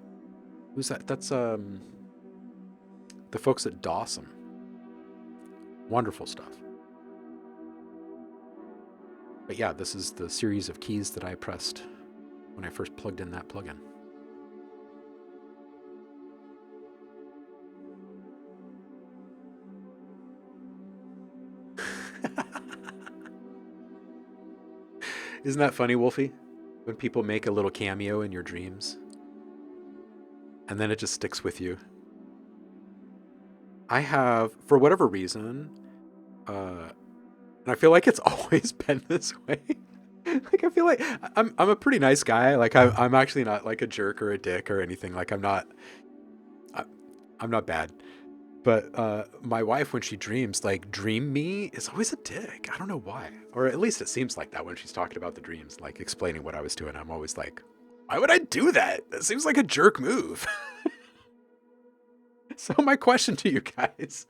Who's that? That's the folks at Dawson. Wonderful stuff. But yeah, this is the series of keys that I pressed when I first plugged in that plugin. Isn't that funny, Wolfie? When people make a little cameo in your dreams, and then it just sticks with you. I have, for whatever reason, and I feel like it's always been this way. Like I feel like I'm a pretty nice guy. Like I'm actually not like a jerk or a dick or anything. Like I'm not bad. But my wife, when she dreams, like dream me is always a dick. I don't know why, or at least it seems like that when she's talking about the dreams, like explaining what I was doing. I'm always like, why would I do that? That seems like a jerk move. So my question to you guys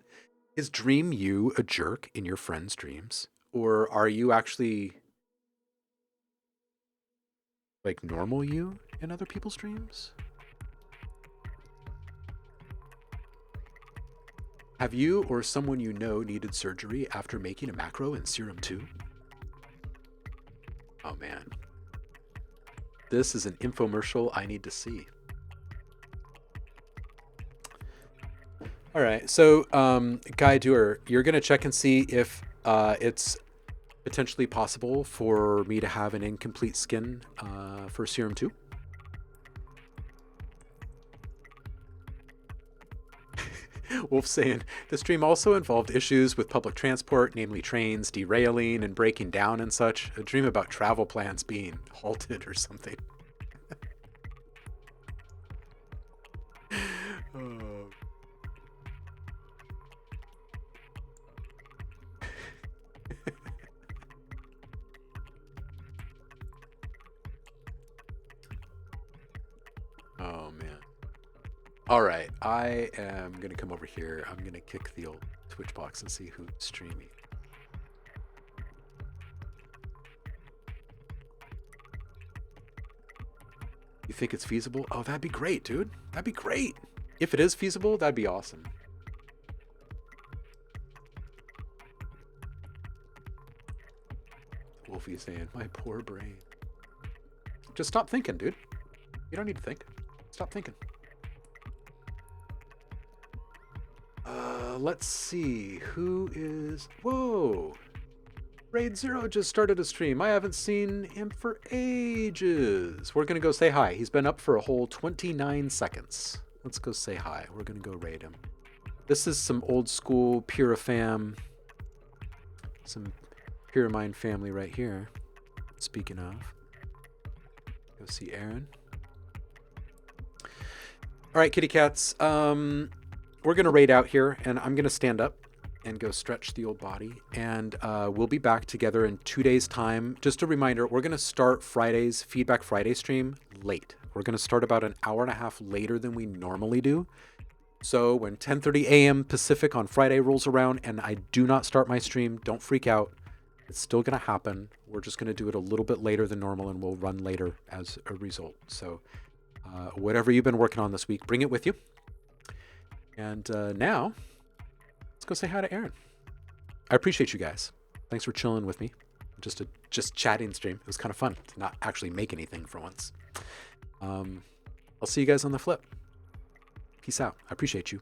is, dream you a jerk in your friends' dreams? Or are you actually like normal you in other people's dreams? Have you or someone you know needed surgery after making a macro in Serum 2? Oh man. This is an infomercial I need to see. All right, so Guy Doer, you're going to check and see if it's potentially possible for me to have an incomplete skin for Serum 2. Wolf saying, the stream also involved issues with public transport, namely trains derailing and breaking down and such. A dream about travel plans being halted or something. Oh. Oh man. All right, I am gonna come over here. I'm gonna kick the old Twitch box and see who's streaming. You think it's feasible? Oh, that'd be great, dude. That'd be great. If it is feasible, that'd be awesome. Wolfie saying, my poor brain. Just stop thinking, dude. You don't need to think. Stop thinking. Let's see. Who is... Whoa! Raid Zero just started a stream. I haven't seen him for ages. We're going to go say hi. He's been up for a whole 29 seconds. Let's go say hi. We're going to go raid him. This is some old school Purifam. Some Purimind family right here. Speaking of. Go see Aaron. All right, kitty cats. We're going to raid out here, and I'm going to stand up and go stretch the old body. And we'll be back together in 2 days' time. Just a reminder, we're going to start Friday's Feedback Friday stream late. We're going to start about an hour and a half later than we normally do. So when 10:30 a.m. Pacific on Friday rolls around and I do not start my stream, don't freak out. It's still going to happen. We're just going to do it a little bit later than normal, and we'll run later as a result. So whatever you've been working on this week, bring it with you. And now, let's go say hi to Aaron. I appreciate you guys. Thanks for chilling with me. Just chatting stream. It was kind of fun to not actually make anything for once. I'll see you guys on the flip. Peace out. I appreciate you.